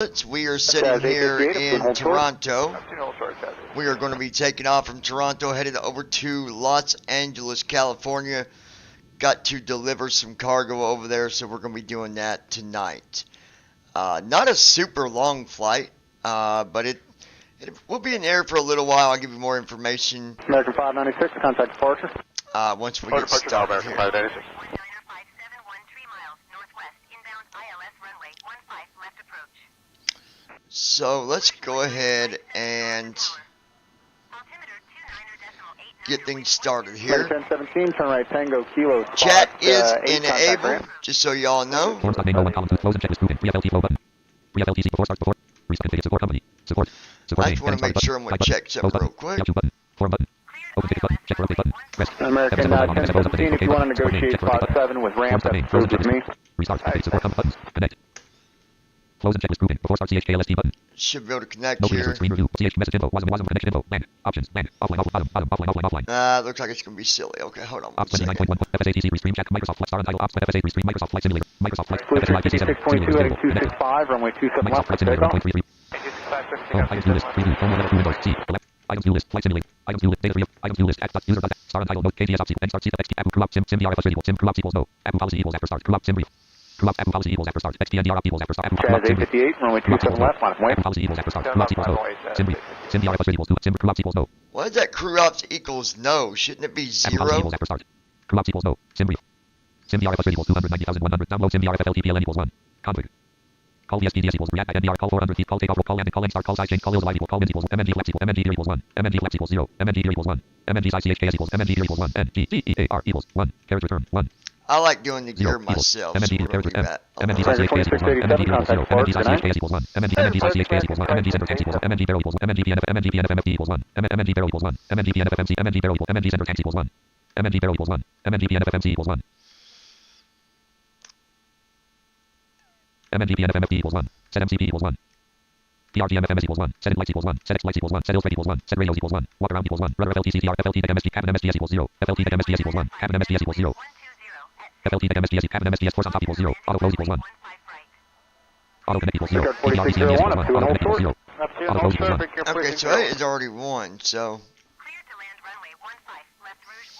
We are sitting here in Toronto. We are going to be taking off from Toronto, headed over to Los Angeles, California. Got to deliver some cargo over there, so we're going to be doing that tonight. Not a super long flight, but it will be in the air for a little while. I'll give you more information. American 596, contact departure. Once we get started here. So let's go ahead and get things started here. 1017, turn right Tango Kilo. Chat is enabled, just so y'all know. I just want to make sure I'm going to check something real quick. American 1017, if you want to negotiate spot 7 with ramp, that's approved with me. Close and checklist grouping before start CHKLST button. Should be able to connect here. Screen review. CH message info. Wasn't connection info. Land. Options. Land. Offline. Offline. Looks like it's going to be silly. Okay, hold on. Ops 29.1. FSATC restream chat. Microsoft Flight Star Untitled. Ops FSA restream. Microsoft Flight Simulator. Microsoft Flight. FSA IP622 heading 265, runway 27 left. Flight Simulator 1.33. Items view list. Preview. Home level 2 windows. C. Items view list. Flight Simulator. Items view list. Data 3. Items view list. User. Star Untitled. Note. KTS option. Start C. XT. Apu. Crew up. Sim. VR. Equals. Sim. Crew up equals no. Apu policy equals after start. Crew up. Sim. Brief. Crew up. Apu policy equals after start. XTNDR up equals after start. Chaz 858, runway 27 left. Line of way. Apu policy equals after start. Crew up equals no. Sim. Brief. Sim. VR. Equals. Sim. Crew up equals no. Why is that crew ops equals no? Shouldn't it be 0? Apu policy equals after start. Crew up equals no. Sim. Brief. Sim. VR. Equals 290,100. Download Sim. VR. FLTPLN equals 1. Config. Call VSPDS equals React NDR. Call 400 feet. Call takeoff. Call landing. Call end start. Call side change. Call hills live equals. Call winds equals. MNG flex equals. MNG here equals 1. MNG flex equals 0. MNG here equals 1. MNG side CHKS equals. MNG here equals 1. NGDEAR equals 1. Carriage return 1. I like doing the gear myself. MNG carriage return. MNG side CHKS equals 1. MNG here equals 0. MNG side CHKS equals 1. MNG side CHKS equals 1. MNG center tanks equals 1. MNG barrel equals 1. MNG PNF. MNG PNFMFT equals 1. MNG barrel equals 1. MNG PNFMC. MNG barrel equals. MNG center tanks equals 1. MNG barrel equals 1. MNG PNFMC equals 1. MNG PNFMFT equals 1. Set MCP equals 1. PRGMFMS equals 1. Set lights equals 1. Set X lights equals 1. Set illustrate equals 1. Set radios equals 1. Walk around equals 1. Rudder FLT CTR FLT deck MSG cabin MSGS equals 0. FLT deck MSGS equals 1. Cabin MSGS equals 0. FLT deck MSGS cabin MSGS force on top equals 0. Auto close equals 1. Auto connect equals 0. ADR DCMDS equals 1. Auto connect equals 0. Auto close equals 1. Okay, so it is already 1, so.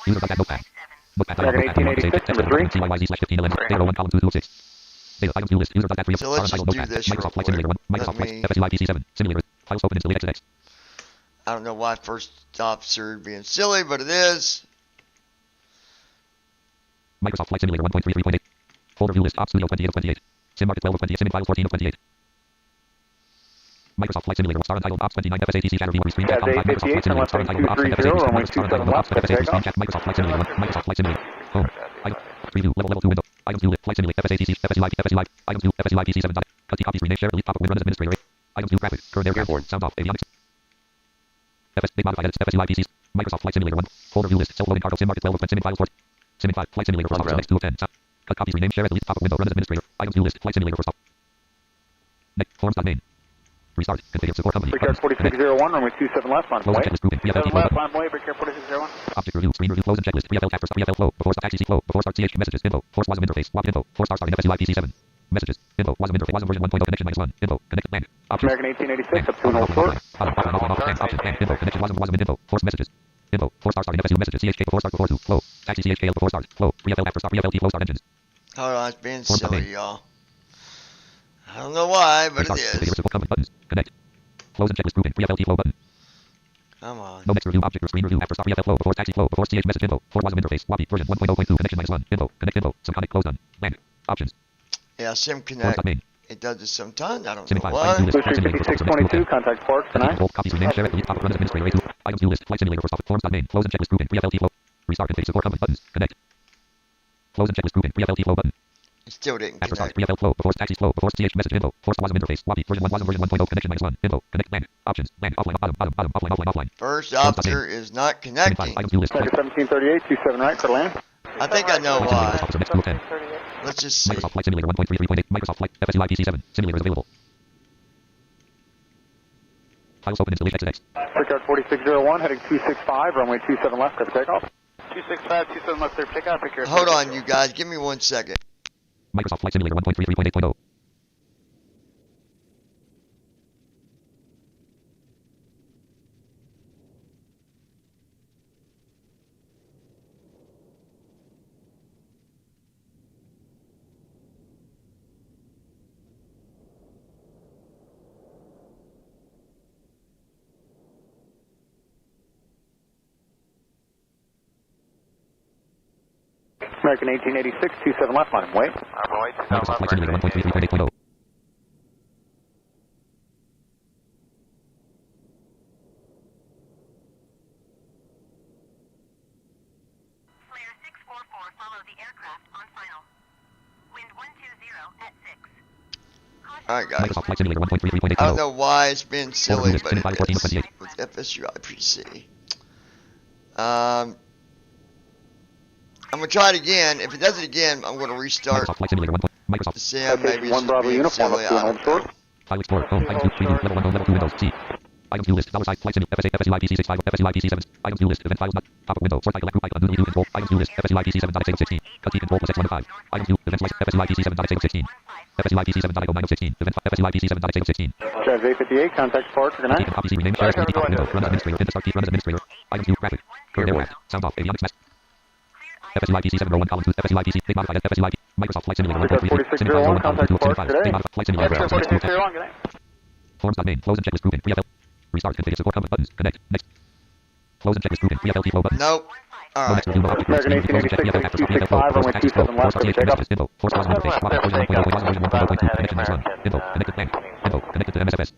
User.add notepad. Notepad dialog. Notepad. Save text. CYYZ/1511. Data 1 column 206. Data items view list. User.add 3. So let's just do this. Microsoft Flight Simulator 1. Microsoft Flight. FSUI PC7. Simulator. Files open and delete exit X. I don't know why first officer being silly, but it is. Microsoft Flight Simulator 1.33.8. Folder view list. Ops Studio 28 of 28. Sim Market 12 of 28. Sim Files 14 of 28. Microsoft Flight Simulator. Star Untitled. Ops 29. FSATC Chatter Viewer Restream Chat. Microsoft Flight Simulator. Star Untitled. Ops FSATC. Star Untitled. Ops FSA Restream Chat. Microsoft Flight Simulator 1. Microsoft Flight Simulator. Home. Item. Preview. Level 2 window. Items view list. Flight Simulator. FSATC. FSUI. FSUI. Items view. FSUI PC7. Cut copies. Rename. Share. Delete. Pop-up. Win. Run as administrator. Items view. Graphic. Current airborne. Sound off. Avionics. FS. Big modified edits. FSUI PCs. Microsoft Flight Simulator 1. Folder view list. Self-loading cargo. Sim Market 12 of Sim Files 4. Sim 5. Flight Simulator. First officer. Next 2 of 10. Cut copies. Rename. Share. Delete. Pop-up window. Run as administrator. Items view list. Flight Simulator. First off. Next. Forms.main. Restart. Configure support company. Brickyard 4601, runway 27 left. Line of way. 7 left. Line of way. Brickyard 4601. Object review. Screen review. Close and checklist. Pre-FL after start. Pre-FL flow. Before start taxi flow. Before start CH messages. Info. Force WASM interface. WAP info. Force starting FSUI PC7. Messages. Info. WASM interface. WASM version 1.0 connection -1. Info. Connect land. Options. American 1886 up to an old source. Offline. Options. Info. Connection WASM info. Force messages. Info. Force start starting FSU messages. CHK before start before 2. Flow. Taxi CHK before start. Flow. Pre-FL after start. Pre-FLT flow start engines. Hold on, it's being silly, y'all. I don't know why, but it is. Configure support company buttons. Connect. Close and checklist grouping. Pre-FLT flow button. Come on. No next review object or screen review after start. Pre-FL flow before taxi flow before CH message info. For WASM interface. WAPI version 1.0.2 connection -1. Info. Connect info. Some connect close done. Land. Options. Yeah, Sim Connect. It does this sometimes. I don't know Sim why. 5622, contact Park tonight. Copies rename share delete pop-up run as administrator A2. Items view list. Flight Simulator first off. Forms.main. Close and checklist grouping. Pre-FLT flow. Restart config support company buttons. Connect. Close and checklist grouping. Pre-FLT flow button. It still didn't After start. connect. Pre-FL flow. Before taxi flow. Before CH message info. Force WASM interface. WAPI version 1 WASM version 1.0 connection -1. Info. Connect land. Options. Land. Offline. Bottom. Offline. First officer is not connecting. Items view list. 1738, 27 right, for land. I think I know why. Let's just see. Microsoft Flight Simulator 1.33.8. Microsoft Flight FSUI PC7. Simulator is available. Files open and delete exit X. Brickyard 4601, heading 265, runway 27 left, clear for takeoff. 265, 27 left, clear for takeoff. Hold on, you guys. Give me 1 second. Microsoft Flight Simulator 1.33.8.0. American 1886, 27 left line, wait. Microsoft Flight Simulator 1.33.8.0. Alright guys, Microsoft Flight Simulator 1.33.8.0. I don't know why it's been silly, but it 14 is of 28. with FSU IPC. I'm going to try it again. If it does it again, I'm going to restart Microsoft Flight Simulator 1. Microsoft. the sim. Maybe it's One just Bravo being uniform silly. up to I an old don't source. know. Pilot Explorer. Home. Items 2. Preview. Level 1 home. Level 2 windows. C. Items view list. $5 flight simulator. FSU IPC 65. FSU IPC 7. Items view list. Event files not. Pop-up window. Sort title. Group icon. New control. Items view list. FSU IPC 7.x816. Cut control plus X1 of 5. Items view. Event slice. FSU IPC 7.x816. FSU IPC 7.0916. Event FSU IPC 7.x816. Jazz 858, contact departure, good night. IPC rename. Share. Pop-up window. Run as administrator. Hit the start key. Run as administrator. Items view. Graphic. Current aircraft. Sound off. Avionics mess. FSU IPC 701 column 2. FSU IPC. Big modified. FSU IPC. Microsoft Flight Simulator 1.33. Sim 501 column 2 of Sim 5. Big modified. Flight Simulator. American 4601, good night. Forms.main. Close and checklist grouping. Free FL. Restart. Configure support compass buttons. Connect. Next. Close and checklist grouping. Free FLT flow buttons. Nope. No Alright. next review. No object. American 1886, 265, runway 27 left, Force take off. info. Force cause interface. Product version 1.0. Version 1.0.2. Connection minus 1. Info. Connected LAN. Info. Connected to MSFS.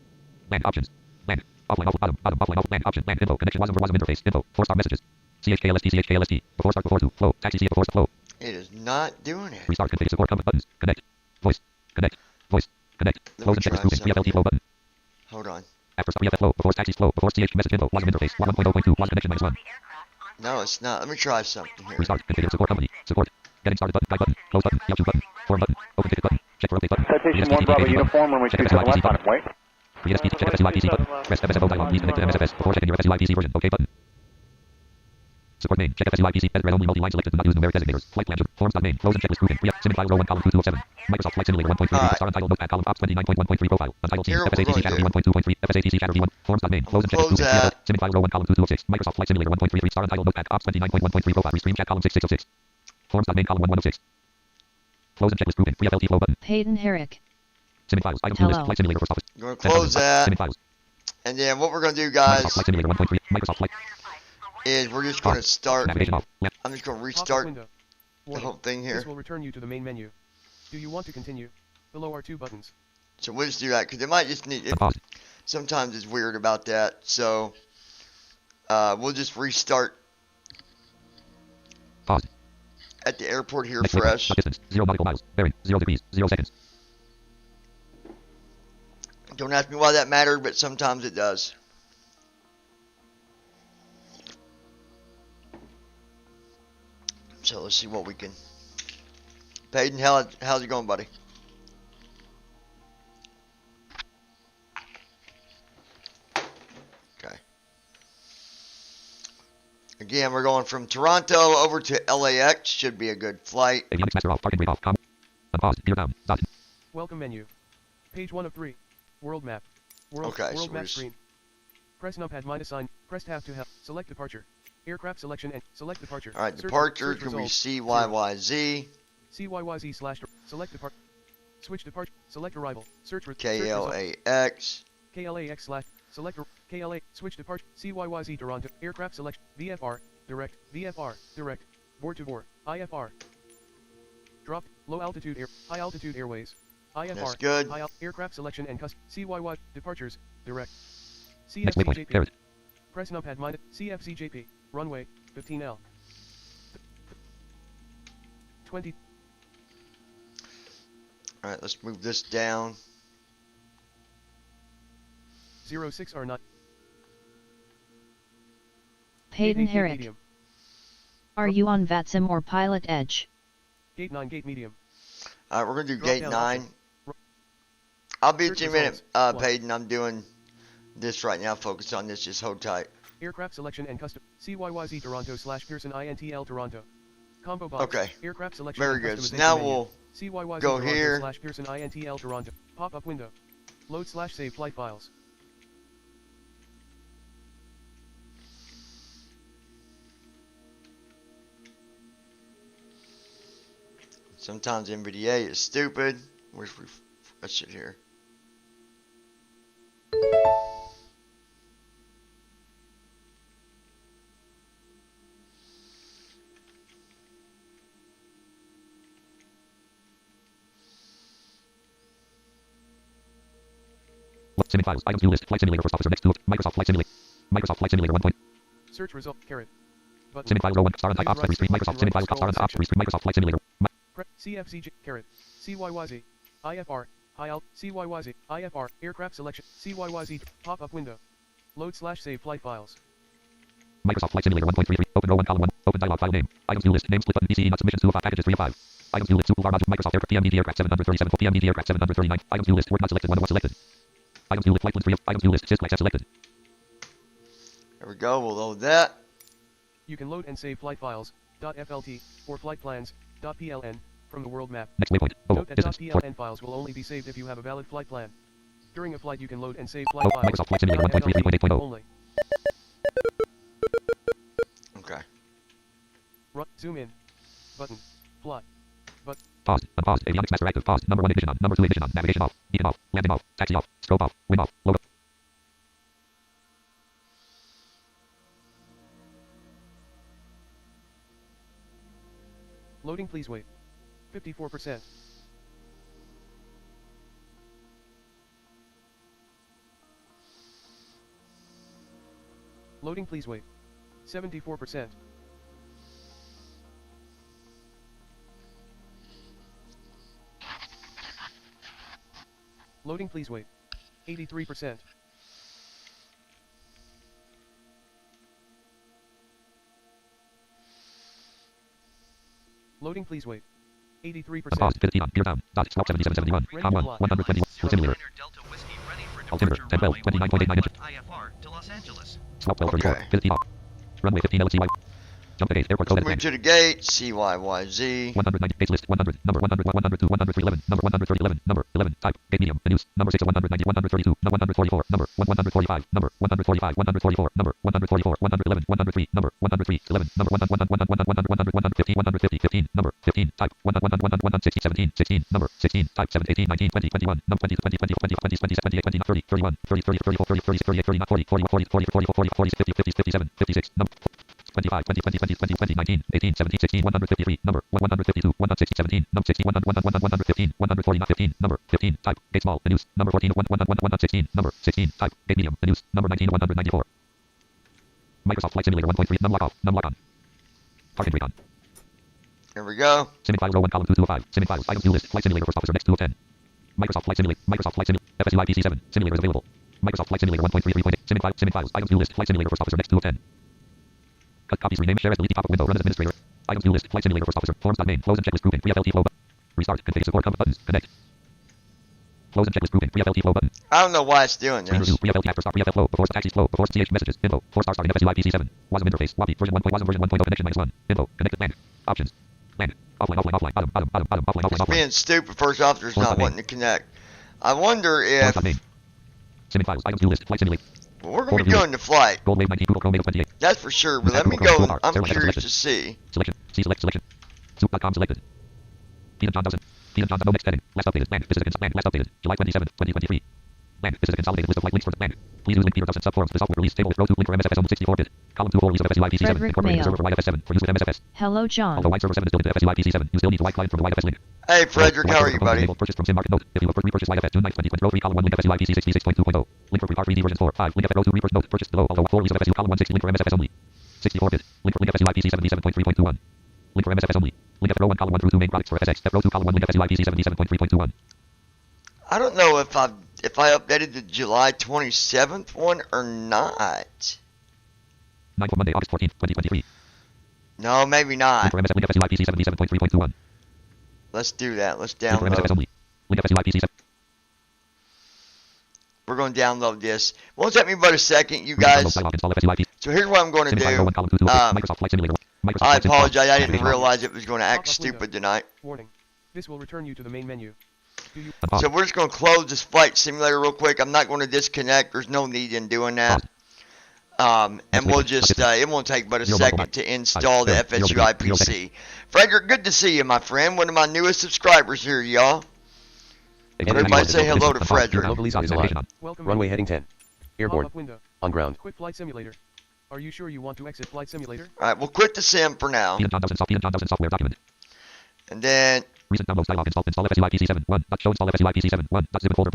LAN options. LAN. Offline. Off. Bottom. Offline. Off. LAN option. LAN. Info. Connection. WASM interface. Info. 4-star messages. CHKLST. CHKLST. Before start. Before to. Flow. Taxi C. Before flow. It is not doing it. Restart. Configure support compass buttons. Connect. Voice. Connect. Voice. Connect. Close and checklist grouping. FLT flow button. Hold on. After start flow. Before taxi flow. Before CH message info. WASM interface. 1.0.2. WASM connection minus 1. No, it's not. Let me try something here. Restart. Configure support company. Support. Getting started button. Guide button. Close button. Yellow button. Form button. Open ticket button. Check for update button. Citation 1 Bravo uniform, runway 27 left line, wait. Create a check FSU IPC button. Press FSFO dialog. Please connect to MSFS before checking your FSU IPC version. OK button. Support main. Check FSU IPC. Edit red only multi-line selected. Do not use numeric designators. Flight plan. Forms.main. Close and checklist grouping. Sim file row 1 column 227. Microsoft Flight Simulator 1.3. Star untitled notepad column ops 29.1.3 profile. Untitled team. Here what we're FSATC going to category do. 1.2.3. FSATC category 1. Forms.main. Close and checklist Close grouping. that. Sim file row 1 column 2206. Microsoft Flight Simulator 1.33. Star untitled notepad ops 29.1.3 profile. Restream chat column 6606. Forms.main column 1106. Close and checklist grouping. Free FLT flow button. Peyton Herrick. Sim files. Items view list. Hello. Flight Simulator first office. I'm going to close that. Sim files. And then what we're going to do, Microsoft guys, Flight Simulator 1.3. Microsoft Flight. is we're just going to start. Navigation off. Left. I'm just going to Pop-up restart window. the Warning. whole thing here. This will return you to the main menu. Do you want to continue? Below are 2 buttons. So we'll just do that because it might just need. Unpause. Sometimes it's weird about that. So we'll just restart Pause. at the airport here Next fresh. waypoint. Distance. 0 nautical miles. Bearing. 0 degrees. 0 seconds. Don't ask me why that mattered, but sometimes it does. So let's see what we can. Peyton, how's it going, buddy? Okay. Again, we're going from Toronto over to LAX. Should be a good flight. Avionics master off. Parking brake off. Unpause. Gear down. Dot. Welcome menu. Page 1 of 3. World map. World Okay, so we're map just- screen. Press numpad minus sign. Press tab to help. Select departure. Aircraft selection and select departure. All right, Search- departure search can be results. CYYZ, CYYZ slash select depart. Switch departure. Select arrival. Search results. KLAX. KLAX slash select KLA switch departure CYYZ Toronto aircraft selection VFR direct board to board IFR drop low altitude air high altitude airways IFR That's good. Aircraft selection and custom CYY departures direct Next waypoint. CFCJP Carrot. press numpad minus CFCJP runway 15L 20 All right, let's move this down. 06 are not Peyton Gate Herrick. medium Are you on VATSIM or Pilot Edge? gate 9 gate medium All right, we're gonna do Drop gate down 9. option. I'll be Search at you in a minute, results. One. Peyton. I'm doing this right now. Focus on this. Just hold tight. Aircraft selection and custom CYYZ Toronto slash Pearson INTL Toronto. Combo box. Okay. Aircraft selection Very and good. So customization now menu. we'll CYYZ go Toronto here. slash Pearson INTL Toronto. Pop up window. Load slash save flight files. Sometimes NVDA is stupid. Where's that shit here? Sim files. Items view list. Flight simulator first officer next to it. Microsoft Flight Simulator. Microsoft Flight Simulator 1. Search result, caret. Button. Sim files row 1. Star on type option screen. Microsoft Sim files top star on top screen. Microsoft Flight Simulator. CFCJ, caret. CYYZ. IFR. High alt. CYYZ. IFR. Aircraft selection. CYYZ. Pop-up window. Load/save flight files. Microsoft Flight Simulator 1.33. Open row 1 column 1. Open dialog file name. Items view list. Name split button. BCE not submissions 2 of 5 packages 3 of 5. Items view list. Super module. Microsoft Aircraft. PMDD Aircraft 737. PMDD Aircraft 739. Items view list. Word not selected. 1 of 1 selected. Items view list. Flight 3 of. Items view list. Sys selected. There we go. We'll load that. You can load and save flight files, .flt, or flight plans, .pln, from the world map. Next waypoint. Oh, Note that distance. .pln files will only be saved if you have a valid flight plan. During a flight you can load and save flight files. Microsoft Flight Simulator 1.33.8.0. Only. Okay. Zoom in. Button. Plot. Paused. Unpaused. Avionics master active. Paused. Number 1 ignition on. Number 2 ignition on. Navigation off. Beacon off. Landing off. Taxi off. Strobe off. Wing off. Load up. Loading, please wait. 54%. Loading, please wait. 74%. Loading, please wait. 83%. Loading, please wait. 83%. Paused. 50 on. Gear down. Dot. Swap 7771. Com 1. 120. Altimeter. Altimeter. 10 12. 29.89 inches. Swap 1234. Okay. 50 off. Runway 15 LCY. Jump to gate. Airport code. Move to the gate. CYYZ. 190. Base list. 100. Number 100. 102. 103. 11. Number 130. 11. Number 11. Type. Gate medium. News. Number 6 of 190. 132. Number 144. Number 145. Number 145. 144. Number 144. 111. 103. Number 103. 11. Number 115. 150. 15. Number 15. Type. 160. 17. 16. Number 16. Type. 7. 18. 19. 20. 21. Number 20. 20. 20. 20. 20. 28. 20. 30. 31. 30. 30. 34. 40. 40. 38. 39. 40. 40. 40. 40. 40. 40. 50. 50. 57. 56. Number 25, 20, 20, 20, 20, 20, 19, 18, 17, 16, 153, number 152, 160, 17, number 16, 115, 140, 15, number 15, type, gate small, the news, number 14, 116, number 16, type, gate medium, the news, number 19, 194. Microsoft Flight Simulator 1.3, num lock off, num lock on. Parking brake on. Here we go. Sim files row 1 column 2 2 of 5. Sim files, items view list, Flight Simulator first officer next 2 of 10. Microsoft Flight Simulator, FSUI PC7, simulators available. Microsoft Flight Simulator 1.33.8, Sim files, items view list, Flight Simulator first officer next 2 of 10. Cut copies, rename, share as delete, pop-up window, run as administrator. Items view list, Flight Simulator first officer, forms.main, close and checklist grouping, pre-FLT flow button. Restart, configure support buttons, connect. Close and checklist grouping, pre-FLT flow button. I don't know why it's doing Screen this. review, pre-FLT after start, pre-FL flow, before taxis flow, before CH messages, info, 4 starting FSUI PC7, WASM interface, WAPI, version 1.0, connection -1, info, connected LAN, options, LAN, offline, bottom, offline, It's being stupid. First officer's not wanting to connect. I wonder if Sim files, items view list, Flight Simulator. we're going to be going to flight. Gold wave 19, Google Chrome 28. That's for sure. But let me go. I'm curious to see. Selection. See select selection. Soup.com selected. Peanut John Dozen. Peanut John no next heading. Last updated. Land. Visit land. Last updated. July 27th, 2023. Land. Visit a consolidated list of flight links for land. Please use link Peter Dozen subforums. The software release table with row 2 link for MSFS on 64-bit. Column 2 for release of FSUI PC7. Frederick Incorporating Mail. server for YFS7 for use with MSFS. Hello, John. Although Wide Server 7 is built into FSUI PC7, you still need the Y client from the YFS link. Hey, Frederick, how are you, buddy? Purchased from Sim Market Note. If you have repurchased YFS June 9th, 2020, row 3 column 1 link FSUI PC 66.2.0. Link for free R3D version 4. 5. Link FS row 2 repurchase note. Purchased below. Although 4 release of FSU column 160 link for MSFS only. 64-bit. Link for link FSUI PC7 V7.3.21. Link for MSFS only. Link F row 1 column 1 through 2 main products for FSX. F row 2 column 1 link FSUI PC7 V7.3.21. I don't know if I updated the July 27th one or not. 9 for Monday, August 14th, 2023. No, maybe not. Link for MSFS link FSUI PC7 V7.3.21. Let's do that. Let's Link for MSFS download. only. Link FSUI PC7. We're going to download this. Won't take me but a second, you guys. So here's what I'm going to do. Microsoft Flight Simulator. I apologize. I didn't realize it was going to act stupid tonight. Warning. This will return you to the main menu. Do you So we're just going to close this flight simulator real quick. I'm not going to disconnect. There's no need in doing that. And we'll just, it won't take but a second to install the FSUI PC. Frederick, good to see you, my friend. One of my newest subscribers here, y'all. Everybody say hello to Frederick. welcome Runway in. heading 10. Airborne. Pop-up window. On ground. Quit flight simulator. Are you sure you want to exit flight simulator? Alright, we'll quit the sim for now. Peanut John Dozen software document. And then, Recent downloads dialog. Install FSUI PC7 1. Show install FSUI PC7 1. Zip folder.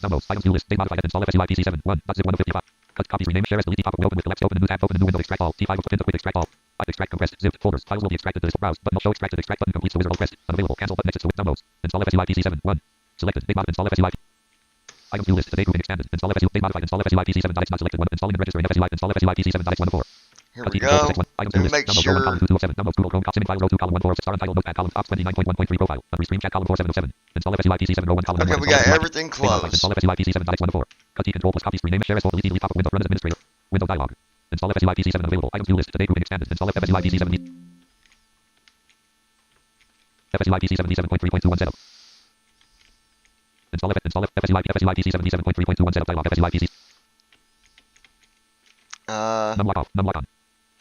Downloads. Items view list. Date modified. Install FSUIPC7 1.zip 155. Cut copies. Rename. Share as delete. Top open with collapse. Open a new tab. Open a new window. Extract all. T5 pin to quick extract all. Extract compressed. Zipped folders. Files will be extracted to this browse. Button will show extracted. Extract button completes the wizard pressed. Unavailable. Cancel button exits to downloads. Install FSUIPC7 1. Selected. Date mod. Install FSUIP. Items view list. Today grouping expanded. Install FSU. Date modified. Install FSUIPC7. Not selected 1. Installing and registering FSUI. Install FSUIPC7. One 4. Here we go. Let me make sure. Downloads Google Chrome. Simming files row 2 column 1 4 star untitled notepad column top 29.1.3 profile. Unrestream chat column 4707. Install FSUIPC7 row 1 column 1. Okay, we got everything closed. Install FSUIPC7 1 4. Cut T control plus copies. Rename share as delete delete top of window run as administrator. Window dialog. Install FSUIPC7 unavailable. Items view list. Today grouping expanded. Install FSUIPC7. FSUIPC7 7.3.21 setup. Install FSUIPC7 7.3.21 setup dialog. FSUIPC. Numlock off. Numlock on.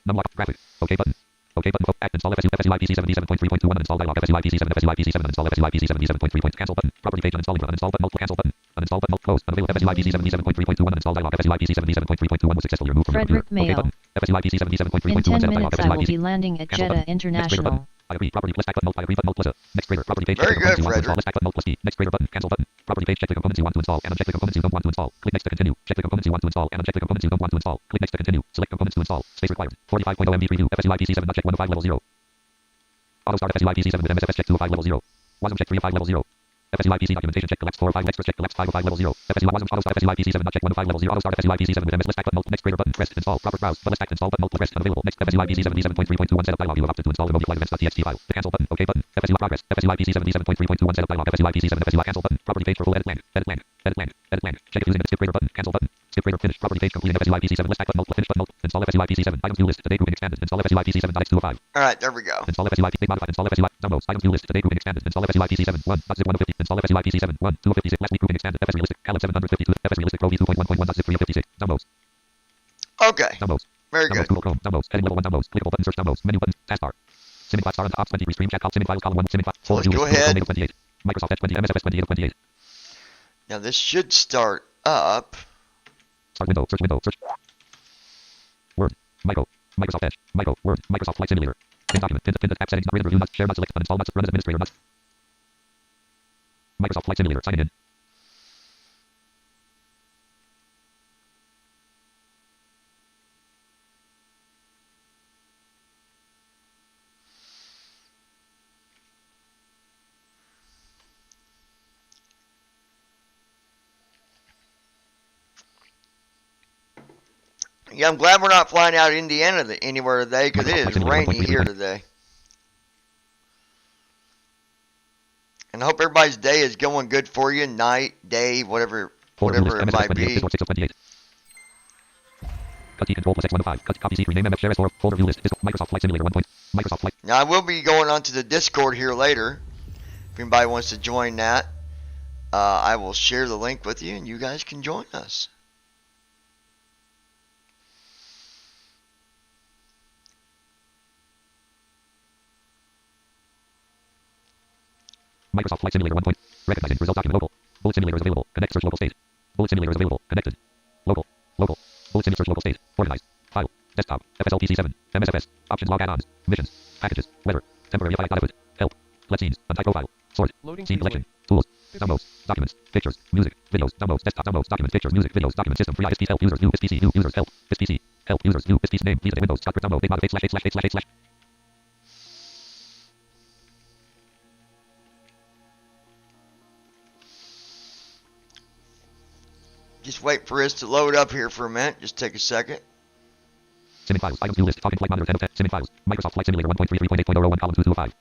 Numlock graphic. OK button. OK button. Install FSUIPC7 7.3.21 install dialog. FSUIPC7 FSUIPC7 install FSUIPC7 7.3. Cancel button. Property page uninstall button. Uninstall button. Multiple cancel button. Uninstall button. Close. Unavailable. FSUIPC7 7.3.21 install dialog. FSUIPC7 7.3.21 was successfully removed from Frederick your computer. Mayo. FSUIPC7 7.3.21 In 10 setup dialog. minutes I will be landing at Jeddah International. I agree. Property plus back button. I agree button. Plus a next grader. Property page. Very good, Frederick. Plus back button. Plus D. Next grader button. Cancel button. Property page. Check the components you want to install and uncheck the components you don't want to install. Click next to continue. Check the components you want to install and uncheck the components you don't want to install. Click next to continue. Select components to install. Space required. 45.0 MB preview. FSUIPC7 not check 1 of 5 level 0. Auto start FSUIPC7 with MSFS check 2 of 5 level 0. WASM check 3 of 5 level 0. FSUIPC documentation check collapse 4 of 5 extras check collapse 5 of 5 level 0. WASM auto start FSUIPC7 not check 1 of 5 level 0. Auto start FSUIPC7 with MS list back button next grader button press install proper browse but list back install button multiple press unavailable next FSUIPC7 7.3.21 setup dialog you have opted to install the mobile events.txt file the cancel button OK button FSUI progress FSUIPC7 7.3.21 setup dialog FSUIPC7 FSUI cancel button property page for full edit land check if using the skip grader button cancel button skip grader finish property page completing FSUIPC7 list back button multiple finish button install FSUIPC7 items view list today grouping expanded install FSUIPC7 2 of 5. Alright, there we go. Install FSUIP modified install FSUI downloads items view list today grouping expanded install FSUIPC7 1.zip 1 of 50 install FSUIPC7 1 2 of 56 last week grouping expanded FS realistic calib 752 FS realistic pro v2.1.1.zip 3 of 56 downloads. Okay. Downloads. Very Downloads good. Google Chrome. Downloads. Heading level 1 downloads. Clickable button search downloads. Menu button. Taskbar. Simming 5 star on top 20 restream chat column. Simming files column 1. Simming 5. Let's go ahead. 28. Microsoft Edge 20. MSFS 28. Now this should start up. Start window. Search window. Search. Word. Microsoft Edge. Word. Microsoft Flight Simulator. Pin document. Pin app settings. Not read review. Not share. Not select. Uninstall. Not run as administrator. Not. Microsoft Flight Simulator. Signing in. Yeah, I'm glad we're not flying out of Indiana anywhere today because it is rainy here today. And I hope everybody's day is going good for you, night, day, whatever it might be. Cut T control plus X1 of 5. Cut copy C rename MF share as folder view list. Microsoft Flight Simulator 1. Microsoft Flight. Now I will be going onto the Discord here later. If anybody wants to join that, I will share the link with you and you guys can join us. Microsoft Flight Simulator 1. Recognizing result document local. Bullet simulator is available. Connect search local state. Bullet simulator is available. Connected. Local. Bullet simulator search local state. Organized. File. Desktop. FSLPC7. MSFS. Options log add-ons. Missions. Packages. Weather. Temporary FI adequate. Help. Let scenes. Untyped profile. Sort. Loading Scene collection. Tools. Downloads. Documents. Pictures. Music. Videos. Downloads. Desktop. Downloads. Documents. Pictures. Music. Videos. Documents. System. Free ISP. Help. Users. New PC. New users. Help. PC. Help. Users. New PC. Name. Please. Windows. Download. Date modify ///////. Just wait for us to load up here for a minute. Just take a second. Simming files. Items view list. Talking flight monitor 10 of 10. Simming files. Microsoft Flight Simulator 1.33.8.001 column 2 of 5.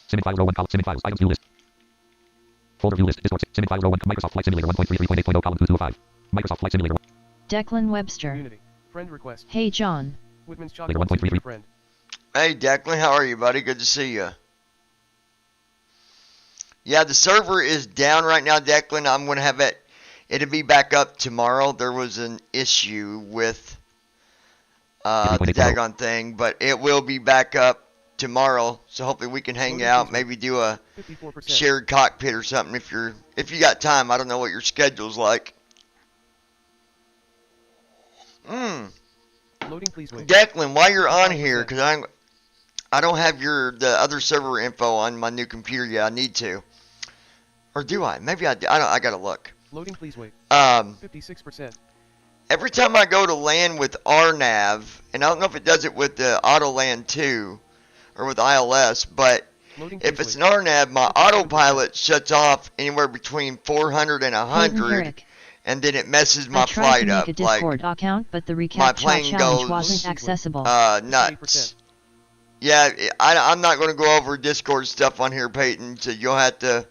Simming files row 1 column. Simming files. Items view list. Folder view list. Discord. Simming files row 1. Microsoft Flight Simulator 1.33.8.0 column 2 of 5. Microsoft Flight Simulator 1. Declan Webster. Unity. Friend request. Hey John. Whitman's Later chocolate wants to be 1.33. your friend. Hey Declan, how are you, buddy? Good to see you. Yeah, the server is down right now, Declan. I'm going to have it. It'll be back up tomorrow. There was an issue with the daggone thing, but it will be back up tomorrow. So hopefully we can hang out, maybe do a 54%. shared cockpit or something if you got time. I don't know what your schedule's like. Loading, please wait. Declan, while you're on here, because I don't have the other server info on my new computer yet. I need to, or do I? Maybe I do. I gotta look. Loading, please wait. 56%. Every time I go to land with RNAV, and I don't know if it does it with the auto land too, or with ILS, but Loading, if please it's wait. an RNAV, my autopilot shuts off anywhere between 400 and 100, and then it messes my flight up. I tried to make a Discord account, but the my recap plane challenge goes wasn't accessible. nuts. Yeah, I'm not going to go over Discord stuff on here, Peyton, so you'll have to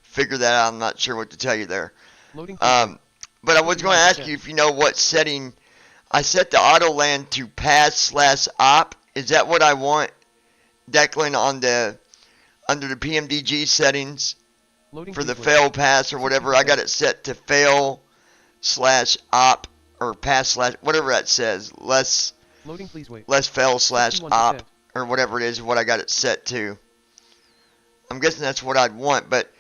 figure that out. I'm not sure what to tell you there. Loading, but I was going to ask you if you know what setting. I set the auto land to pass/op. Is that what I want, Declan, on the under the PMDG settings for the fail pass or whatever? I got it set to fail/op or pass/ whatever that says. Less fail/op or whatever it is. What I got it set to. I'm guessing that's what I'd want, but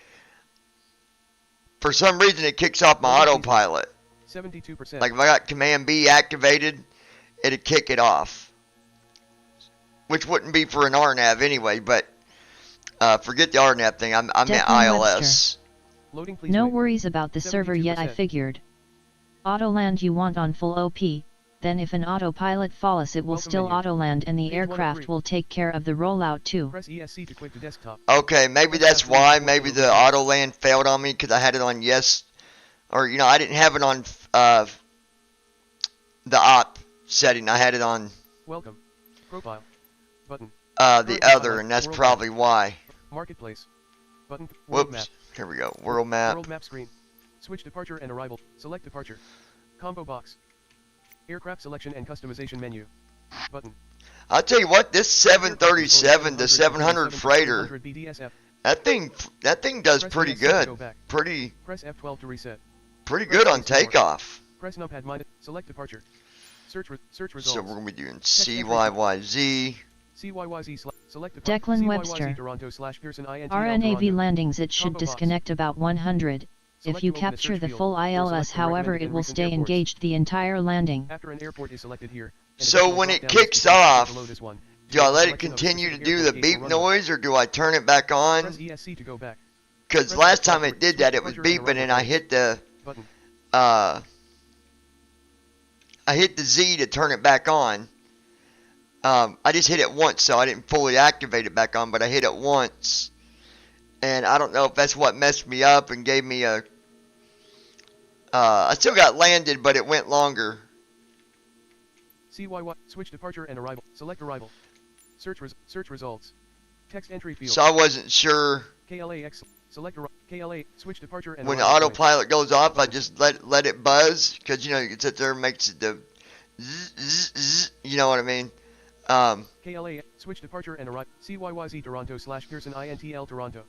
for some reason it kicks off my autopilot. 72%. Like if I got Command B activated, it'd kick it off. Which wouldn't be for an RNAV anyway, but forget the RNAV thing. I meant ILS. Loading, please no wait. worries about the server yet, I figured. Autoland you want on full OP, then if an autopilot falls it will still autoland and the aircraft will take care of the rollout too. Press ESC to quit to desktop. Okay, maybe that's why. Maybe the autoland failed on me because I had it on yes. Or, you know, I didn't have it on the op setting. I had it on Welcome. Profile. Button. the other, and that's probably why. Marketplace. Button. World Whoops. map. Here we go. World map. World map screen. Switch departure and arrival. Select departure. Combo box. Aircraft selection and customization menu. Button. I'll tell you what, this 737, the 700 freighter, that thing does pretty good. Pretty Press F12 to reset. Pretty good on takeoff. Press numpad minus. Select departure. Search results. So we're gonna be doing CYYZ. CYYZ select departure. Declan Webster. RNAV landings it should disconnect about 100. If you capture the full ILS, however, it will stay engaged the entire landing. After an airport is selected here. So when it kicks off, do I let it continue to do the beep noise or do I turn it back on? Because last time it did that, it was beeping and I hit the Z to turn it back on. I just hit it once, so I didn't fully activate it back on, but I hit it once. And I don't know if that's what messed me up and gave me a... I still got landed, but it went longer. CYY, switch departure and arrival. Select arrival. Search results. Text entry field. So I wasn't sure. KLAX, select KLA, switch departure and when the arrival. autopilot goes off, I just let it buzz, because, you know, you can sit there and makes the zzz, you know what I mean? KLA, switch departure and arrival. CYYZ Toronto / Pearson INTL Toronto.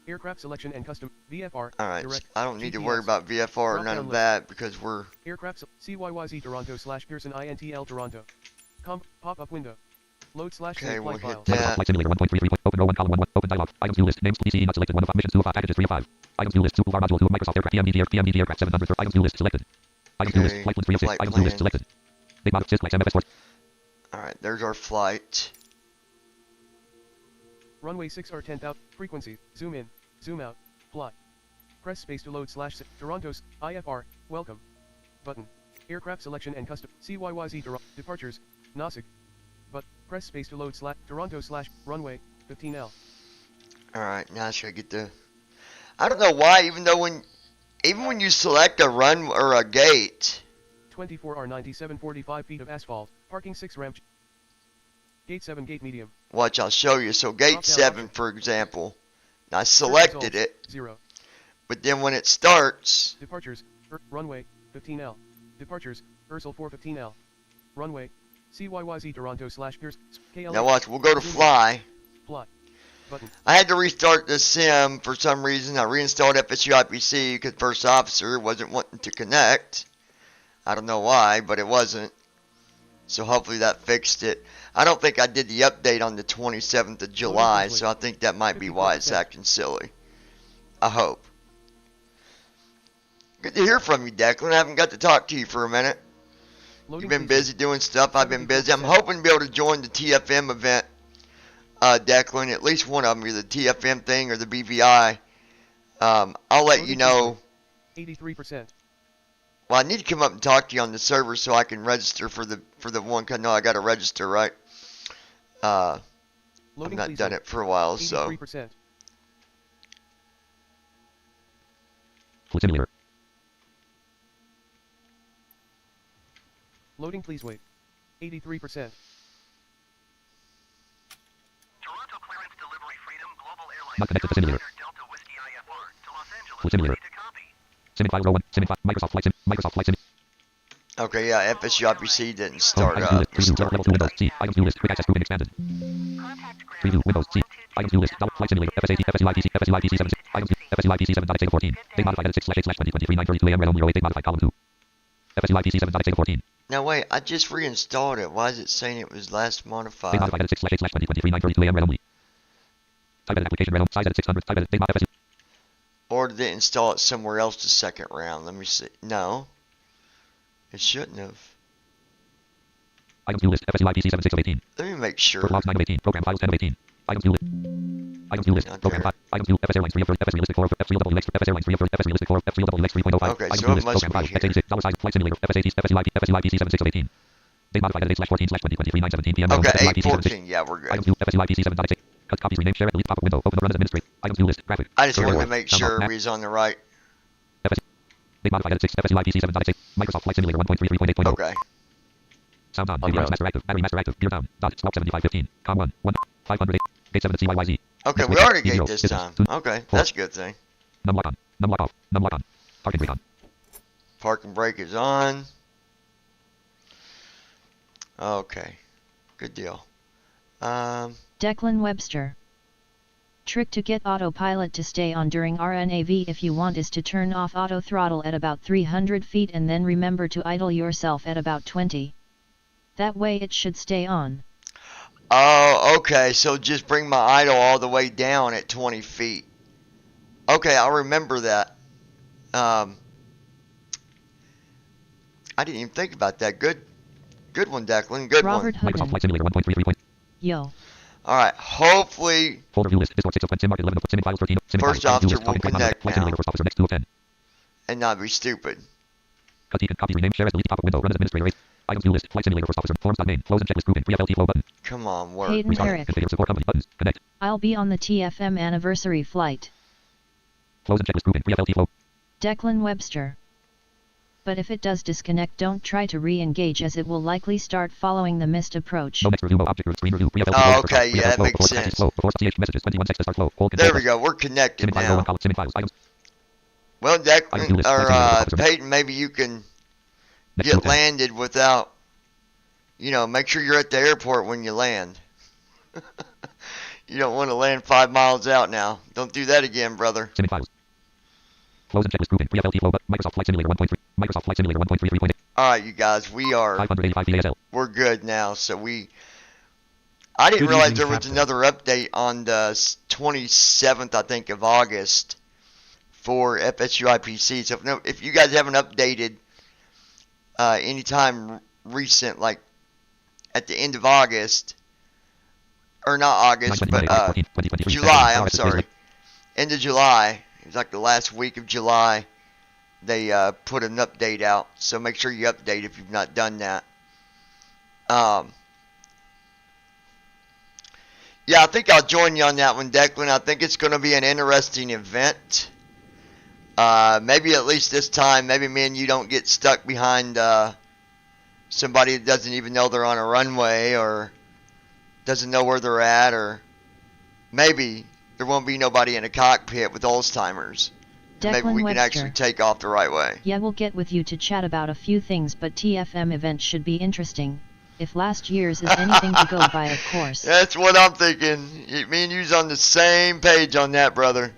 Aircraft selection and custom VFR. Alright, direct, I don't need GPS, to worry about VFR or none of that because we're... Aircraft CYYZ Toronto / Pearson INTL Toronto. Pop-up window. Load / okay, save we'll flight hit file. that. Flight simulator 1.33. Open row 1, column 1, open dialog. Items view list. Names PCE not selected. 1 of 5 missions. 2 of 5 packages 3 of 5. Items view list. Super module 2 of Microsoft aircraft. PMDD aircraft 700. Items view list selected. Items view list. Okay, Flight 3 of 6. flight Items view list plan. selected. Big model Sys Flex MFS4. Alright, there's our flight. Runway 6 or 10,000. Frequency. Zoom in. Zoom out. Plot. Press space to load / Toronto's IFR. Welcome. Button. Aircraft selection and custom. CYYZ departures. Nasik. But press space to load / Toronto / runway 15L. Alright, now should I get the... I don't know why, even when you select a run or a gate... 24 or 97.45 feet of asphalt. Parking 6 ramp. Gate 7 gate medium. Watch, I'll show you. So gate 7, for example. I selected it. 0. But then when it starts... Departures. Runway 15L. Departures. Ursel 415L. Runway. CYYZ Toronto / Pierce. KL. Now watch, we'll go to fly. Plot. Button. I had to restart the sim for some reason. I reinstalled FSU IPC because first officer wasn't wanting to connect. I don't know why, but it wasn't. So hopefully that fixed it. I don't think I did the update on the 27th of July, so I think that might be why it's acting silly. I hope. Good to hear from you, Declan. I haven't got to talk to you for a minute. You've been busy doing stuff. I've been busy. I'm hoping to be able to join the TFM event, Declan. At least one of them, either the TFM thing or the BVI. I'll let you know 83%. Well, I need to come up and talk to you on the server so I can register for the one. Cause no, I got to register, right? I've not done it for a while, so. 83%. Flight simulator. Loading, please wait. 83%. Toronto clearance delivery freedom global airlines. Not connected to simulator. Delta Whiskey IFR to Los Angeles. Flight simulator. Ready to copy. Sim 501. Sim 5. Microsoft Flight Sim. Microsoft Flight Sim. Okay, yeah, FSUIPC didn't start Item up. view list. Preview. Level 2 Windows. C. Item view list. Quick access grouping expanded. Preview. Windows. C. Item view list. Flight simulator. FSAT. FSUIPC. FSUIPC 7. Items. FSUIPC 7.8/14. Date modified at 6/8/2023 9:33 a.m. Red only row 8. Date modified column 2. FSUIPC 7.8/14. Now wait, I just reinstalled it. Why is it saying it was last Date modified? modified at 6/8/2023 9:32 a.m. Red only. Type edit application red only. Size edit 600. Type edit. Date mod FSU. Or did it install it somewhere else the second round? Let me see. No. It shouldn't have. Items view list. FSUIPC 7/6/18. Let me make sure. Logs 9/18. Program files 10/18. Items view list. Items view list. Not Program there. 5. Items view. FS Airlines 3 of FS Realistic 4 FS Real X FS Airlines 3 of FS Realistic 4 FS Real X 3.05. Okay, Items so view it list. must Program be 5. here. X86. Dollar size. Flight simulator. FSAT. FSUIPC 7/6/18. Date modified at 8/14/2023 9:17 p.m. Okay, FSUIPC 8:14. Yeah, we're Items good. view. FSUIPC 7.8. Cut copies. Rename. Share. Delete. Pop-up window. Open the run as administrator. Items view list. Graphic. I just Server wanted to error. make Sound sure off. we was on the right. Date modified at 6. FSUIPC 7.8. Microsoft Flight Simulator 1.33.8.0. Okay. Sound on. AVRs master active. Battery master active. Gear down. Dot. Stop 7515. Com 1. 1. 508. Gate 7 CYYZ. Okay, Next we week. already gate 0. this Business. time. 2. Okay, 4. that's a good thing. Num lock on. Num lock off. Num lock on. Parking brake on. Parking brake is on. Okay. Good deal. Declan Webster. Trick to get autopilot to stay on during RNAV if you want is to turn off auto throttle at about 300 feet and then remember to idle yourself at about 20. That way it should stay on. Oh, okay. So just bring my idle all the way down at 20 feet. Okay, I'll remember that. I didn't even think about that. Good one, Declan. Good Robert one. Microsoft Flight Hooden. Simulator 1.33. Yo. All right. Hopefully, Folder view list. Discord 6 of 10. Sim market 11 of Sim files 13. Sim First files. officer View list. will Talking connect Flight now. Simulator first officer next 2 of 10. and not be stupid. Cut copy rename. Share as delete. Pop-up window. Run as administrator. 8. Items view list. Flight Simulator first officer. Forms.main. Close and checklist grouping. Pre-FLT flow button. Come on, work. Hayden Restart. Eric. Configure support company buttons. Connect. I'll be on the TFM anniversary flight. Close and checklist grouping. Pre-FLT flow. Declan Webster. But if it does disconnect, don't try to re-engage as it will likely start following the missed approach. No next review. Object group screen review. Pre-FLT Oh, flow. okay, yeah, that Flow. makes Before sense. flow. Before TH messages. 21 seconds to start flow. Hold There control. we go. We're connected Sim 501 now. column. Sim files. Items. Well, Items view Declan, list. or Flight Simulator officer. Peyton, maybe you can Next 2 get of 10. landed without, make sure you're at the airport when you land. You don't want to land 5 miles out now. Don't do that again, brother. Sim files. Close and checklist grouping. Pre-FLT flow. Microsoft Flight Simulator 1.3. Microsoft Flight Simulator 1.33.8. All right, you guys, we are 585 VASL. we're good now. So I didn't Good realize evening, there was Captain. another update on the 27th, I think, of August for FSUIPC. So if you guys haven't updated anytime recent, like at the end of August, or not August, but July, I'm sorry, end of July. It was like the last week of July. They put an update out, so make sure you update if you've not done that. Yeah, I think I'll join you on that one, Declan. I think it's going to be an interesting event. Maybe at least this time, maybe me and you don't get stuck behind somebody that doesn't even know they're on a runway or doesn't know where they're at, or maybe there won't be nobody in a cockpit with Alzheimer's. Maybe Declan we can Webster. actually take off the right way. Yeah, we'll get with you to chat about a few things, but TFM event should be interesting. If last year's is anything to go by, of course. That's what I'm thinking. Me and you's on the same page on that, brother.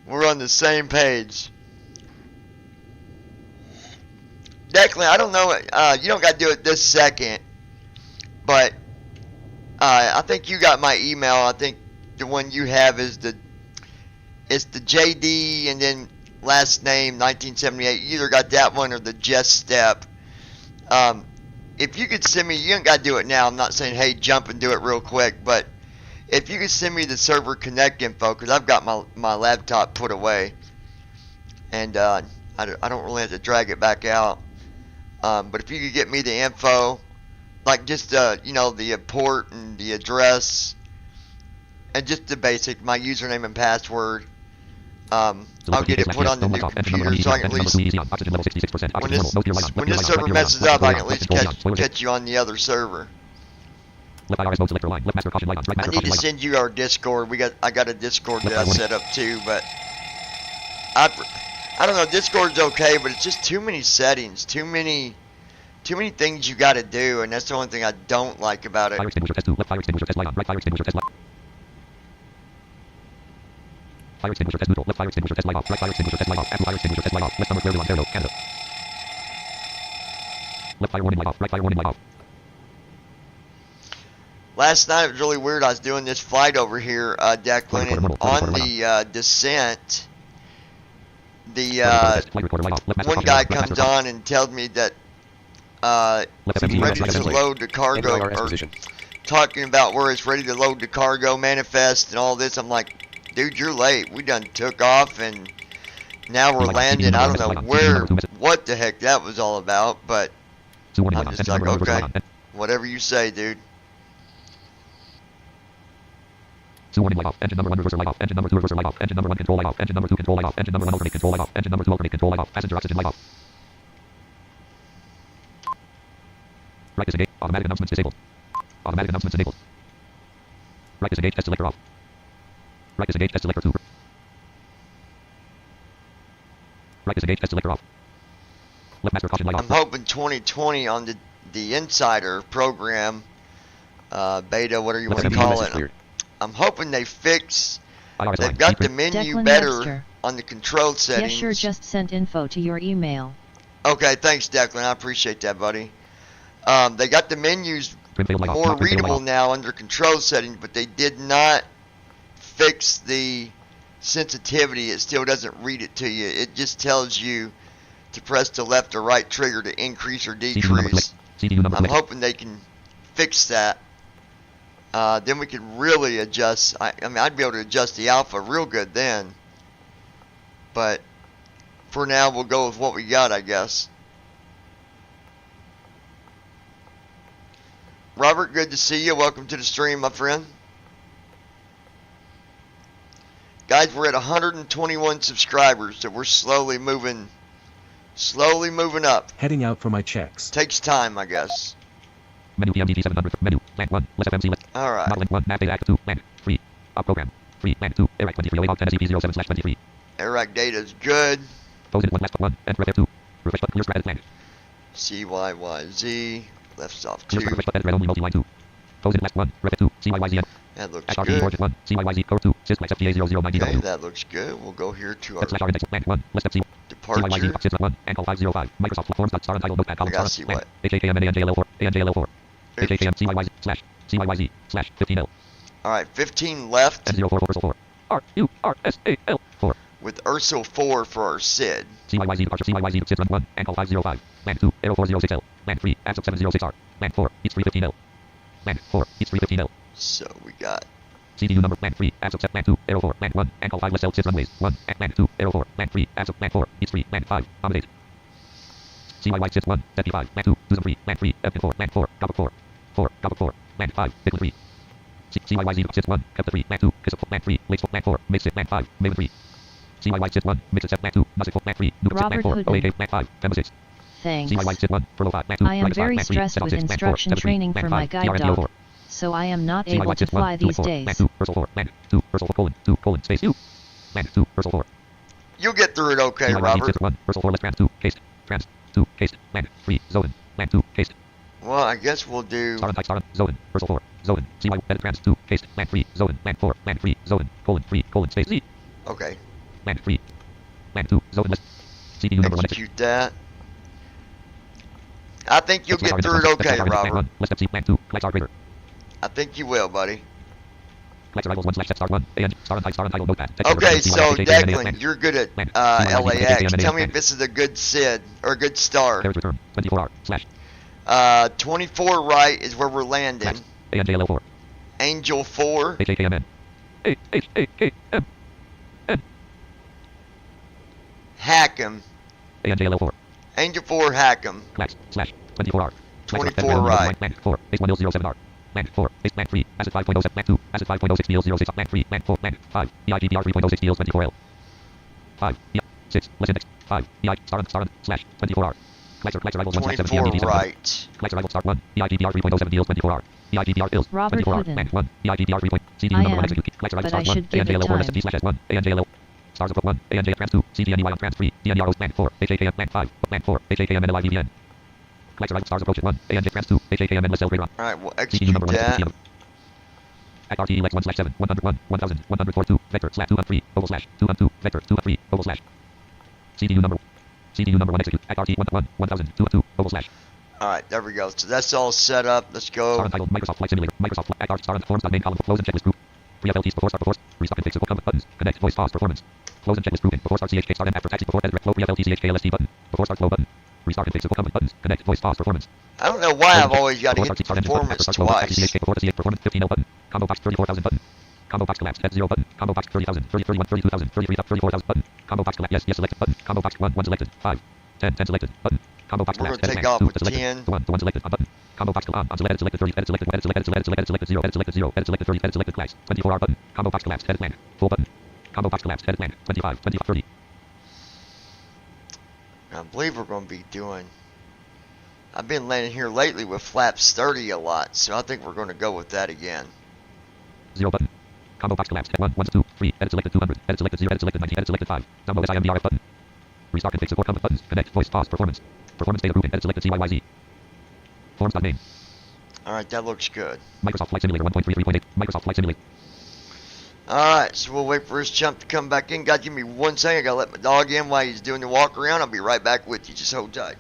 We're on the same page. Declan, I don't know. You don't got to do it this second, but I think you got my email. I think the one you have is it's the JD and then last name 1978. You either got that one or the Just Step. If you could send me, you don't got to do it now. I'm not saying, hey, jump and do it real quick, but if you could send me the server connect info, because I've got my laptop put away, and I I don't really have to drag it back out. But if you could get me the info, like just you know, the port and the address, and just the basic, my username and password. I'll get it put on the new computer so I can at least, when this server messes up, I can at least catch you on the other server. I need to send you our Discord. I got a Discord that I set up too, but I don't know. Discord's okay, but it's just too many settings, too many things you got to do, and that's the only thing I don't like about it. Fire extinguisher test 2, left fire extinguisher test light on, right fire extinguisher test light. Fire extinguisher test neutral, left fire extinguisher test light off, right fire extinguisher test light off, apple fire extinguisher test light off, left number clearly Ontario, Canada. Left fire warning light off, right fire warning light off. Last night it was really weird. I was doing this flight over here, Declan, and on the descent, the one guy comes on and tells me that he's ready to load the cargo, or talking about where it's ready to load the cargo manifest and all this. I'm like, dude, you're late. We done took off and now we're landing. I don't know what the heck that was all about, but I'm just like, okay, whatever you say, dude. Warning light off, engine number 1 reverser light off, engine number 2 reverser light off, engine number 1 control light off, engine number 2 control light off, engine number 1 alternate control light off, engine number 2 alternate control light off, passenger oxygen light off. Right disengage, automatic announcements disabled. Automatic announcements enabled. Right disengage, test selector off. Right disengage, test selector 2. Right disengage, test selector off. Left master caution light off. I'm hoping 2020 on the Insider program, beta, whatever you want to call it. I'm hoping they fix. They've got the menu Declan better Webster. on the control settings. Yes, sure, just sent info to your email. Okay, thanks, Declan. I appreciate that, buddy. They got the menus more readable now under control settings, but they did not fix the sensitivity. It still doesn't read it to you. It just tells you to press the left or right trigger to increase or decrease. I'm hoping they can fix that. Then we can really adjust. I mean, I'd be able to adjust the alpha real good then. But for now, we'll go with what we got, I guess. Robert, good to see you. Welcome to the stream, my friend. Guys, we're at 121 subscribers, so we're slowly moving up. Heading out for my checks. Takes time, I guess. Menu PMDG 700, menu, land 1, less FMC, less. Alright. Modeling 1, nav data act 2, land, free, up program, free, land 2, Eric 2308, 10 SCP-07/23. Eric data's good. Posted 1, last 1, enter F2, refresh button, clear stratus land. CYYZ, left off 2. Refresh button, red only, multi-line 2. Posted last 1, ref 2, CYYZN. That looks XRP good. origin 1, CYYZ, code 2, sysflex FTA009. Okay, that looks good. We'll go here to our /R index, land 1, less FC. departure. CYYZ, sysflex 1, ankle 505, Microsoft forms.star untitled notepad column. I gotta see what. HAKM and ANJL04, ANJL04. HAKM CYYZ / 15L. Alright, 15 left. N04 Ursel 4. RURSAL 4. With Ursel 4 for our SID. CYYZ departure CYYZ SID run 1, ankle 505. Land 2, Aero 406L. Land 3, ASOP 706R. Land 4, East 315L. Land 4, East 315L. So we got CDU number, land 3, ASOP 7, land 2, Aero 4, land 1, ankle 5 less L, SID runways, 1, land 2, Aero 4, land 3, ASOP, land 4, East 3, land 5, accommodate. CYY SID 1, Deputy 5, land 2, Susan 3, land 3, F 4, land 4, Gobble 4, 4, Gobble 4, land 5, Bigland 3. CYY SID 1, Kepler 3, land 2, Kiss 4, land 3, Lakes 4, land 4, Mix 6, land 5, Maven 3. CYY SID 1, Mix 7, land 2, Nusik 4, land 3, Nuke 6, land 4, OAK, land 5, Pemba 6. Thanks. CYY SID 1, Furlough 5, land 2, I am very stressed with instruction training for my guide dog, so I am not able to fly these days. Land 2, Ursel 4, land 2, Ursel 4, colon, space U. Land 2, Ursel 4. You'll get through it okay, Robert. 1, Ursel 4, less trans 2, cased, trans 2, cased, land 3, zone, land 2, cased. Well, I guess we'll do Star on, zone, Ursel 4, zone, CY, edit trans 2, cased, land 3, zone, land 4, land 3, zone, colon, space Z. Okay. Land 3, land 2, zone, less. CPU number 1. Execute that. I think you'll get through it okay, Robert. Less FC, land 2, lights are greater. I think you will, buddy. Lights arrivals 1 / star 1, and star untitled notepad. Okay, so Declan, you're good at LAX. Tell me if this is a good SID or a good star. 24R / 24 right is where we're landing. ANJL4. Angel 4. HAKMN. AHAKM. Hack 'em. ANJLO 4. Angel 4, hack him. Class, slash, 24R. 24 right. Land 4, base 1007R. Land 4, base land 3, acid 5.07, land 2, acid 5.06 deals 06, land 3, land 4, land 5, EIPBR 3.06 deals 24L. 5, 6, listen next, 5, EI, star, slash, 24R. Claxer rivals 170 24 right. Claxer rivals start 1, EIPBR 3.07 deals 24R. EIPBR ills, 24R, land 1, EIPBR 3. CDU number 1 execute, Claxer rivals start 1, ANJLO 4 SFT slash S1, ANJLO. Stars of 1, ANJ trans 2, CDNUI on trans 3, DNR land 4, HAKM land 5, land 4, HAKM NLIVN. Claxer right stars approach at 1, ANJ trans 2, HAKM NLS freightor. Alright, we'll execute that. At RTE 1 slash 7, 101, 1000, 142, vector slash 213, oval slash 212, vector 213, oval slash. CDU number 1 execute, at RTE 1 1000, 212, oval slash. Alright, there we go. So that's all set up. Let's go. Star untitled Microsoft Flight Simulator, Microsoft Flight, at star forms.main column, flows and checklist group. Pre-FLTs before start before, restart and fixable comment buttons, connect, voice, pause, performance. Flows and checklist grouping, before start CHK start and after taxi before edit flow pre-FLT CHKLST button, before start flow button. Restart and fixable comment buttons, connect, voice, pause, performance. I don't know why I've always got to hit performance twice. Before the CH performance 15L button, combo box 34,000 button. Combo box collapse at 0 button, combo box 30,000, 30, 31, 32,000, 33, 34,000 button. Combo box collapse, yes selected button, combo box 1 selected, 5, 10 selected button. Combo box collapse, take off with 10. 1 selected button. Combo box on selected 30, edit selected 0, edit selected 0, edit selected 30, edit selected class, 24R button. Combo box collapse, edit land, full button. Combo box collapse, edit land, 25, 25, 30. I believe we're going to be doing. I've been landing here lately with flaps 30 a lot, so I think we're going to go with that again. 0 button. Combo box collapse, 1, 1, 2, 3, edit selected 200, edit selected 0, edit selected 90, edit selected 5. Download SIMDRF button. Restart and fix support comment buttons, connect, voice, pause, performance. Performance data grouping, edit selected CYYZ. Forms.name. Alright, that looks good. Microsoft Flight Simulator 1.33.8. Microsoft Flight Simulator. Alright, so we'll wait for his jump to come back in. God, give me 1 second. I gotta let my dog in while he's doing the walk around. I'll be right back with you. Just hold tight.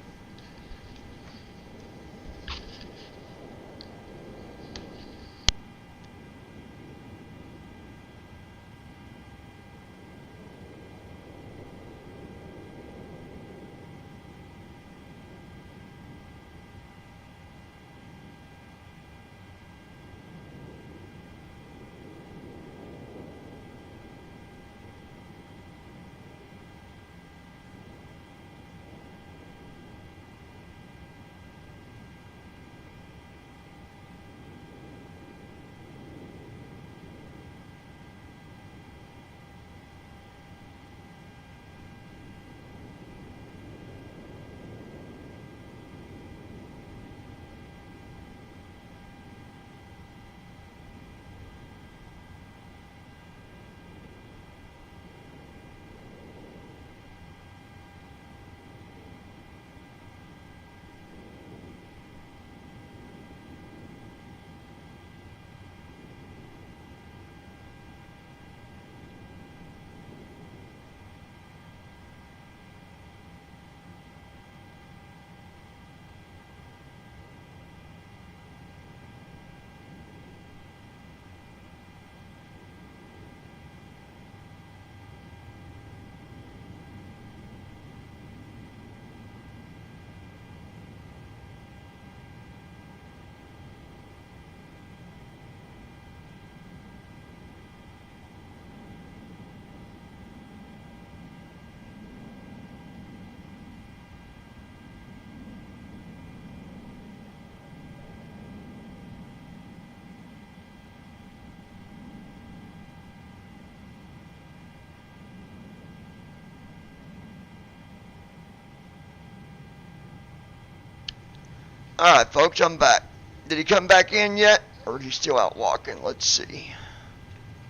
Alright, folks, I'm back. Did he come back in yet? Or is he still out walking? Let's see.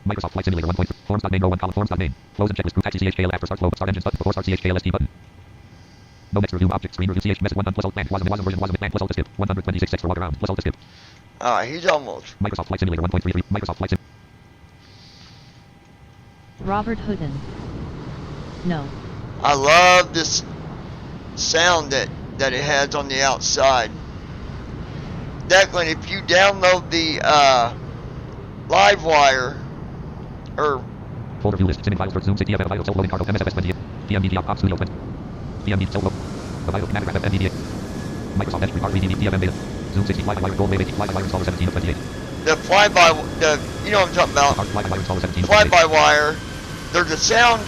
Microsoft Flight Simulator 1.3. Forms.name, no 1 column, forms.name. Flows and checklist group, taxi CHKL after start flow, start engines button, before start CHKLST button. No next review object, screen review CH, message 1 plus alt land, wasn't version, wasn't land, plus alt to skip, 126 6 for walk around, plus alt to skip. Alright, he's almost. Microsoft Flight Simulator 1.33. Microsoft Flight Sim. Robert Hoodin. No. I love this sound that it has on the outside. Declan, if you download the Livewire or folder view list, files for Zoom, TFF, Vital, Solo, loading, cargo, MSFS20, PMDD, Pop Studio 20, PMDD, Solo, the Vital, Kinetic, MDDA, Microsoft Edge, RVDD, TFM Beta, Zoom 60, Fly-by-wire, Gold Wave 80, Fly-by-wire installer 17 of 28. The you know what I'm talking about. Fly-by-wire installer 17 of 28. Fly-by-wire, there's a sound.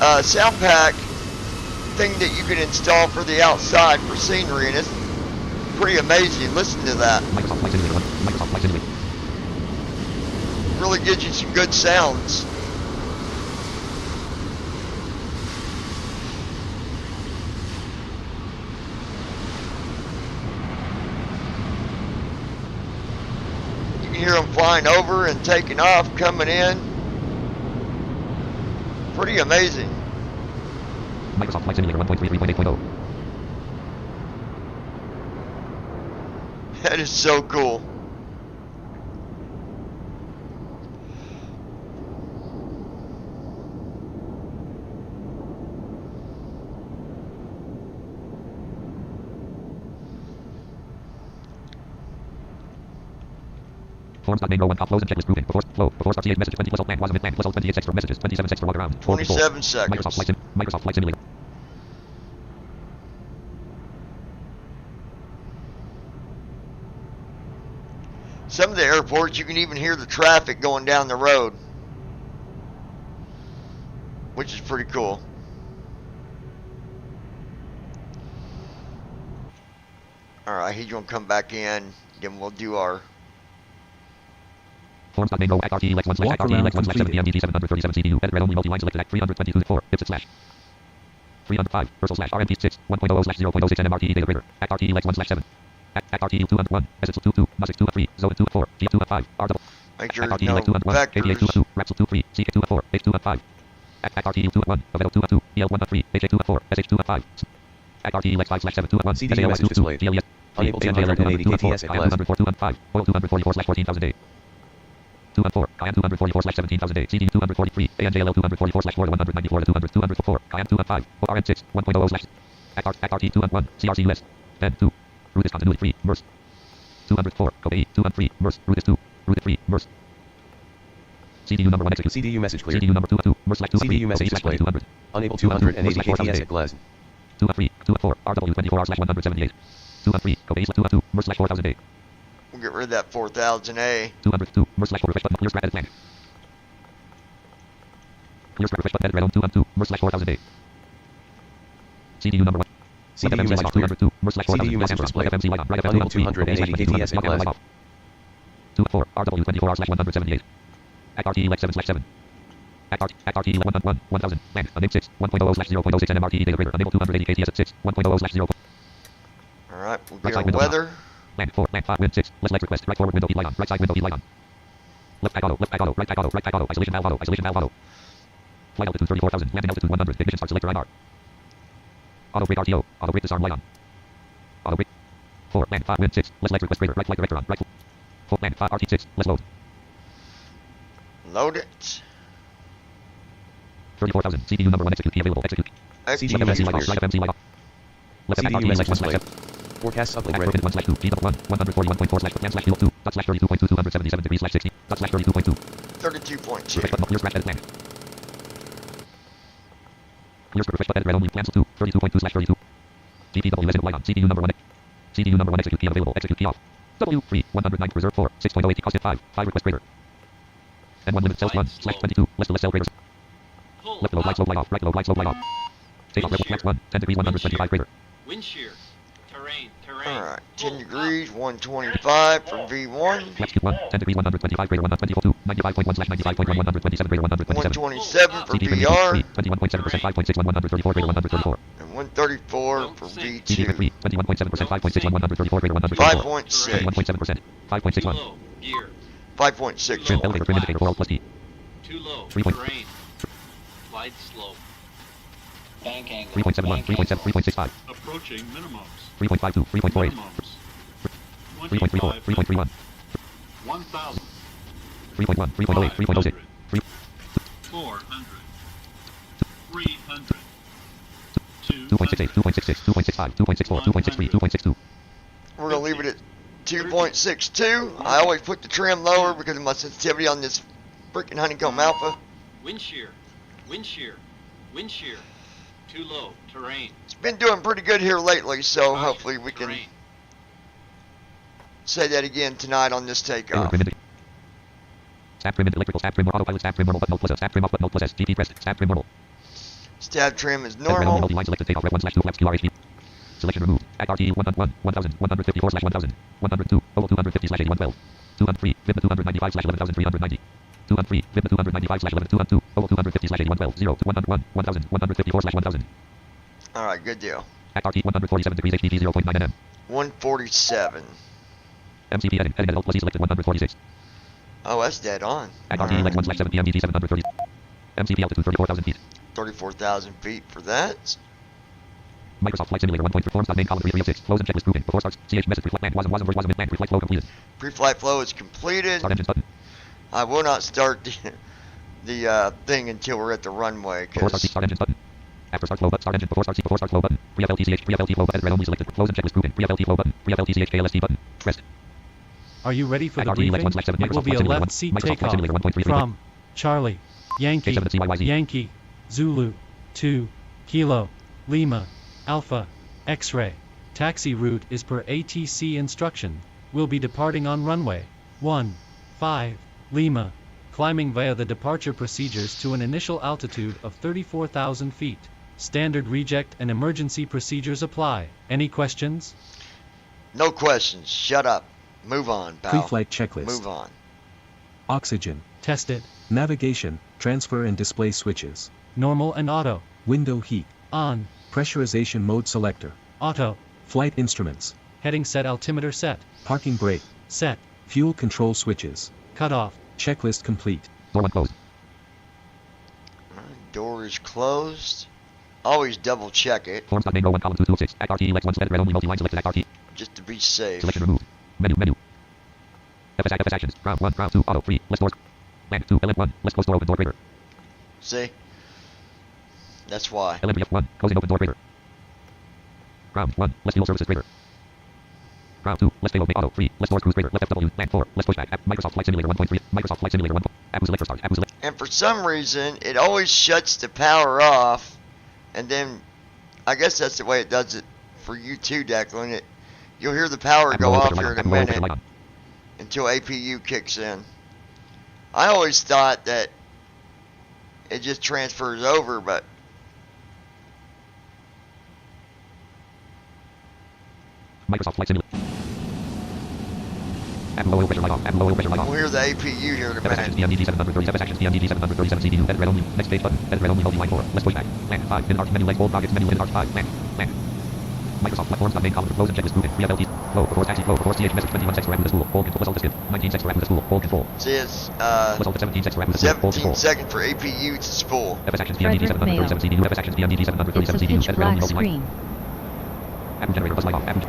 sound pack thing that you can install for the outside for scenery, and it's pretty amazing. Listen to that. Microsoft Flight Simulator 1. Microsoft Flight Simulator. Really gives you some good sounds. You can hear them flying over and taking off, coming in. Pretty amazing. Microsoft Flight Simulator 1.33.8.0. That is so cool. Forms.name row 1 top flows and checklist grouping. Before start CH message 20 plus alt plan was plan plus alt 28 extra messages 27 seconds for walk around. 27 seconds. Microsoft Flight Simulator. Some of the airports you can even hear the traffic going down the road, which is pretty cool. Alright, he's gonna come back in, then we'll do our Forms.name row act RTE 1 slash RTE 1 slash 7 DMDG 737 CPU edit red only multi-line selected act 322 4 ipsit slash 305 versal slash RMP 6 1.00 slash 0.06 NMRTE data gradder act RTE 1 slash 7 act RTE 201 SS 22 MUSIC 2 zone 2 4 G 2 5 R double make sure act there's no RTE 2 1 88 2 2 Rapsel 2 3 CK 2 4 H 2 5 act RTE 2 1 Avedo 2 2 EL 1 3 HA 2 4 SH 2 5 act RTE 5 slash 7 2 1 CDU message displayed. GLES Unable to 180 KTS at class. 204 215 oil 244 slash 14,000 a 214 Cayenne 244 slash 17,000 a CDU 243 ANJLL 244 slash 194 to 200 204 Cayenne 215 ORM 6 1.00 slash act RT 201 CRC US 10 2 route is continuity free MERS 204 Kobe 213 MERS route is 2 route is free MERS CDU number 1 execute CDU message clear. CDU number 202 MERS slash 2 CDU message displayed. 200 Unable to 180 KTS at class. 213 204 RW 24 slash 178 213 Kobe 202 MERS slash 4000 a we'll get rid of that 4000A. 202 MERS slash refresh button clear scrap edit plan clear scrap refresh button edit red on 212 MERS slash 4000 a CDU number 1 CDU message clear. 202 MERS slash 4000 CDU message displayed. FMC light on right Unable to 180 KTS at class. 24 RW 24 slash 178 act RTE like 7 slash 7 act RTE 1000 land unnamed 6 1.00 slash 0.06 NMRTE data gradder unable 280 KTS at 6 1.00 slash 0. Alright, we'll Right get our side window weather. Land 4 land 5 wind 6 less leg request right forward window heat light on right side window heat light on left back auto right back auto isolation valve auto flight altitude 34,000 landing altitude 100 ignition start selector IR auto brake RTO auto brake disarm light on auto brake 4 land 5 wind 6 less leg request greater right flight director on right 4 land 5 RT 6 less load Load it. 34,000 CDU number 1 execute key available execute CDU message light on clear. right FMC light on left CDU RT message 1 slash displayed. Forecast uplink Act ready. 1 slash 2 G double 1 141.4 slash yan slash 2 dot slash 32.2 277 degrees slash 60 dot slash 32.2 32.2. refresh button clear scratch edit plan clear refresh button edit red only cancel 2 32.2 slash 32 GPW resident light on CDU number 1 CDU number 1 execute key available execute key off W 3 109 reserve 4 6.08 cost 5 request greater and 1 limit cells 1 slash 22 less the less cell graders left low light slow light off right low light slow light off take off rebel flex 1 10 degrees 125 greater Wind shear. Terrain. Alright, 10 degrees, 125 for V1. flex 1 10 degrees 125 greater 124 2 95.1 slash 95.1 127 greater 127 127 for CD VR. 21.7% 5.61 134 greater 134 And 134 for CD V2. 3 21.7% 5.61 134 greater 134 5.6. 21.7% 5.61 Low. Gear. 5.6. trim elevator trim indicator 4 alt plus T Too low. 3 point. Terrain. Glide slope. Bank angle. 3.71 3.7 3.65 Approaching minimums. 3.52 3.48 Minimums. 3.34 3.31 1,000. 3.1 3.08 3.06 3 400. 300. 2.68 2.66 2.65 2.64 2.63 2.62 We're going to leave it at 2.62. I always put the trim lower because of my sensitivity on this freaking honeycomb alpha. Wind shear. Wind shear. Wind shear. Too low. Terrain. It's been doing pretty good here lately, so hopefully we can Terrain. say that again tonight on this takeoff. Stab trim electrical stab trim autopilot stab trim normal button plus stab trim off button plus S GP pressed stab trim normal Stab trim is Red only normal. multi-line selected takeoff rep 1/2 flex QRHP. Selection removed. Act RTE 1,154/1000. 102. OL 250/8112. 203. VIPNA 295/11390. 203. VIPNA 295/11. 202. OL 250/8112. 0 to 101. 1,154/1000. Alright, good deal. Act RT 147 degrees HDP 0.9 nm. 147. MCP heading Alt plus E selected 146. Oh, that's dead on. Act RT elect 1/7 PMDT 730. MCP altitude 34,000 feet. 34,000 feet for that. Microsoft Flight Simulator 1.3 forms main column 3 of 6. Flows and checklist grouping. Before starts. CH message reflect man wasn't man reflect flow completed. Pre-flight flow is completed. Start engines button. I will not start the thing until we're at the runway. Before start start engines button. After start flow button. Start engine before start flow button. Pre-FLTCH pre-FLT flow button. Red only selected. Flows and checklist grouping. Pre-FLT flow button. Pre-FLTCH KLST button. Pressed. Are you ready for the Act RT elect briefing? 1/7 It will be a left seat Microsoft Flight takeoff Simulator 1.3 from Charlie, Yankee, K7 CYYZ. Yankee, Zulu, 2, Kilo, Lima, Alpha, X-ray. Taxi route is per ATC instruction. Will be departing on runway 15 Lima, climbing via the departure procedures to an initial altitude of 34,000 feet. Standard reject and emergency procedures apply. Any questions? No questions. Shut up. Move on, pal. Pre-flight checklist. Move on. Oxygen. Tested. Navigation, transfer and display switches. Normal and auto. Window heat. On. Pressurization mode selector. Auto. Flight instruments. Heading set altimeter set. Parking brake. Set. Fuel control switches. Cut off. Checklist complete. Door 1 closed. Door is closed. Always double check it. Forms main row 1 column 2 2 of 6. Act RT elect 1 red only multi-line selected. Act RT. Just to be safe. Selection removed. Menu. FS actions. Ground 1, ground 2, auto 3. Left doors. Land 2, LM 1. Left close door open door greater. See? That's why. LMBF 1. Closing open door greater. Ground 1. Left fuel services greater. Ground 2. Left payload auto 3. Left doors cruise greater. Left FW. Land 4. Left pushback. Microsoft Flight Simulator 1.3. Microsoft Flight Simulator 1. Apple select start. Apple select. And for some reason, it always shuts the power off. And then, I guess that's the way it does it for you too, Declan. You'll hear the power go off here in a minute until APU kicks in. I always thought that it just transfers over, but Microsoft Flight Simulator. Low oil pressure light off. Low oil pressure light off. we'll hear the APU here in a minute. PMDT 730. FS actions. PMDT 737. CDU. Edit red only. Next page button. Edit red only. Multi-line 4. Let's push back. Land 5. In arc menu. Left bold targets. Menu. In arc 5. Land. Microsoft platforms. Main column. Flows and checklist grouping. Pre-FLT. Flow. Before taxi. Flow. Before CH message. 21 seconds for Apple to school. Hold control. Plus alt to skip. 19 seconds for Apple to school. Hold control. Says Plus alt 17 seconds for Apple to school. Hold 17 control. seconds for APU to spool. FS actions. PMDT 737. CDU. FS actions. PMDT 737. CDU. It's a pitch Edit red only. black Multi-line. screen. Apple generator. Buzz light off. Apple.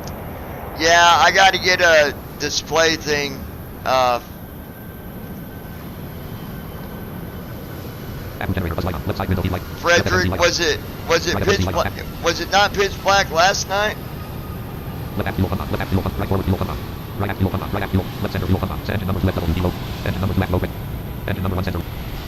Yeah, I got to get a display thing. Apple generator. Buzz light on. Left side window. Light. Frederick, was it pitch black? Was it not pitch black last night? Left app fuel pump on. Left app fuel pump. Right forward fuel pump on. Right app fuel pump on. Right app fuel. Left center fuel pump on. Engine number 2 left double low. Engine number 2 left low quick. Engine number 1 center.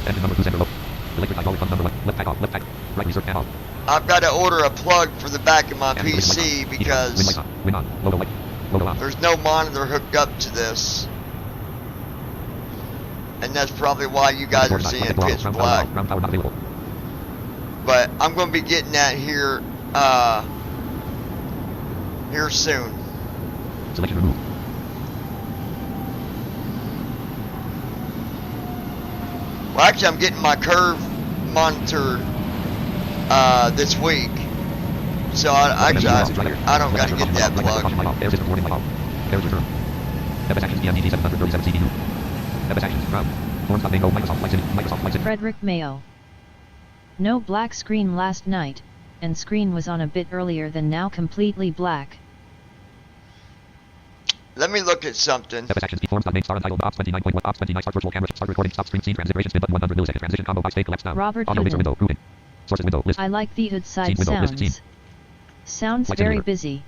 Engine number 2 center low. Electric hydraulic pump number 1. Left pack off. Left pack. Right reserve pan off. I've got to order a plug for the back of my PC because Win on. Logo light. Logo off. there's no monitor hooked up to this. And that's probably why you guys are seeing pitch black. Ground power not available. But I'm going to be getting that here soon. Selection removed. Well, actually, I'm getting my curve monitor this week. So I don't got to get that plug. Air system warning light off. Air return. FS actions. PMDT 737. CDU. FS actions. Ground. Forms main row. Microsoft Flight Simulator. Microsoft Flight Simulator. Frederick Mayo. No black screen last night, and screen was on a bit earlier than now completely black. Let me look at something. FS actions. Forms main star untitled Ops 29.1 Ops 29 start virtual camera start recording stop stream scene transition spin button 100 millisecond transition combo box take collapse down. Robert Audio mixer Hood. window grouping. Sources window list. I like the hood side Scene window, list, scene. sounds. Sounds Flight very simulator. busy.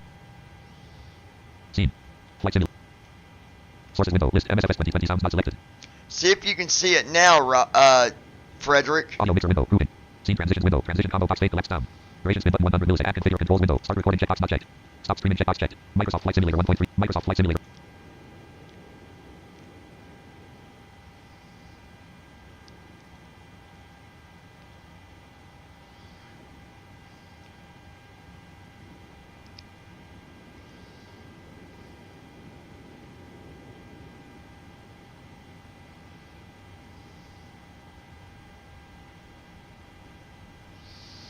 Scene. Flight simulator. Sources window list. MSFS2020 sounds not selected. See if you can see it now, Frederick. Audio mixer window grouping. Scene transitions window. Transition combo box take collapse down. Duration spin button 100 millisecond. Add configure controls window. Start recording checkbox not checked. Stop streaming checkbox checked. Microsoft Flight Simulator 1.3. Microsoft Flight Simulator.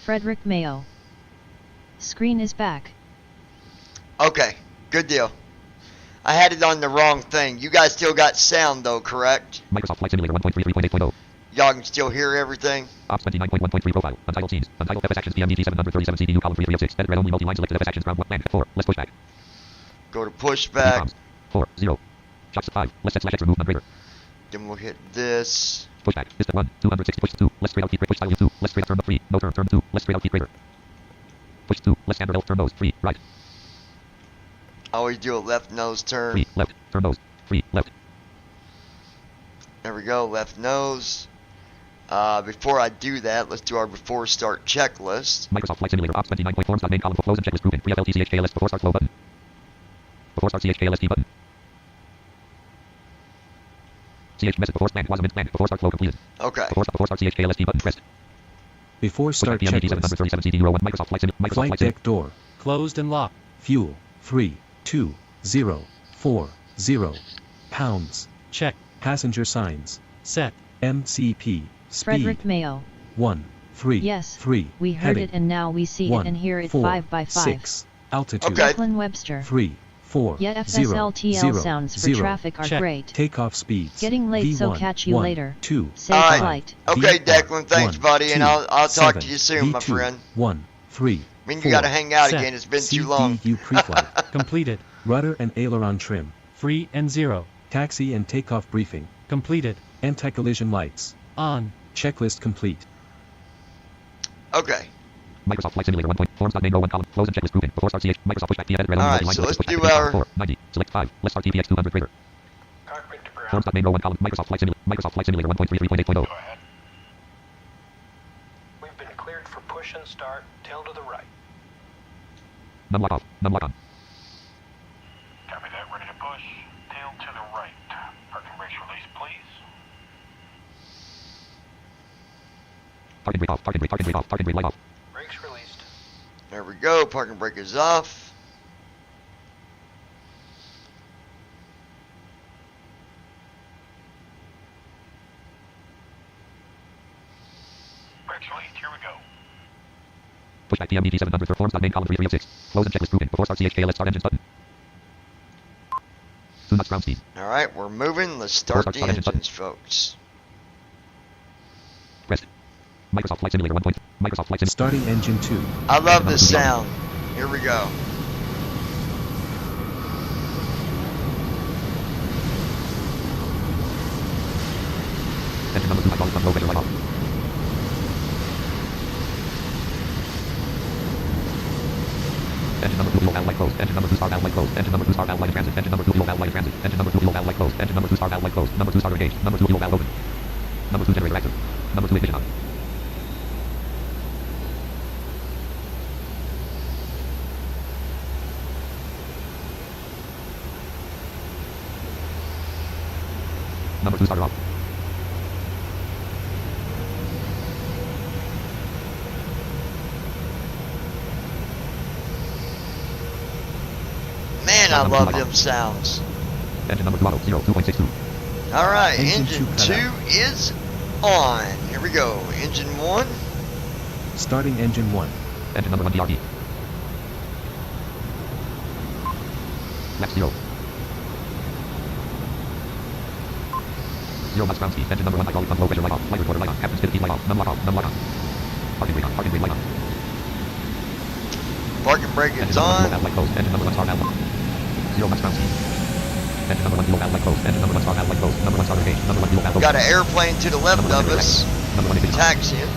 Frederick Mayo. Screen is back. Okay, good deal. I had it on the wrong thing. You guys still got sound though, correct? Microsoft Flight Simulator 1.33.8.0. Y'all can still hear everything? Ops 29.1.3 profile. Untitled scenes. Untitled FS actions PMDG 737 CPU column 3 of 6. Edit red only multi-line selected FS actions ground 1 land 4. Let's push back. Go to pushback. 4 0. Shots 5. Let's set slash X remove non-breaker. Then we'll hit this. Pushback. Vista 1. 260 push 2. Let's straight out keep push style 2. Let's straight out turn 3. No turn 2. Let's straight out keep greater. Push 2. Let's standard L turn nose 3. Right. Always do a left nose turn. 3 left. Turn nose 3 left. There we go, left nose. Before I do that, let's do our before start checklist. Microsoft Flight Simulator Ops 29. Forms main column close and checklist grouping. Pre-FLTCHKLS before start flow button. Before start CHKLST button. CH message before span wasn't planned. Before start flow completed. Okay. Before start CHKLST button pressed. Before start PMDG checklist. 737 CD Euro 1 Microsoft Flight Simulator. Flight deck door. Closed and locked. Fuel. 32040 pounds. Check. Passenger signs. Set. MCP. Speed. Frederick Mayo. 1-3. Yes, 3. we heard Heading. it and now we see it and hear it 4, 5 by 5. 6. Altitude. Okay. Declan Webster. 3, 4. Yet 0, FSLTL 0, sounds for 0. traffic are Check. great. Takeoff speeds. Getting late, so V1, catch you 1, later. 2. Safe Alright. flight. Okay, VR, Declan, thanks, 1, buddy, and 2, I'll talk 7, to you soon, my V2, friend. 1, 3. I mean, you 4. gotta hang out Set. again. It's been too long. CDU pre-flight. Completed. Rudder and aileron trim. 3 and 0. Taxi and takeoff briefing. Completed. Anti-collision lights. On. Checklist complete. Okay. Microsoft Flight Simulator 1. Forms.main row 1 column close and checklist grouping. Before start CH Microsoft pushback PM edit red only Alright, multi-line so selected let's pushback do our- 4 90 select 5. Let's start TPX 200 greater. Forms.main row 1 column Microsoft Flight Simulator 1.33.8.0. We've been cleared for push and start. Tail to the right. Num lock off. Num lock on. Copy that. Ready to push. Tail to the right. Parking brakes release, please. Parking brake off. Parking brake off. Parking brake light off. Brakes released. There we go. Parking brake is off. Brakes released. Here we go. Pushback PMDG 700 forms.main column 3 of 6. Close and checklist grouping. Before start CHKLS start engines button. 2 knots ground speed. Alright, we're moving. Let's start the engines, folks. Pressed. Microsoft Flight Simulator 1. Microsoft Flight Simulator. Starting engine 2. I love this sound. Here we go. Engine number 2 hydraulic pump low pressure light off. Engine number 2 wheel valve light closed. Engine number 2 star valve light closed. Engine number 2 star valve light in transit. Engine number 2 wheel valve light in transit. Engine number 2 wheel valve light closed. Engine number 2 star valve light closed. Number 2 starter engaged. Number 2 wheel valve open. Number 2 generator active. Number 2 ignition on. Number 2 starter off. Man, I love them sounds. Engine number 2 auto 0 2.62. Alright, Engine engine 2 2 is on. Here we go. Engine 1. Starting engine 1. Engine number 1 DRD. Left 0. 0 knots ground speed. Engine number 1 hydraulic pump low pressure light off. Light recorder light on. Captain's pivot key light off. Num lock off. Num lock on. Parking brake on. Parking brake light on. Parking brake Engine is number 1 on. valve light closed. Engine number 1 star valve lock. 0 knots ground speed. Engine number 1 fuel valve light closed. Engine number 1 star valve light closed. Number 1 starter engaged. Number 1 fuel valve open. Got an airplane to the left of us. Number 1 ignition on. Taxiing.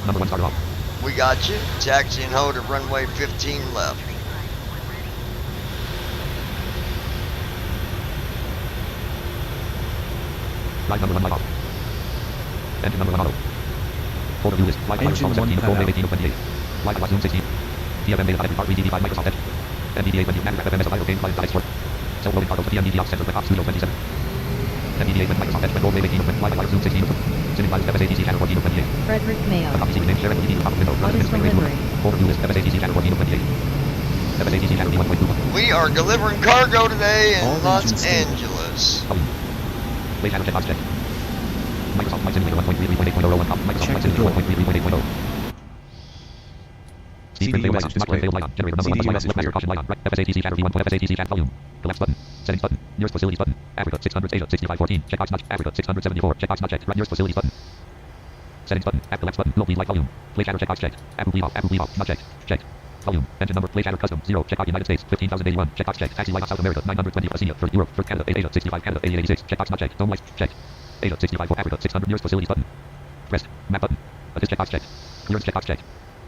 Number 1 starter off. We got you. Taxi and hold at runway 15 left. Ride number 1 light off. Engine number 1 auto. Folder view list. Flight Pilot Engine 17 1 of 4 cut May out. 18 of 28. Flight Pilot Zoom 16. TFM data part 3DD5 Microsoft Edge. NVDA 20 Managraph FMS Vital Game Client Export. Self-loading cargo for TMDD Ops Center with Ops Studio 27. NVDA 20 Microsoft Edge with Gold May 18 of Flight Pilot Zoom 16 of Sitting Pilot FSATC Channel 14 of 28. Frederick Mayo. A copy secret name share at the top of window. What is delivering? Folder view list FSATC Channel 14 of 28. FSATC Shadow V1.2. We are delivering cargo today All in Los engines stable. Angeles. Play Shadow checkbox check. Microsoft Flight Simulator 1.33.8.0 com. Microsoft Flight Simulator 1.33.8.0. Speed failed icon. Display failed icon. Generator number 1 lift master caution icon. Right. FSATC Shadow V1. FSATC Shadow volume. Collapse button. Settings button. Nearest facilities button. Africa 600 Asia 6514. Checkbox not. Africa 674. Checkbox not checked. Right. Nearest facilities button. Settings button. App collapse button. Low bleed light volume. Play Shadow checkbox checked. App bleed off. App bleed off. Not checked. Checked. Volume. Engine number. Play Shadow custom. 0. Checkbox United States. 15,081. Checkbox checked. Taxi light off South America. 920 for Asia. For Europe. For Canada. Asia 65. Canada 8886. Checkbox not checked. Dome light. Checked. Asia 65 for Africa 600. Nearest facilities button. Pressed. Map button. Assist checkbox checked. Clearance checkbox checked.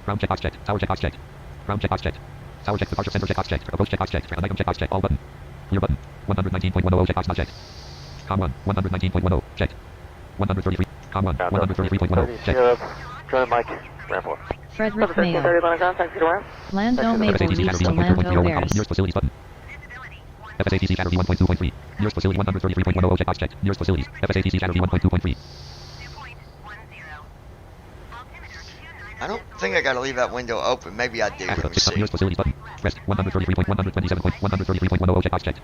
Ground checkbox checked. Tower checkbox checked. Ground checkbox checked. Tower check. Departure center checkbox checked. Approach checkbox checked. Item checkbox checked. All button. Clear button. 119.10 checkbox not checked. Com 1. 119.10 checked. 133. Com 1. 133.10 checked. Join Mike. Ramp 4. Frederick Mayo. Lando Mabel leads to Lando Bears. Nearest facilities button. FSATC Shadow V1.2.3. Nearest facility 133.10 checkbox checked. Nearest facilities. FSATC Shadow V1.2.3. I don't think I gotta leave that window open. Maybe I do. Let me see. Nearest facilities button. Pressed. 133.127.133.10 checkbox checked.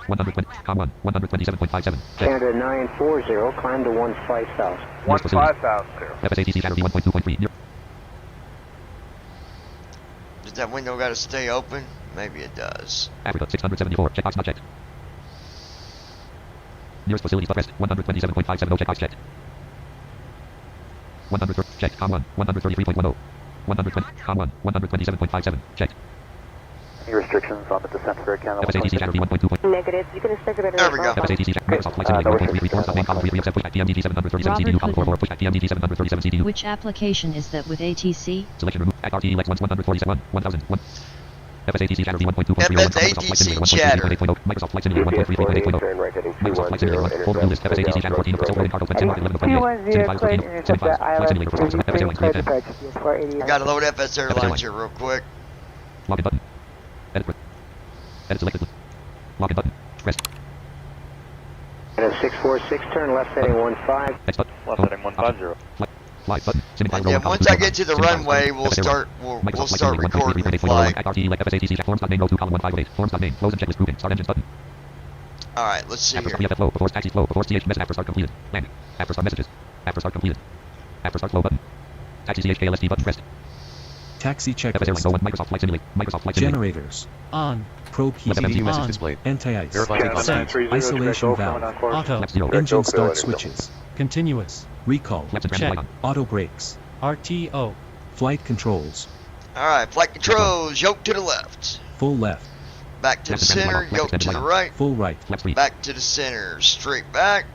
120. Com 1. 127.57. Canada 940, climb to 15 south. 15,000. FSATC Shadow V1.2.3. Does that window gotta stay open? Maybe it does. Africa 674. Checkbox not checked. Nearest facilities but pressed. 127.57 checkbox checked. 100 checked. Com 1. 133.10. 120. Com 1. 127.57 checked. Any restrictions on the descent for Canada? FSATC Shadow V1.2. Negative. You can expect a better There we go. FSATC Shadow Microsoft Flight Simulator 1.334 stop main column 3 reset push back PMDG 737 CDU column 44 push back PMDG 737 CDU. Which application is that with ATC? Selection remove. Act RTE Lex 147 1001. FSATC Shadow V1.2.3 FSATC chatter. Microsoft Flight Simulator 1.33.8.0. Microsoft Flight Simulator 1. Folder list. FSATC Shadow 14 of Silver and Cargo 10 Mark 11 of 28. 75 14. 75. Flight Simulator for Stars. FS Airlines 310. I gotta load FS Airlines here real quick. Login button. Edit. Edit selected. Login button. Press. And a 646, turn left heading 15. Next button. Left heading 150. Flight button. And then once I get to the runway, we'll start recording the flight. FSATC Forms.name row 2 column 1508. Forms.name. Close and checklist grouping. Start engines button. Alright, let's see After here. start flow. Before taxi flow. Before CH message. After start completed. Landing. After start messages. After start completed. After start flow button. Taxi CHKLSD button pressed. Taxi FS Airlines checklist. 01. Microsoft Flight Simulator. Microsoft Flight Simulator. Generators. On. Probe heat. FMU message On. displayed. Anti-ice. Verify takeoff. Set. Isolation valve. Auto. Left 0. Engine start switches. Continuous. Recall. Left and Check. icon. Auto brakes. RTO. Flight controls. Alright, flight controls, yoke to the left. Full left. Back to the center, yoke to the right. Full right. Left 3. Back to the center, straight back.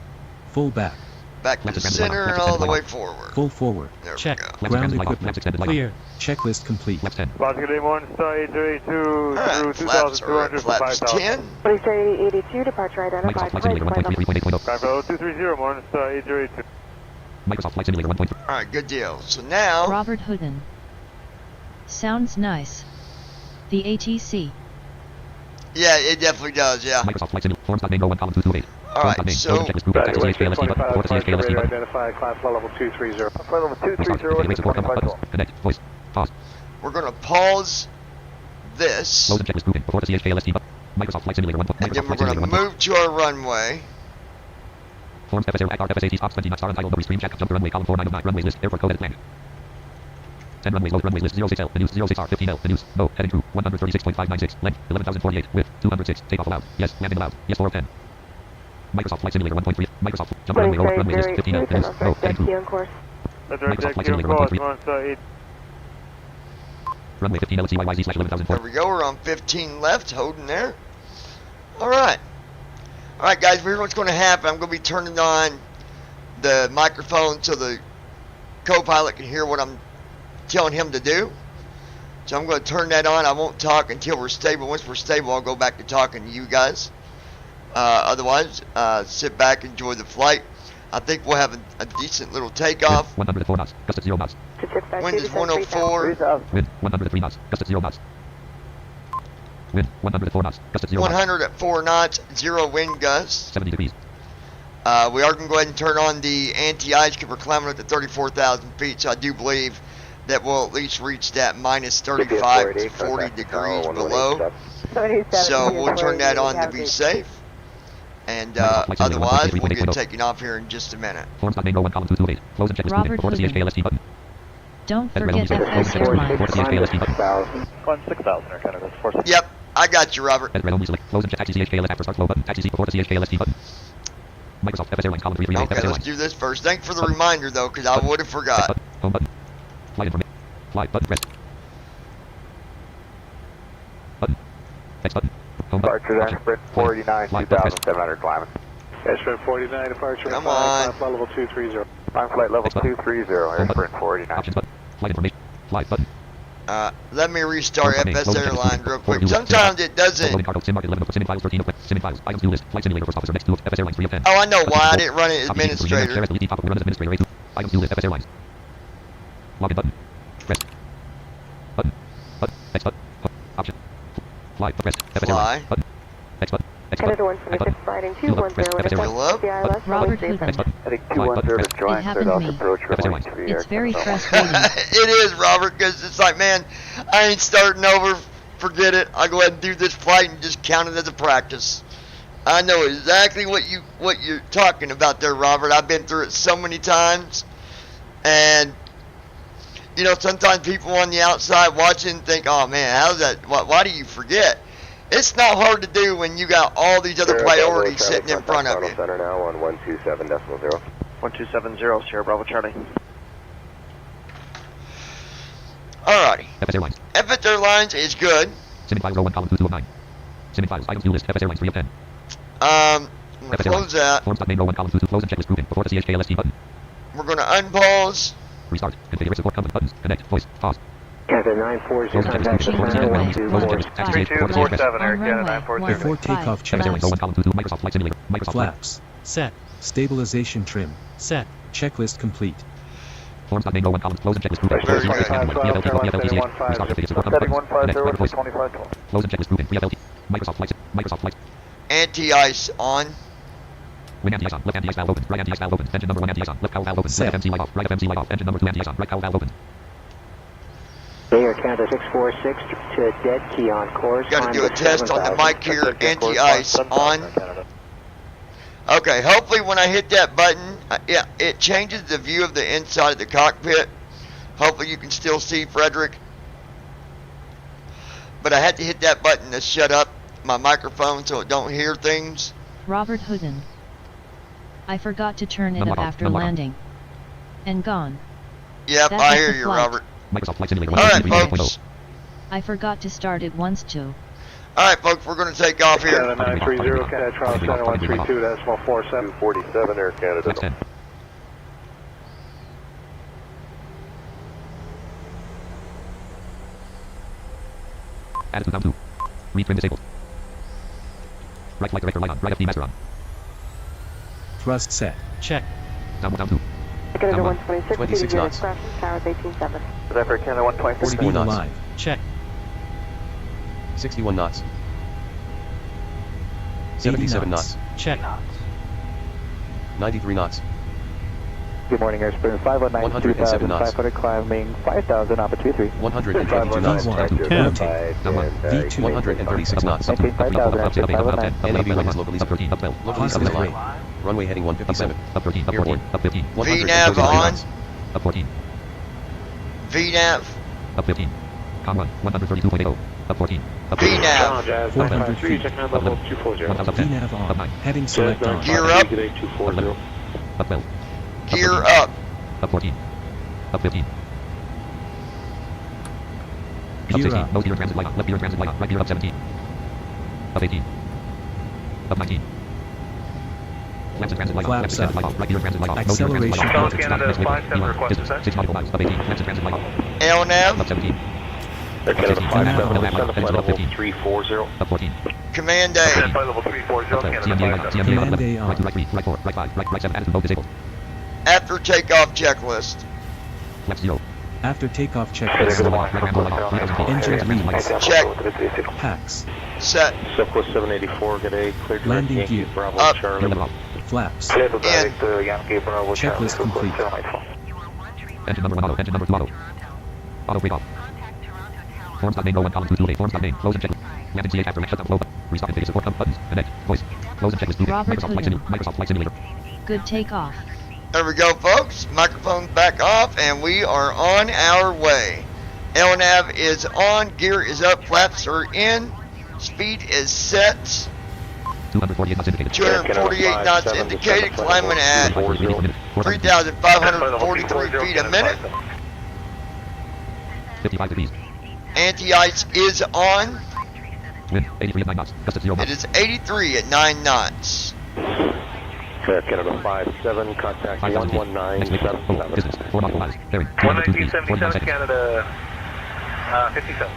Full back. Back to the center and all the way forward. Full forward. There Check. we go. Ground Left equipment. extended light. Clear. Checklist complete. Left 10. Basket 81, star 882 Alright, through flaps are 2,200 at for flaps 5,000. 10. Police Star 8082, departure identified. Microsoft Flight Simulator 1.33.8.0. Bravo 230, 1 star 8082. Microsoft Flight Simulator 1.3. Alright, good deal. So now, Robert Hoodin. Sounds nice. The ATC. yeah, it definitely does, yeah. Microsoft Flight Simulator. Forms.name row 1 column 228. Alright, Forms.name. so, Close and checklist grouping. Taxi CHKLSD button. Before the CHKLSD button. Identified, climb flow level 230. Flight level Restart. 230 Wait support. Come on. Buttons. Connect. Voice. Pause. we're gonna pause this. Close and checklist grouping. Before the CHKLSD button. Microsoft Flight Simulator 1. And then Microsoft we're Flight gonna Simulator 1. move to our runway. Forms FS Air Act FSAT Ops 20 star untitled stream check jump to runway column 499 runways list airport code edit landing. 10 runways load runways list 06L the news 06R 15L the news no heading true 136.596 length 11,048 width 206 takeoff allowed yes landing allowed yes 4 of 10. Microsoft Flight Simulator 1.3 Microsoft jump runway load runway list 15L the news no heading true Microsoft Flight Simulator 1.3 1 star 8. runway 15L CYYZ/11,004. There we go, we're on 15 left, holding there. Alright. Alright guys, here's what's going to happen. I'm going to be turning on the microphone so the co-pilot can hear what I'm telling him to do. So I'm going to turn that on. I won't talk until we're stable. Once we're stable, I'll go back to talking to you guys. Otherwise, sit back, enjoy the flight. I think we'll have a decent little takeoff. Wind 104 knots, gust at 0 knots. Wind is 104. Wind 103 knots, gust at 0 knots. Wind 104 knots, gust at 0 knots. 100 at 4 knots, 0 wind gusts. 70 degrees. We are going to go ahead and turn on the anti-ice because we're climbing up to 34,000 feet. So I do believe that will at least reach that minus 35 to 40 degrees below. So we'll turn that on to be safe. And otherwise, we'll get taken off here in just a minute. Robert Hood. Don't forget FS Airlines. 6000 Air Canada. Yep, I got you, Robert. Okay, let's do this first. Thanks for the reminder, though, because I would have forgot. Departure then, sprint 49, 2700 climbing. Sprint 49, departure. Come on. Flight level 230. Climb flight level 230, air sprint 49. Let me restart FS Airlines real quick. Sometimes it doesn't. Oh, I know why I didn't run it as administrator. Fly. Canada 126, riding 210. Robert Hood. I think 210 is joint, third off approach runway 3. It's very frustrating. It is, Robert, because it's like, man, I ain't starting over. Forget it. I'll go ahead and do this flight and just count it as a practice. I know exactly what you're talking about there, Robert. I've been through it so many times. And, you know, sometimes people on the outside watching think, oh, man, how's that? Why do you forget? It's not hard to do when you got all these other priorities sitting in front of you. Center now on 127.0. 1270, Sierra Bravo Charlie. Alrighty. FS Airlines is good. I'm going to close that. We're going to unpause. Restart. Configure support company buttons. Connect. Voice. Pause. Canada 940, contact the center, 3247 Air Canada 940. Before takeoff, checklist. Flaps. Set. Stabilization trim. Set. Checklist complete. Very good. Anti-ice on. Wing anti-ice on. Left anti-ice valve open. Right anti-ice valve open. Engine number 1 anti-ice on. Left cowl valve open. Left FMC light off. Right FMC light off. Engine number 2 anti-ice on. Right cowl valve open. Air Canada 646 to dead key on course. Got to do a test on the mic here. Anti-ice on. Okay, hopefully when I hit that button, yeah, it changes the view of the inside of the cockpit. Hopefully you can still see Frederick. But I had to hit that button to shut up my microphone so it don't hear things. Robert Hoodin. I forgot to turn it up after landing. And gone. Yep, That I was hear the you, flight. Robert. Alright, folks. I forgot to start it once too. Alright, folks, we're going to take off here. Canada 930, Canada Charles Center 132, decimal 47. 47 Air Canada. Attitude down 2. Retrim disabled. Right flight director light on. Right FD master on. Thrust set. Check. Down 1 down 2. Canada 126, 26 knots. crashing, towers 18.7. Zephyr Canada 126. Speed knots. alive. Check. 61 knots. 80 77 knots. Check. 93 knots. Good morning, Airspeed 519, 107 knots. 500 climbing 5,000, Alpha 23. 122 knots. V2. 136 knots. Up 10. NAV winds locally up 13. Up 12. Locally southern line. Runway heading 157. Up 13. Up 14. Up 15. VNAV on. Up 14. VNAV. Up 15. Com 1. 132.80. Up 14. Up 15. VNAV. 400 feet. VNAV on. Heading select on. Gear up. Up 12. Gear up. Up 14. Up 15. Up Gear 16. up. Nose gear transit light on. Left gear transit light on. Right gear up 17. Up 18. Up 19. Left transit light on. Left Flaps transit up. light on. Right gear transit light on. Nose gear transit Acceleration. light on. Canada 57 requested set. 6 nautical miles. Up 18. Left transit light on. LNAV. Up 17. Air Canada 57, Up flight level 340. Up 14. Command A. Flight level 340, Up 12. Canada CMDA light on. 57. CMDA light Command A on. Right 2, right 3, right 4, right 5, right 7. Attitude mode disabled. After takeoff checklist. Left 0. After takeoff Right checklist. ramble light on. 3000 feet. Engine Left transit light on. Check. Packs. Set. Southwest 784, good day. Clear direct Landing Yankee gear. Bravo Up. Gear Charlie. level off. Flaps. Clear direct Yankee Bravo Checklist Charlie. complete. Engine number 1 auto. Engine number 2 auto. Auto break off. Forms.name, row 1, column 2, 8. Forms.name, close and check. Yap and CH after shut down flow button. Restart and support buttons. Connect. Voice. Close and checklist. Microsoft Flight Simulator. Good takeoff. There we go, folks. Microphone's back off, and we are on our way. LNAV is on, gear is up, flaps are in, speed is set. 248 knots indicated. 248 knots indicated, climbing at 3,543 feet a minute. 55 degrees. Anti-ice is on. Wind 83 at 9 knots. Gust at 0 knots. It is 83 at 9 knots. Canada 57, contact 11977. Distance 4 nautical miles. Bearing 11977, Canada 57.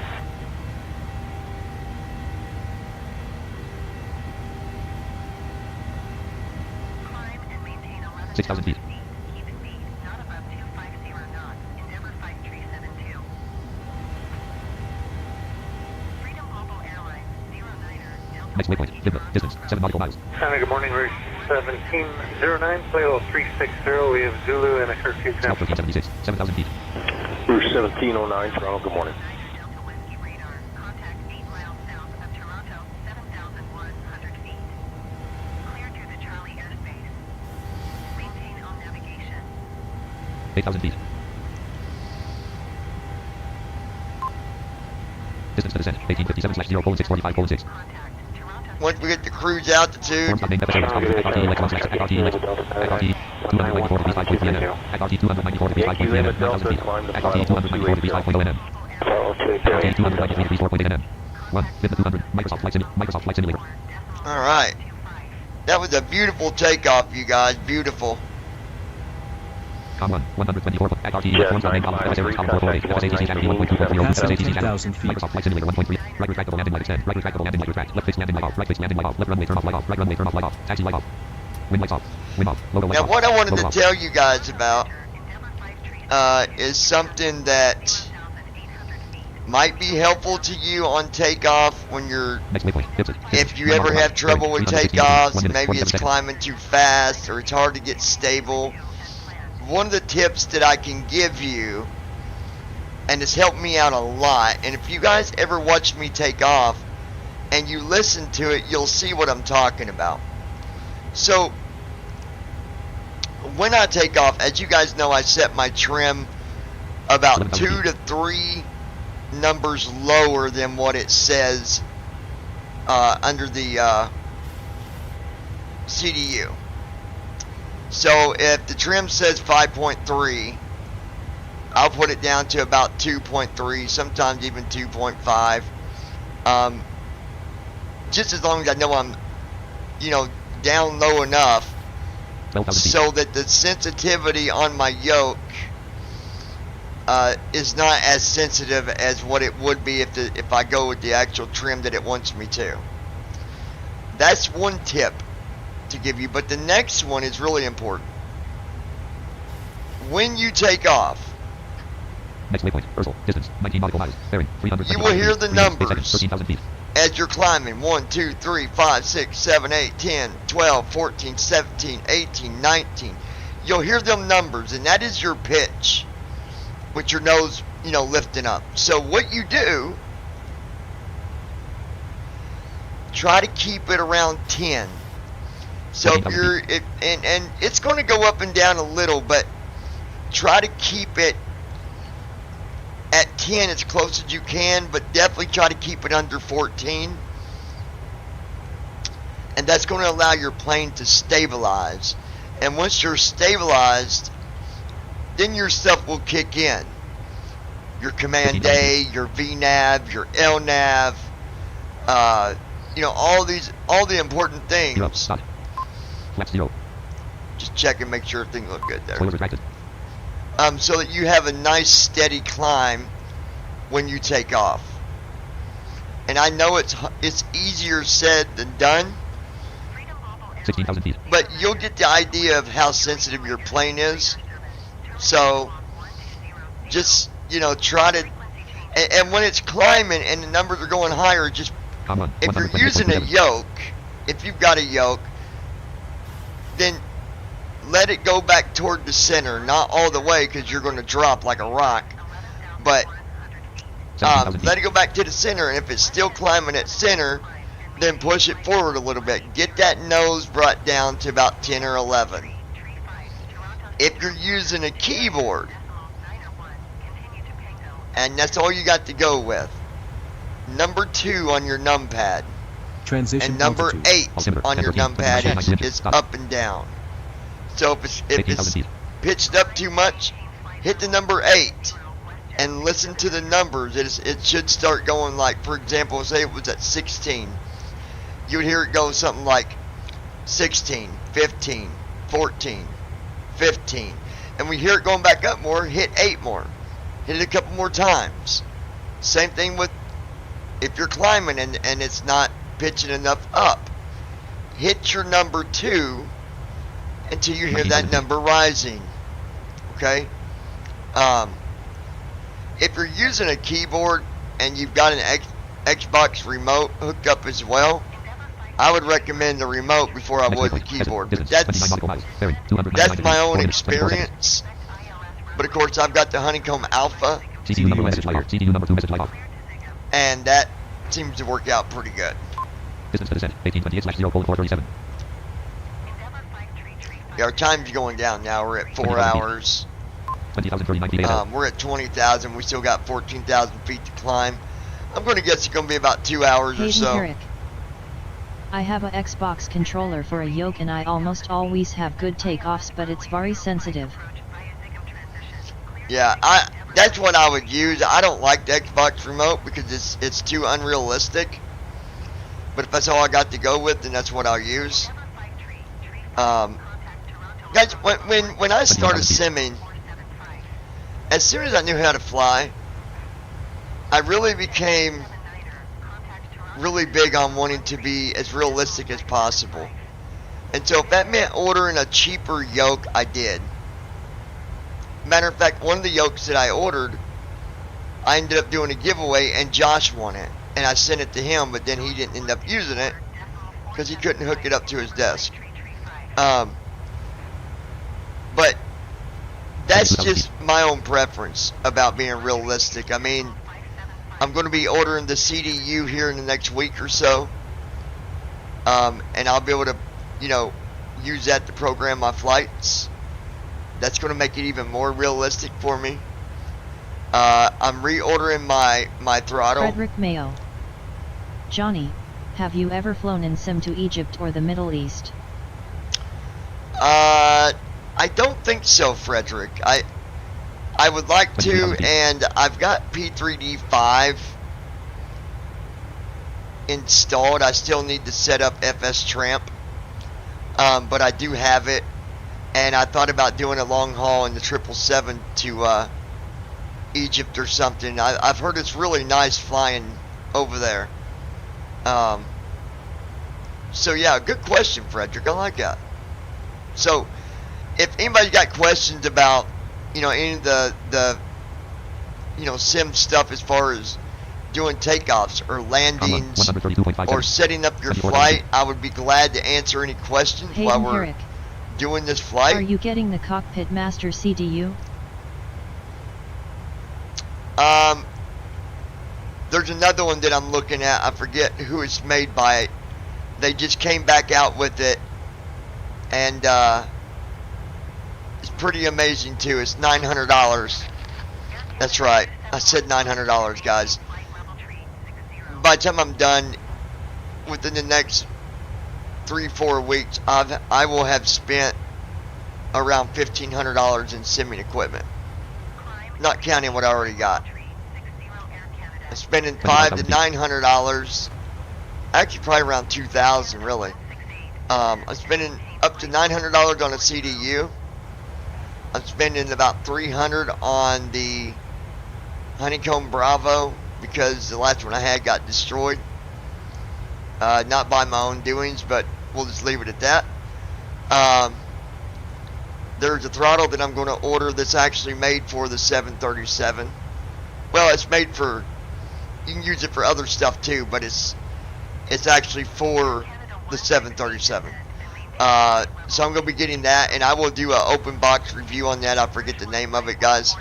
Climb and maintain 11,000 6,000 feet. Keep speed not above 250 knots. Endeavour Flight 372. Freedom Global Airlines 09er Delta. Next waypoint. Libra. Distance 7 nautical miles. Canada, good morning, Route 1709, play level 360. We have Zulu and a curfew South temp. 1376. 7,000 feet. Route 1709, Toronto, good morning. Delta Whiskey radar. Contact 8 miles south of Toronto, 7,100 feet. Clear through the Charlie airspace. Maintain all navigation. 8,000 feet. Distance to descent 1857/0:645:6. Once we get to cruise altitude, Forms name episode FRT electrons FRT 294 degrees 5.3 nm. FRT 294 degrees 5.3 nm. 9,000 feet. FRT 294 degrees 5.0 nm. FRT 293 degrees 4.8 nm. 1. Bit 200. Microsoft Flight Simulator. alright. That was a beautiful takeoff, you guys. Beautiful. Com 1. 124. FRT. Forms name column FSA column 448. FSATC channel 1.240. FSATC channel. Microsoft Flight Simulator 1.3. Right retractable landing light extend. Right retractable landing light retract. Left fixed landing light off. Right fixed landing light off. Left runway turn off light off. Right runway turn off light off. Taxi light off. Wind lights off. Wind off. Logo light Now, off. what I wanted Logo to off. tell you guys about is something that might be helpful to you on takeoff when you're, Next waypoint. if you ever have trouble with takeoffs, maybe it's climbing too fast or it's hard to get stable. One of the tips that I can give you, and it's helped me out a lot, and if you guys ever watch me take off and you listen to it, you'll see what I'm talking about. So when I take off, as you guys know, I set my trim about 2 to 3 numbers lower than what it says under the CDU. So if the trim says 5.3, I'll put it down to about 2.3, sometimes even 2.5. Just as long as I know I'm, down low enough so that the sensitivity on my yoke is not as sensitive as what it would be if I go with the actual trim that it wants me to. That's one tip to give you, but the next one is really important. When you take off, next waypoint. Ursel. Distance 19 nautical miles. Bearing 300. You will hear the numbers 13,000 feet. as you're climbing. 1, 2, 3, 5, 6, 7, 8, 10, 12, 14, 17, 18, 19. You'll hear them numbers, and that is your pitch with your nose, lifting up. So what you do, try to keep it around 10. So if you're, and it's going to go up and down a little, but try to keep it at 10 as close as you can, but definitely try to keep it under 14. And that's going to allow your plane to stabilize. And once you're stabilized, then your stuff will kick in. Your command A, your VNAV, your LNAV, all the important things. Flaps 0. Just check and make sure things look good there. Spoilers retracted. So that you have a nice steady climb when you take off. And I know it's easier said than done, 16,000 feet. but you'll get the idea of how sensitive your plane is. So just try to, and when it's climbing and the numbers are going higher, just if you're using a yoke, if you've got a yoke, then let it go back toward the center, not all the way because you're going to drop like a rock, but let it go back to the center, and if it's still climbing at center, then push it forward a little bit. Get that nose brought down to about 10 or 11. If you're using a keyboard, and that's all you got to go with, number 2 on your numpad, Transition and number altitude. 8 on your numpad is up and down. So if it's pitched up too much, hit the number 8 and listen to the numbers. It should start going like, for example, say it was at 16. You would hear it go something like 16, 15, 14, 15. And we hear it going back up more, hit 8 more. Hit it a couple more times. Same thing with if you're climbing and it's not pitching enough up. Hit your number 2 until you hear that number rising. Okay? If you're using a keyboard and you've got an Xbox remote hooked up as well, I would recommend the remote before I would the keyboard. But that's my own experience. But of course, I've got the Honeycomb Alpha, and that seems to work out pretty good. Distance to descent, 1828/0:437. Yeah, our time's going down now. We're at 4 hours. 20,039 feet. We're at 20,000. We still got 14,000 feet to climb. I'm going to guess it's going to be about 2 hours or so. Herrick. I have a Xbox controller for a yoke and I almost always have good takeoffs, but it's very sensitive. Yeah, that's what I would use. I don't like the Xbox remote because it's too unrealistic. But if that's all I got to go with, then that's what I'll use. Guys, when I started simming, as soon as I knew how to fly, I really became really big on wanting to be as realistic as possible. And so if that meant ordering a cheaper yoke, I did. Matter of fact, one of the yokes that I ordered, I ended up doing a giveaway and Josh won it. And I sent it to him, but then he didn't end up using it because he couldn't hook it up to his desk. But that's just my own preference about being realistic. I mean, I'm going to be ordering the CDU here in the next week or so. And I'll be able to, use that to program my flights. That's going to make it even more realistic for me. I'm reordering my throttle. Frederick Mayo. Johnny, have you ever flown in sim to Egypt or the Middle East? I don't think so, Frederick. I would like to, and I've got P3D5 installed. I still need to set up FS Tramp, but I do have it, and I thought about doing a long haul in the 777 to Egypt or something. I've heard it's really nice flying over there. So yeah, good question, Frederick. I like that. So if anybody's got questions about any of the sim stuff as far as doing takeoffs or landings or setting up your flight, I would be glad to answer any questions while we're Herrick. doing this flight. Are you getting the Cockpit Master CDU? There's another one that I'm looking at. I forget who it's made by. They just came back out with it, and it's pretty amazing too. It's $900. That's right. I said $900, guys. By the time I'm done, within the next 3-4 weeks, I will have spent around $1,500 in simming equipment, not counting what I already got. I'm spending $500 to $900. Actually, probably around $2,000, really. I'm spending up to $900 on a CDU. I'm spending about $300 on the Honeycomb Bravo because the last one I had got destroyed. Not by my own doings, but we'll just leave it at that. There's a throttle that I'm going to order that's actually made for the 737. Well, it's made for, you can use it for other stuff too, but it's actually for the 737. So I'm going to be getting that, and I will do an open box review on that. I forget the name of it, guys,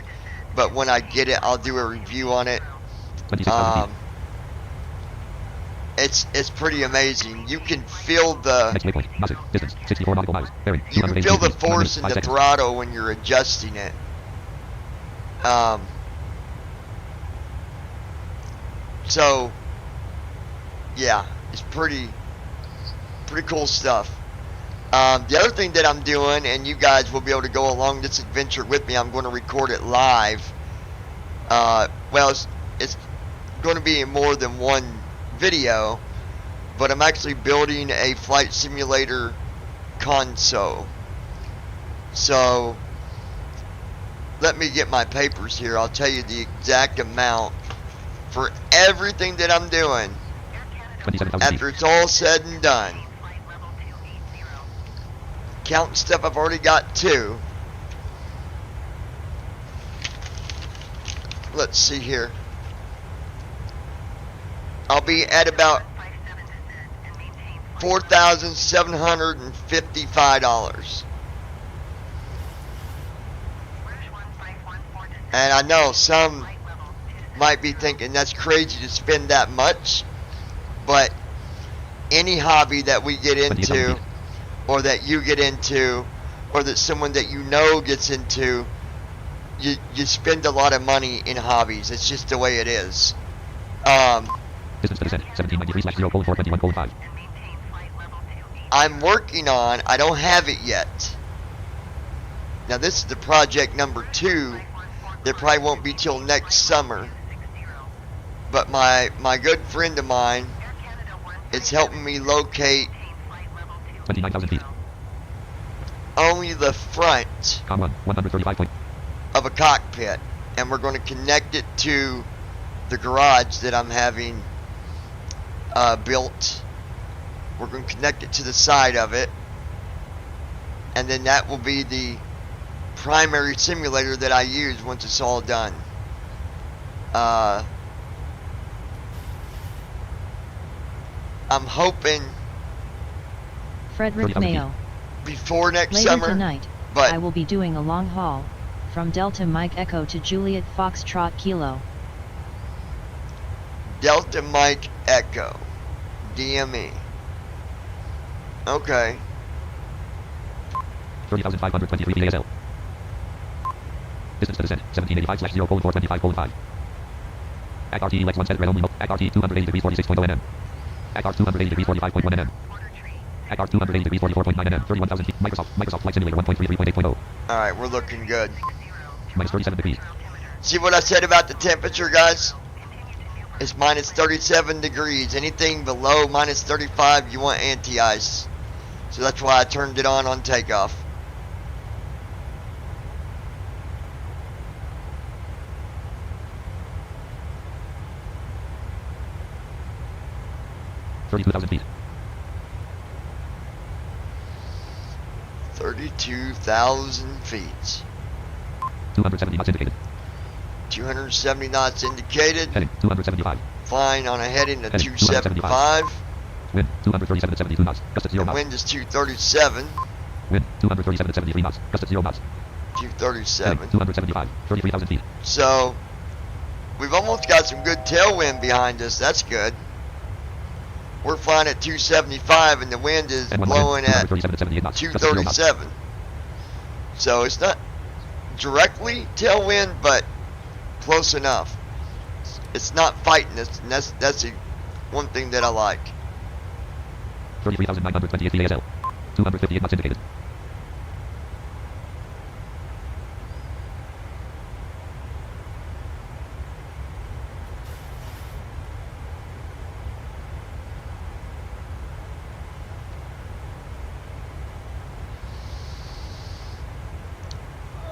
but when I get it, I'll do a review on it. It's pretty amazing. You can feel the Next waypoint. Nozzle. Distance 64 nautical miles. Bearing. you can 280 feel the degrees. force in 5 the seconds. throttle when you're adjusting it. So yeah, it's pretty cool stuff. The other thing that I'm doing, and you guys will be able to go along this adventure with me, I'm going to record it live. Well, it's going to be in more than one video, but I'm actually building a flight simulator console. So let me get my papers here. I'll tell you the exact amount for everything that I'm doing after it's all said and done. Counting stuff, I've already got 2. Let's see here. I'll be at about $4,755. And I know some might be thinking that's crazy to spend that much, but any hobby that we get into, or that you get into, or that someone that you know gets into, you spend a lot of money in hobbies. It's just the way it is. Distance to descent. 1793/0:421:5. I'm working on, I don't have it yet. Now this is the project number 2 that probably won't be till next summer. But my good friend of mine is helping me locate 29,000 feet. only the front Com 135 point. of a cockpit, and we're going to connect it to the garage that I'm having built. We're going to connect it to the side of it, and then that will be the primary simulator that I use once it's all done. I'm hoping Frederick Mayo. before next Later summer, tonight, but I will be doing a long haul from Delta Mike Echo to Juliet Foxtrot Kilo. Delta Mike Echo, DME. Okay. 30,523 VASL. Distance to descent. 1785/0:425:5. ACT RT Lex 1 set red only. ACT RT 280 degrees 46.0 nm. ACT 280 degrees 45.1 nm. ACT 280 degrees 44.9 nm. 31,000 feet. Microsoft Flight Simulator 1.33.8.0. Alright, we're looking good. Minus 37 degrees. See what I said about the temperature, guys? It's minus 37 degrees. Anything below minus 35, you want anti-ice. So that's why I turned it on takeoff. $32,000 feet. 32,000 feet. 270 knots indicated. 270 knots indicated. Heading 275. Flying on a heading of Heading 275. Wind 237 to 72 knots. Gust at 0 The knots. wind is 237. Wind 237 to 73 knots. Gust at 0 knots. 237. Heading 275. 33,000 feet. So we've almost got some good tailwind behind us. That's good. We're flying at 275 and the wind is blowing at 237. So it's not directly tailwind, but close enough. It's not fighting us, and that's the one thing that I like. 33,928 VASL. 258 knots indicated.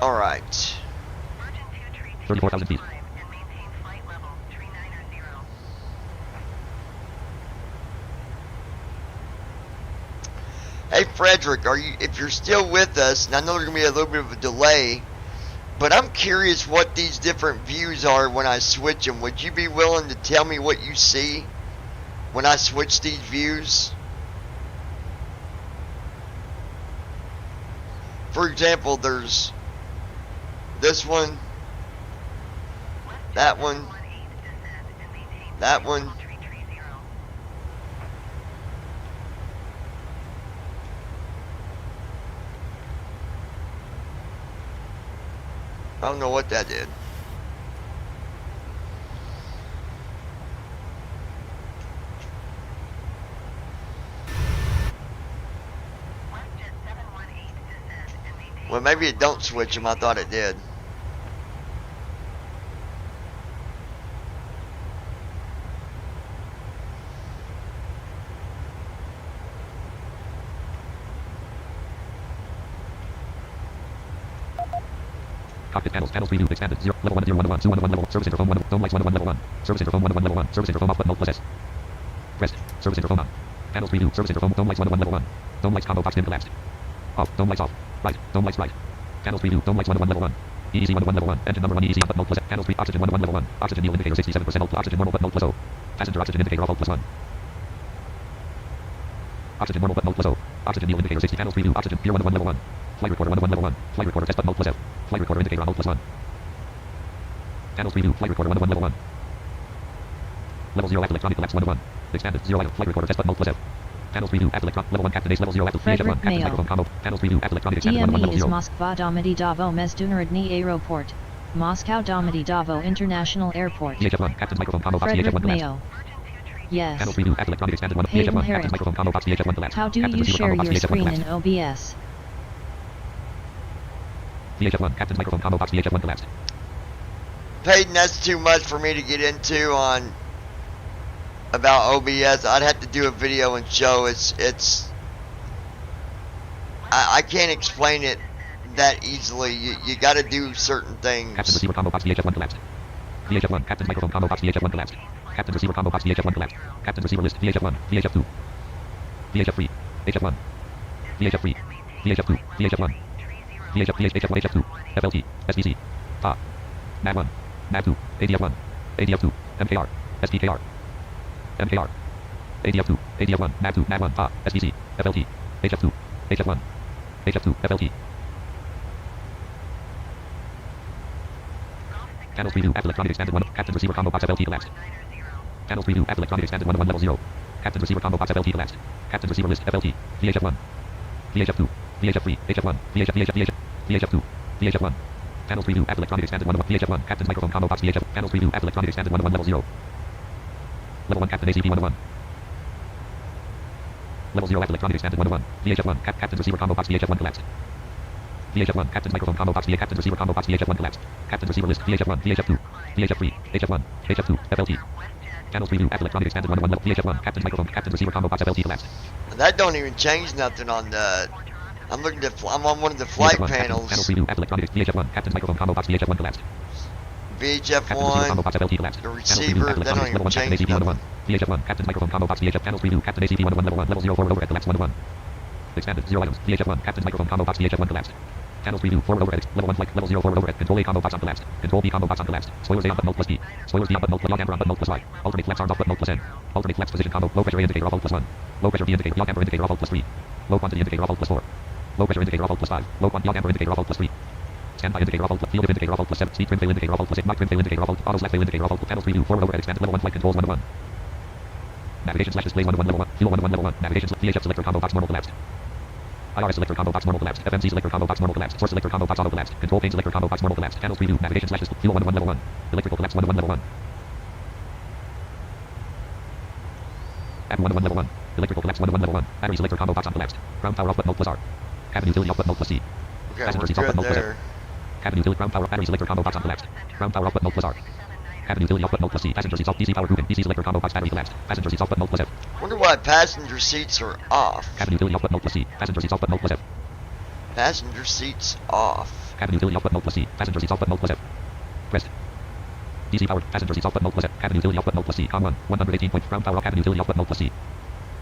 All right. 34,000 feet. Hey Frederick, if you're still with us, and I know there's gonna be a little bit of a delay, but I'm curious what these different views are when I switch them. Would you be willing to tell me what you see when I switch these views? For example, there's this one, that one, That one. I don't know what that did. Well, maybe it don't switch them. I thought it did. Cockpit panels preview expanded 0 level 1 0 1 1 2 1 1 level service interphone 1 dome lights 1 1 level 1 service interphone 1 1 level 1 service interphone off button alt plus S pressed service interphone on panels preview service interphone dome lights 1 1 level 1 dome lights combo box dim collapsed off dome lights off right dome lights right panels preview dome lights 1 1 level 1 EEC 1 1 level 1 engine number 1 EEC on button alt plus S panels pre oxygen 1 1 level 1 oxygen needle indicator 67% alt oxygen normal button alt plus O passenger oxygen indicator off alt plus 1 oxygen normal button alt plus O oxygen needle indicator 60 panels preview oxygen pure 1 1 level 1 flight recorder 1 1 level 1 flight recorder test button alt plus F flight recorder indicator on alt plus 1 panels preview flight recorder 1 1 level 1 level 0 active electronic collapse 1 1 expanded 0 item flight recorder test button alt plus F panels preview active electron level 1 captain ace level 0 active VHF1 captain microphone combo panels preview active electronic expanded 1 1 level 0 DME is Moskva Domity Davo Mezdunarudny Aeroport Moscow Domity Davo International Airport VHF1 captain microphone combo box Frederick VHF1 collapsed Mayo. Yes. panels preview active electronic expanded 1 Hayden VHF1 Herrick. captain microphone combo box VHF1 collapsed How do captain you receiver share combo box your VHF1 screen in collapsed OBS? VHF1 captain microphone combo box VHF1 collapsed Peyton, that's too much for me to get into on about OBS. I'd have to do a video and show. I can't explain it that easily. You got to do certain things. captain receiver combo box VHF1 collapsed VHF1 captain microphone combo box VHF1 collapsed captain receiver combo box VHF1 collapsed captain receiver list VHF1 VHF2 VHF3 HF1 VHF3 VHF2 VHF1 VHF1 HF2 FLT SBC PA MAG1 MAG2 ADF1 ADF2 MKR SPKR MKR ADF2 ADF1 MAG2 MAG1 PA SBC FLT HF2 HF1 HF2 FLT panels preview active electronic expanded 1 captain receiver combo box FLT collapsed panels preview active electronic expanded 1 1 level 0 captain receiver combo box FLT collapsed captain receiver list FLT VHF1 VHF2 VHF3 HF1 VHF2 VHF1 panels preview active electronic expanded 1 1 VHF1 captain's microphone combo box VHF panels preview active electronic expanded 1 1 level 0 level 1 captain ACP 1 1 level 0 active electronic expanded 1 1 VHF1 captain's receiver combo box VHF1 collapsed VHF1 captain's microphone combo box captain's receiver combo box VHF1 collapsed captain's receiver list VHF1 VHF2 VHF3 HF1 HF2 FLT panels preview active electronic expanded 1 1 level VHF1 captain's microphone captain's receiver combo box FLT collapsed That don't even change nothing on the. I'm looking at. I'm on one of the flight VHF1 panels. panel preview active electronic VHF1 captain's microphone combo box VHF1 collapsed VHF1, the receiver, that don't even change nothing. VHF1 captain's microphone combo box VHF panels preview captain ACP 1 1 level 1 level 0 forward overhead collapse 1 1 expanded 0 items VHF1 captain's microphone combo box VHF1 collapsed panels preview forward overhead level 1 flight level 0 forward overhead control A combo box on collapsed control B combo box on collapsed spoilers A on button alt plus B spoilers B on button alt plus log amber on button alt plus Y alternate flaps arms off button alt plus N alternate flaps position combo low pressure A indicator off alt plus 1 low pressure B indicator log amber indicator off alt plus 3 low quantity indicator off alt plus 4 low pressure indicator off alt plus 5 low quantity log amber indicator off alt plus 3 standby indicator off alt plus field indicator off alt plus 7 speed trim fail indicator off alt plus 8 mock trim fail indicator off alt auto slash fail indicator off alt panels preview forward overhead expanded level 1 flight controls 1 to 1 navigation slash displays 1 to 1 level 1 fuel 1 to 1 level 1 navigation VHF selector combo box normal collapsed IRS selector combo box normal collapsed FMC selector combo box normal collapsed source selector combo box auto collapsed control pane selector combo box normal collapsed panels preview navigation slash fuel 1 to 1 level 1 electrical collapse 1 to 1 level 1 add 1 to 1 level 1 electrical collapse 1 to 1 level 1 battery selector combo box on collapsed ground power off button alt plus R cabin utility off button alt plus C passenger seats off button alt plus F cabin utility ground power battery selector combo box on collapsed ground power off button alt plus R cabin utility off button alt plus C passenger seats off DC power grouping DC selector combo box battery collapsed passenger seats off button alt plus F Wonder why passenger seats are off. cabin utility off button alt plus C passenger seats off button alt plus F Passenger seats off. cabin utility off button alt plus C passenger seats off button alt plus F pressed DC power passenger seats off button alt plus F cabin utility off button alt plus C com 1 118 point ground power off cabin utility off button alt plus C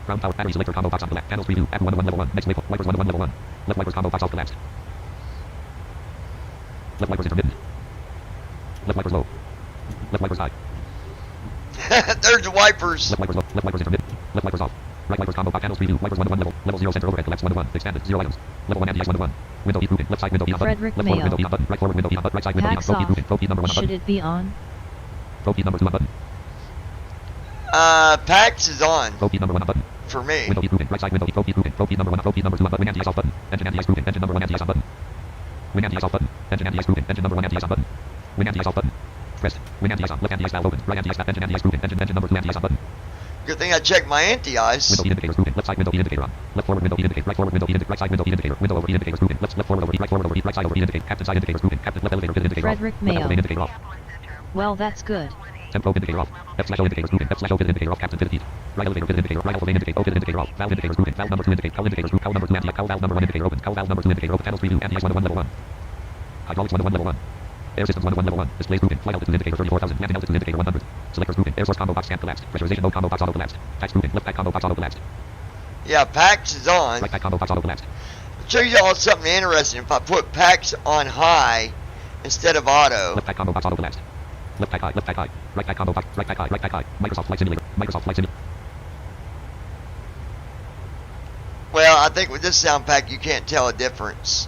ground power battery selector combo box on collapse panels preview add 1 to 1 level 1 next wipers 1 to 1 level 1 left wipers combo box off collapsed left wipers intermittent left wipers low left wipers high There's the wipers. left wipers low left wipers intermittent left wipers off right wipers combo box panels preview wipers 1 to 1 level 0 center overhead collapse 1 to 1 expanded 0 items level 1 anti-ice 1 to 1 window E grouping left side window E on button Frederick left forward Mayo. window E on button right forward window E on button right side window E on Hacks rope E off. grouping rope E number 1 on Should button it be on? rope E number 2 on button PAX is on. Pro P number 1 on button. For me. Window proven. Right side window. Pro P proven. Pro P number 1 on. Pro P number 2 on. Wing anti-ice off button. Engine anti-ice proven. Engine number 1 anti-ice on button. Wing anti-ice off button. Engine anti-ice proven. Engine number 1 anti-ice on button. Wing anti-ice off button. Pressed. Wing anti-ice on. Left anti-ice valve open. Right anti-ice. Engine anti-ice proven. Engine number 2 anti-ice on button. Good thing I checked my anti-ice. Window indicators proven. Left side window indicator on. Left forward window indicator. Right forward window indicator. Right side window indicator. Window over indicators proven. Left forward over. Right forward over. Right side over indicator. Captain side indicators proven. Captain left elevator indicator off. Frederick Left Mayo. indicator off. Well, that's good. Tempo indicator off. F/O indicators proven. F/O indicator off. Captain feet. Right elevator indicator. Right elevator indicator. Open indicator off. Valve indicators proven. Valve number 2 indicator. Cowl indicators proven. Cowl number 2 anti. Cowl valve number 1 indicator open. Cowl valve number 2 indicator open. Channels preview. Anti-ice 101 level 1. Hydraulics 101 level 1. Air systems 101 level 1. Displays proven. Flight altitude indicator 34,000. Landing altitude indicator 100. Selectors proven. Air source combo box scan collapsed. Pressurization mode combo box auto collapsed. Tax proven. Left pack combo box auto collapsed. Yeah, PAX is on. Right pack combo box auto collapsed. I'll show you all something interesting. If I put PAX on high instead of auto. Left pack combo box auto collapsed. Left pack high. Left pack high. Right pack combo box. Right pack high. Right pack high. Microsoft Flight Simulator. Microsoft Flight Simulator. Well, I think with this sound pack you can't tell a difference.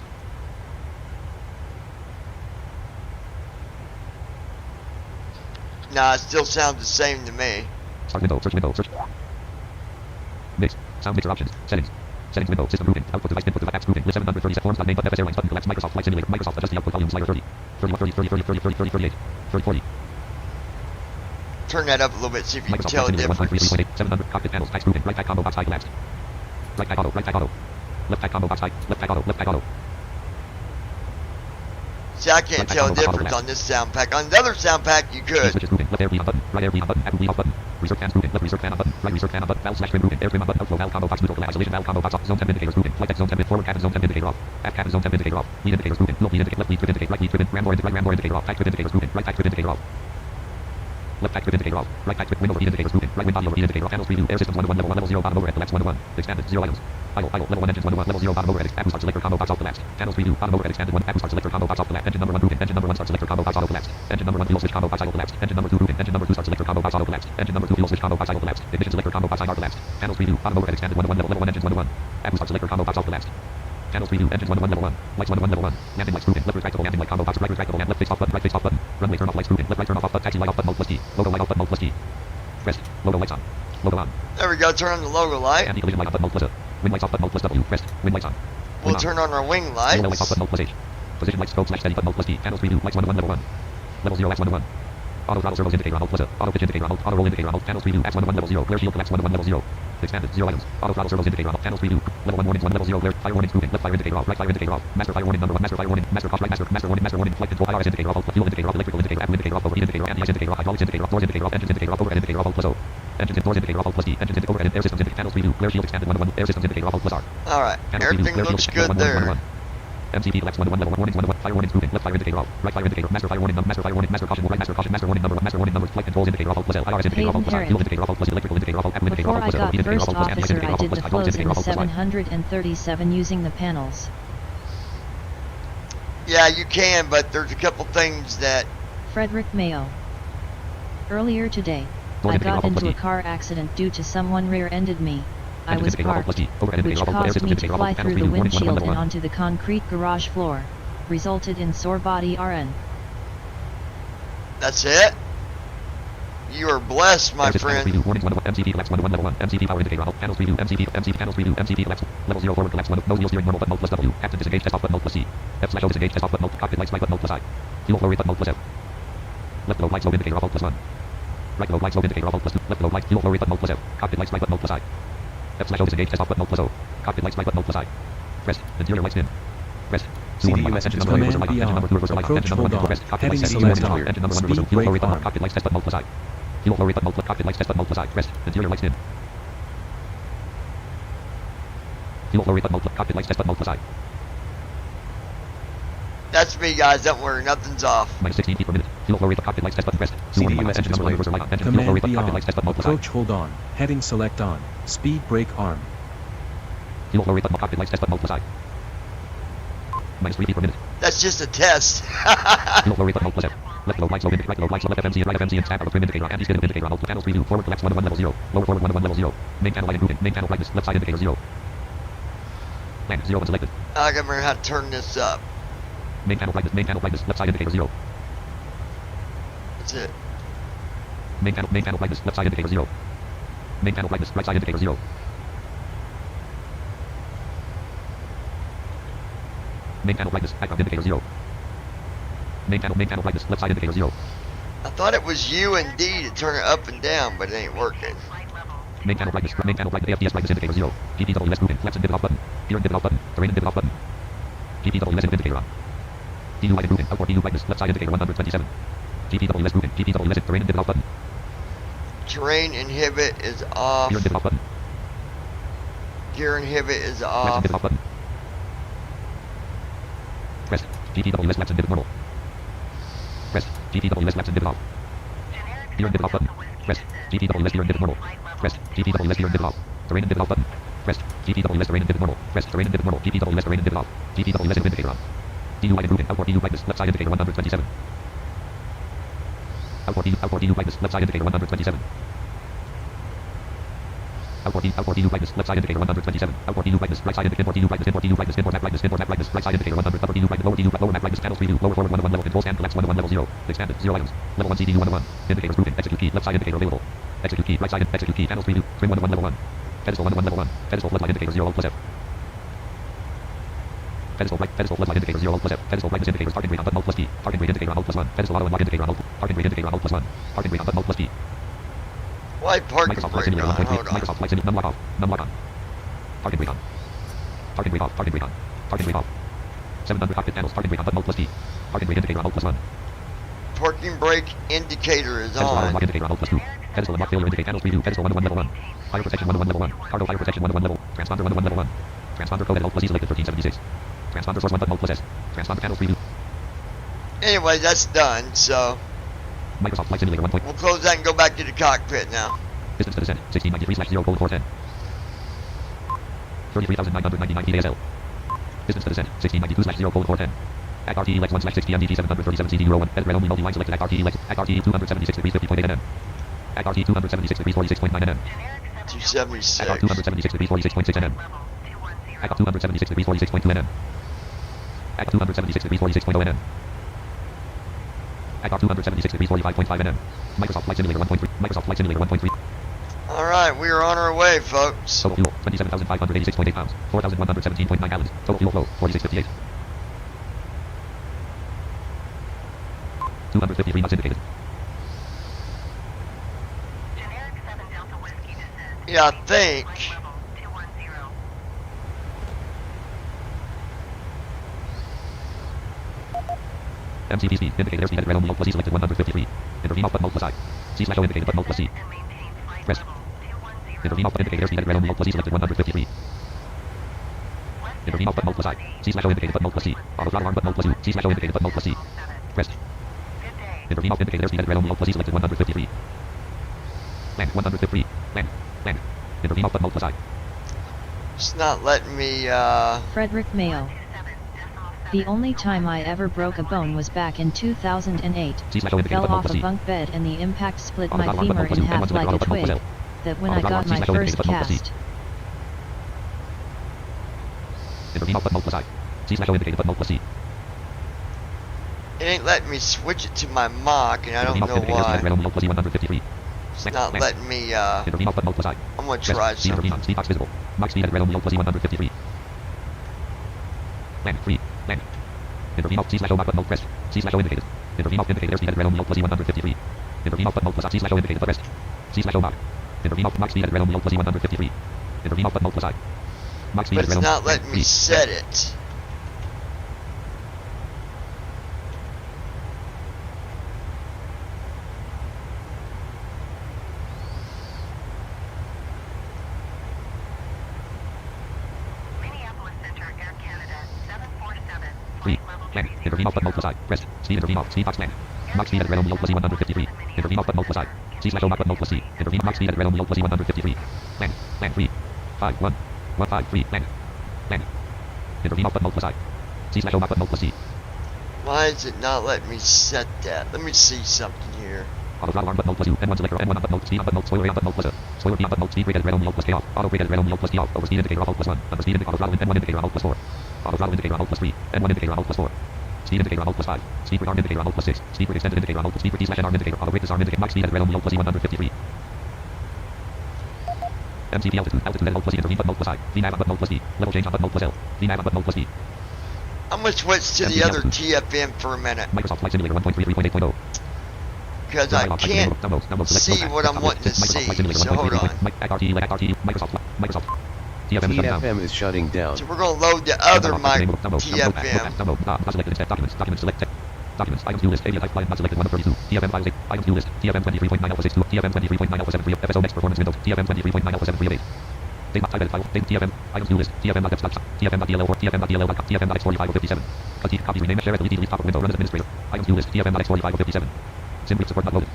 Nah, it still sounds the same to me. Start window. Search window. Search. Mix. Sound mixer options. Settings. Settings window. System proven. Output device input device apps proven. List 730 forms. Name button. FS Airlines button. Collapse. Microsoft Flight Simulator. Microsoft adjust the output volume slider 30. 31, 30, 30, 30, 30, 30, 30, 38. 30, 40. Turn that up a little bit, see if you can Microsoft tell a Flight Simulator difference. 700 cockpit panels. Tax proven. Right pack combo box high collapsed. Right pack auto. Right pack auto. Left pack combo box high. Left pack auto. Left pack auto. See, I can't tell a difference on this sound pack. On the other sound pack, you could. Switches proven. Left air bleed on button. Right air bleed on button. Apple bleed off button. Reserve fans proven. Left reserve fan on button. Right reserve fan on button. Valve slash trim proven. Air trim on button. Outflow valve combo box neutral. Isolation valve combo box off. Zone temp indicators proven. Flight deck zone temp. Forward cabin zone temp indicator off. Aft cabin zone temp indicator off. Lead indicators proven. Low lead indicator. Left lead trip indicator. Right lead trip indicator. Ram door indicator off. Tack trip indicators proven. Right tack trip indicator off. Left tack trip indicator off. Right tack trip wind over lead indicators proven. Right wind body over lead indicator off. Panels preview. Air systems 101 level 1 level 0 bottom overhead. Collapse 101. Expanded 0 items. Idle level 1 engines 101 level 0 bottom overhead. Apple start selector combo box off collapsed. Channels preview. Bottom overhead expanded 1. Apple start selector combo box off collapsed. Engine number 1 proven. Engine number 1 start selector combo box auto collapsed. Engine number 1 fuel switch combo box idle collapsed. Engine number 2 proven. Engine number 2 start selector combo box auto collapsed. Engine number 2 fuel switch combo box idle collapsed. Ignition selector combo box IR collapsed. Channels preview. Bottom overhead expanded 101 level 1 engines 101. Apple start selector combo box off collapsed. Channels preview. Engines 101 level 1. Lights 101 level 1. Landing lights proven. Left retractable landing light combo box. Right retractable and left face off button. Right face off button. Runway turn off lights proven. Left right turn off button. Taxi light off button. Mode plus T. Logo light off button. Mode plus T. Pressed. Logo lights on. Logo on. There we go, turn on the logo light. Anti-collision light off button. Mode plus A. Wing lights off button. Mode plus W. Pressed. Wing lights on. We'll turn on our wing lights. Lights off button. Mode plus H. Position lights scope slash steady button. Mode plus T. Panels preview. Lights 101 level 1. Level 0 X 101. Auto throttle servos indicator on hold plus A. Auto pitch indicator on hold. Auto roll indicator on hold. Panels preview. X 101 level 0. Glare shield collapse 101 level 0. Expanded 0 items. Auto throttle servos indicator on hold. Panels preview. Level 1 warnings 1 level 0. Glare. Fire warnings proven. Left fire indicator off. Right fire indicator off. Master fire warning number 1. Master fire warning. Master cost right master. Master warning. Master warning. Flight control IRS indicator off. Fuel indicator off. Electrical indicator. Apple indicator off. Overheat indicator. Anti-ice indicator off. Hydraulics indicator off. Doors indicator off. Engines indicator off. Overhead indicator off. Plus O. Engines doors indicator off. Plus D. Engines indicator overhead. Air systems indicator. Panels preview. Glare shield expanded 101. Air systems indicator off. Plus R. Alright, everything looks good there. MCP collapse 101 level 1 warnings 101. Fire warnings proven. Left fire indicator off. Right fire indicator. Master fire warning number. Master fire warning. Master caution. Right master caution. Master warning number 1. Master warning number. Flight controls indicator off. Plus L. IRS indicator off. Plus R. Fuel indicator off. Plus electrical indicator off. Apple indicator Before off. I Plus L. got Indicator first off. Plus officer, I did the flows in the plus 737 using the panels. Yeah, you can, but there's a couple things that... Frederick Mayo. Earlier today, I got into a car accident due to someone rear-ended me. I was parked, which caused me to fly through the windshield and onto the concrete garage floor. Resulted in sore body RN. That's it? You are blessed, my friend. MCP collapse 101 level 1. MCP power indicator off. Panels preview. MCP panels preview. MCP collapse. Level 0 forward collapse 1. No wheel steering normal button. Mode plus W. Captain disengage test off button. Mode plus C. F/O disengage test off button. Mode cockpit lights right button. Mode plus I. Fuel flow rate button. Mode plus F. Left low lights low indicator off. Mode plus 1. Right low lights low indicator off. Mode plus 2. Left low lights fuel flow rate button. Mode plus F. Cockpit lights right button. Mode plus I. F/O disengage test off button. Mode plus O. Cockpit lights right button. Mode plus I. Pressed. Interior lights dim. Pressed. CDUS engine command beyond. Approach hold on. Heading select on. Speed brake arm. Cockpit lights test button. Mode plus I. Fuel flow rate button. Cockpit lights test button. Mode plus I. Pressed. Interior lights dim. Fuel flow rate button. Cockpit lights test button. Mode plus I. That's me, guys. Don't worry. Nothing's off. Minus 16 feet per minute. Fuel flow rate cockpit lights test button. Pressed. CDUS engine command beyond. Approach hold on. Heading select on. Speed brake arm. Fuel flow rate button. Cockpit lights test button. Mode plus I. Minus 3 feet per minute. That's just a test. Fuel flow rate button. Mode plus F. Left low lights low indicator. Right low lights low left FMC and right FMC and stack power trim indicator. Anti-skid indicator. Hold panels preview. Forward collapse 101 level 0. Lower forward 101 level 0. Main panel light improvement. Main panel brightness. Left side indicator 0. Land 0 unselected. I gotta remember how to turn this up. Main panel brightness. Main panel brightness. Left side indicator 0. That's it. Main panel brightness. Left side indicator 0. Main panel brightness, right side indicator 0. Main panel brightness, background indicator 0. Main panel brightness, left side indicator 0. I thought it was U and D to turn it up and down, but it ain't working. Main panel brightness, AFDS brightness indicator 0. PPWS movement, flaps and divot off button. Gear and divot off button. Terrain and divot off button. PPWS indicator on. DU light improvement, outboard DU brightness, left side indicator 127. PPWS movement, PPWS terrain and divot off button. Terrain inhibit is off. Gear and divot off button. Gear inhibit is Flaps off. and divot off button. Press PPWS laps and divot normal. Press PPWS laps and divot off. Gear and divot off button. Press PPWS gear and divot normal. Press PPWS gear and divot off. Terrain and divot off button. Press PPWS terrain and divot normal. Press terrain and divot normal. PPWS terrain and divot off. PPWS indicator on. DU light improvement, outboard DU brightness, left side indicator 127. Outboard DU brightness, left side indicator 127. Outboard DU brightness, left side indicator 127. Outboard DU brightness, right side indicator, inboard DU brightness, inboard DU brightness, inboard map brightness, right side indicator 100, upper DU brightness, lower map brightness, panel preview, lower forward 101 level, control stand, collapse 101 level 0, expanded, 0 items, level 1 CDU 101, indicators moving, execute key, left side indicator available, execute key, right side, execute key, panels preview, trim 101 level 1, pedestal 101 level 1, pedestal floodlight indicator 0 plus F. Pedestal floodlight indicator 0 plus F. Pedestal brightness indicators parking rate on button plus P. Parking rate indicator on plus 1. Pedestal auto unlock indicator on parking rate indicator on plus 1. Parking rate on button plus P. Why parking Microsoft Flight rate Simulator on? 1.3. Hold on. Microsoft Flight Simulator num lock off. Num lock on. Parking rate on. Parking rate off. Parking rate on. Parking rate off. 700 cockpit panels. Parking rate on button plus P. Parking rate indicator on plus 1. Parking brake indicator is Pedestal auto on. unlock indicator on plus 2. Pedestal unlock failure indicator panels preview. Pedestal 101 level 1. Fire protection 101 level 1. Cargo fire protection 101 level. Transponder 101 level 1. Transponder code at plus E selected 1376. Transponder source 1 button plus S. Transponder panels preview. Anyway, that's done, so Microsoft Flight Simulator 1. we'll close that and go back to the cockpit now. Distance to descent 1693/0:410. 33,999 feet ASL. Distance to descent 1692/0:410. Act RTE Lex 1/6 PM DT 737 CD01. Red only multi-line selected. Act RTE Lex. Act RTE 276 degrees 50.8 nm. Act RTE 276 degrees 46.9 nm. 276. Act 276 degrees 46.6 nm. Act 276 degrees 46.2 nm. Act 276 degrees 46.0 nm. Act 276 degrees 45.5 nm. Microsoft Flight Simulator 1.3. Microsoft Flight Simulator 1.3. Alright, we are on our way, folks. Total fuel 27,586.8 pounds. 4,117.9 gallons. Total fuel flow 4658. 253 knots indicated. Yeah, I think. MCP speed indicated airspeed at red only plus E selected 153. Intervene off button plus I. C/O indicated button plus C. Press. Intervene off button indicated airspeed at red only plus E selected 153. Intervene off button plus I. C/O indicated button plus C. Auto throttle arm button plus U. C/O indicated button plus C. Press. Intervene off indicated airspeed at red only plus E selected 153. Land 153. Land. Land. Intervene off button plus I. It's not letting me, Frederick Mayo. The only time I ever broke a bone was back in 2008. Fell off a bunk bed and the impact split my femur in half like a twig. That when I got my first cast. Intervene off button plus I. C/O indicated button plus C. it ain't letting me switch it to my mock, and I don't know why. It's not letting me, I'm gonna try something. Speed box visible. Max speed at red only plus E 153. Land free. Land. Intervene off C/O button press. C/O indicated. Intervene off indicated airspeed at red only plus E 153. Intervene off button plus C/O indicated but rest. C/O mark. Intervene off max speed at red only plus E 153. Intervene off button plus I. Max speed But at red it's only. not letting me set it. Free. Land. Intervene off button plus I. Rest. Speed intervene off. Speed box land. Max speed at red only plus E 153. Intervene off button plus I. C/O mark button plus C. Intervene max speed at red only plus E 153. Land. Land free. 5-1-1-5-3. Land. Land. Intervene off button plus I. C/O mark button plus C. Why is it not letting me set that? Let me see something here. Auto throttle arm button plus U. N1 selector. N1 on button speed on button spoiler on button plus A. Spoiler B on button speed brake at red only plus K off. Auto brake at red only plus K off. Over speed indicator off plus 1. Under speed indicator auto throttle N1 indicator on plus 4. Auto throttle indicator on plus 3. N1 indicator on plus 4. Speed indicator on plus 5. Speed brake arm indicator on plus 6. Speed brake extended indicator on plus speed brake E/arm indicator. Auto brake disarm indicator. Max speed at red only plus E 153. MCP altitude. Altitude at hold plus E. Intervene button hold plus I. VNAV on button hold plus D. Level change on button hold plus L. VNAV on button hold plus D. I'm going to switch to the other TFM for a minute. Microsoft Flight Simulator 1.33.8.0. Because I can't see what I'm wanting to see. So hold on. TFM is shutting down. So we're going to load the other mic TFM. Documents. Items new list. Avia type flight not selected 132. TFM files 8. Items new list. TFM 23.9 alpha 62. TFM 23.9 alpha 73. FSO next performance windows. TFM 23.9 alpha 73 of 8. Date not type edit file. Date TFM. Items new list. TFM not depth TFM.dll4. TFM.dll. TFM.x45 of 57. Cut copies rename share delete top of window run as administrator. Items new list. TFM.x45 of 57. Sim brief support not loaded.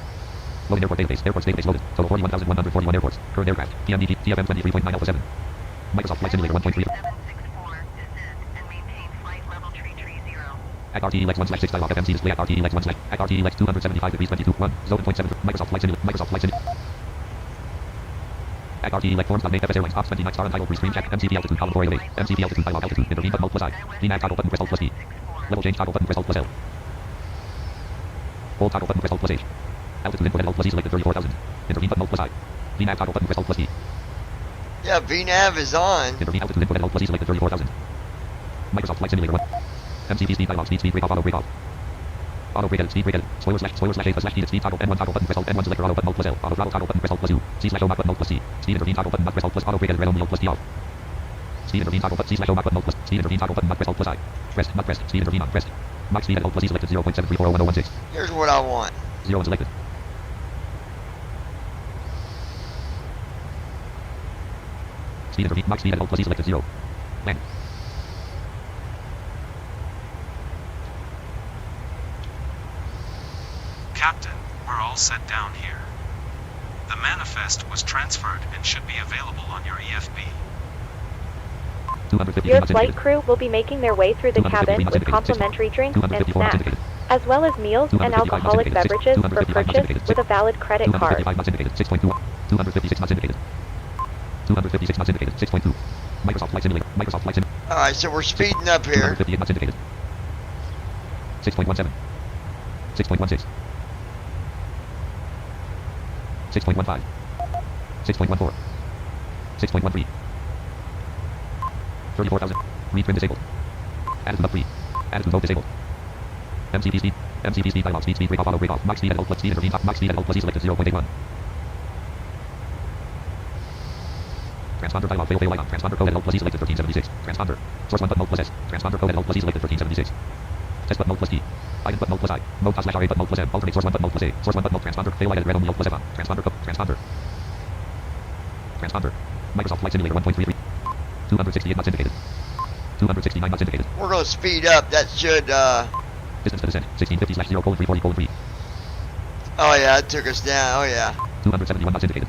Loading airport database. Airports database loaded. Total 41,141 airports. Current aircraft. PMDG. TFM 23.9 alpha 7. Microsoft Flight Simulator 1.3. At RTEX1/6 dialog FMC display at RTEX1/ at RTEX 275 degrees 22 1 zone 0.7 Microsoft Flight Simulator at RTEX forms.name FS Airlines Ops 29 star untitled pre-screen check MCP altitude column 408 MCP altitude dialog altitude intervene button hold plus I VNAV toggle button press hold plus E level change toggle button press hold plus L hold toggle button press hold plus H altitude input at hold plus E selected 34,000 intervene button hold plus I VNAV toggle button press hold plus E. Yeah, VNAV is on. Intervene altitude input at hold plus E selected 34,000 Microsoft Flight Simulator 1 MCP speed dialog speed break off auto break off auto break edit speed break edit spoiler slash A slash speed toggle N1 toggle button press hold N1 select auto button hold plus L auto throttle toggle button press hold plus U C slash O button hold plus C speed intervene toggle button press hold plus auto break edit red only hold plus D off speed intervene toggle button C slash O button hold plus speed intervene toggle button press hold plus I pressed not pressed speed intervene on pressed max speed at hold plus E selected 0.7340116 here's what I want 0 unselected speed intervene max speed at hold plus E selected 0 land. Captain, we're all set down here. The manifest was transferred and should be available on your EFB. Your flight crew will be making their way through the cabin with complimentary drinks and snacks, as well as meals and alcoholic beverages for purchase with a valid credit card. 256 knots indicated. 256 knots indicated. 6.2. Microsoft Flight Simulator. Microsoft Flight Simulator. Alright, so we're speeding up here. 258 knots indicated. 6.17. 6.16. 6.15. 6.14. 6.13. 34,000. Read trim disabled. Attitude up 3. Attitude mode disabled. MCP speed. MCP speed dialog. Speed break off auto break off. Max speed at hold plus speed intervene top. Max speed at hold plus E selected 0.81. Transponder dialog fail icon. Transponder code at hold plus E selected 1376. Transponder. Source 1 button hold plus S. Transponder code at hold plus E selected 1376. Test button hold plus T. Item button hold plus I. Mode slash RA button hold plus M. Alternate source 1 button hold plus A. Source 1 button hold transponder. Fail edit red only hold plus F on. Transponder code. Transponder. Transponder. Microsoft Flight Simulator 1.33. 268 knots indicated. 269 knots indicated. We're going to speed up. That should, Distance to descent. 1650/0:340:3. Oh yeah, it took us down. Oh yeah. 271 knots indicated.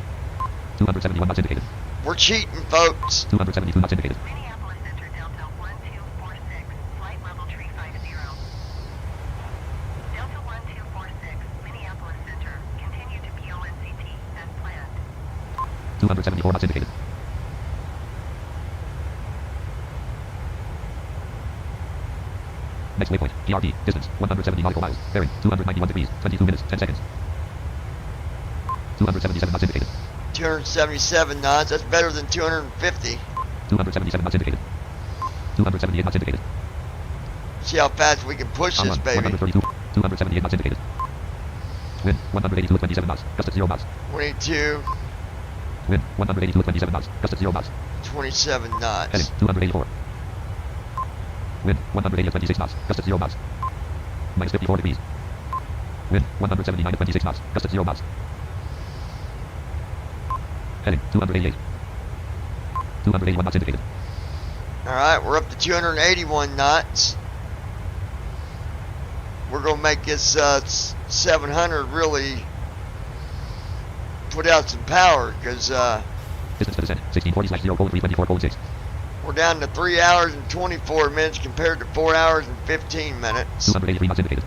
271 knots indicated. We're cheating, folks. 272 knots indicated. Minneapolis Center Delta 1246, flight level 350. Delta 1246, Minneapolis Center, continue to PONCT as planned. 274 knots indicated. Next waypoint, PRD, distance, 170 nautical miles, bearing, 291 degrees, 22 minutes, 10 seconds. 277 knots indicated. 277 knots, that's better than 250. 277 knots indicated. 278 knots indicated. See how fast we can push this, baby. 132, 278 knots indicated. Wind, 182 at 27 knots, gust at 0 knots. 22. Wind, 182 at 27 knots, gust at 0 knots. 27 knots. Heading, 284. Wind, 180 at 26 knots, gust at 0 knots. Minus 54 degrees. Wind, 179 at 26 knots, gust at 0 knots. Heading, 288. 281 knots indicated. Alright, we're up to 281 knots. We're going to make this 700 really put out some power, because distance to descent, 1640/0:324:6. we're down to 3 hours and 24 minutes compared to 4 hours and 15 minutes. 283 knots indicated.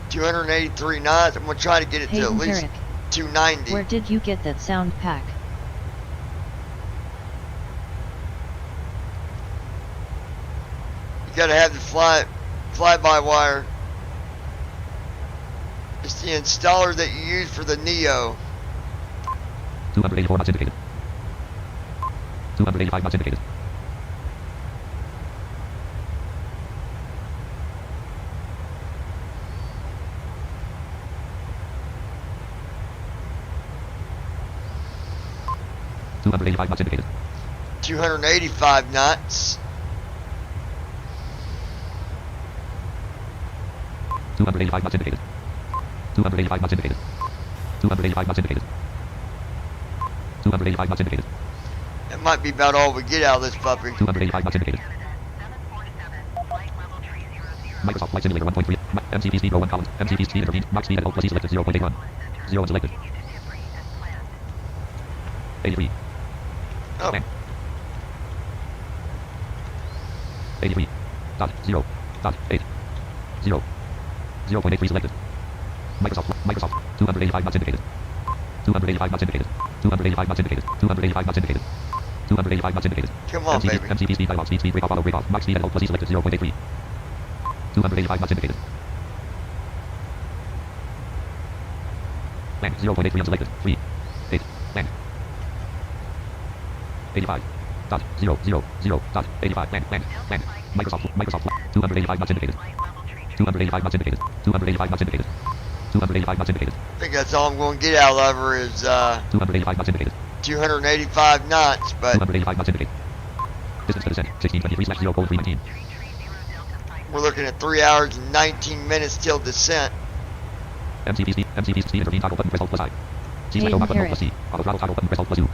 283 knots. I'm going to try to get it to at least 290. Where did you get that sound pack? You got to have the fly-by-wire. It's the installer that you use for the Neo. 284 knots indicated. 285 knots indicated. $285 knots indicated. 285 knots. 285 knots indicated. 285 knots indicated. 285 knots indicated. 285 knots indicated. That might be about all we get out of this puppy. 285 knots indicated. Microsoft Flight Simulator 1.3. MCP speed row 1 columns. MCP speed intervened. Max speed at Alt plus E selected 0.81. 0 unselected. 83. Oh. 83. Dot 0. Dot 8. 0. 0.83 selected. Microsoft. 285 knots indicated. 285 knots indicated. 285 knots indicated. 285 knots indicated. 285 knots indicated. Come on, baby. MCP speed dialog. Speed break off. Auto break off. Max speed at Alt plus E selected 0.83. 285 knots indicated. Land 0.83 unselected. 3. 8. Land. 85. Dot 0 0 0 dot 85 land. Microsoft 285 knots indicated. 285 knots indicated. 285 knots indicated. 285 knots indicated. I think that's all I'm going to get out of her is 285 knots indicated. 285 knots, but 285 knots indicated. Distance to descent 1623/0.319. We're looking at 3 hours and 19 minutes till descent. MCP speed intervene toggle button press Alt plus I.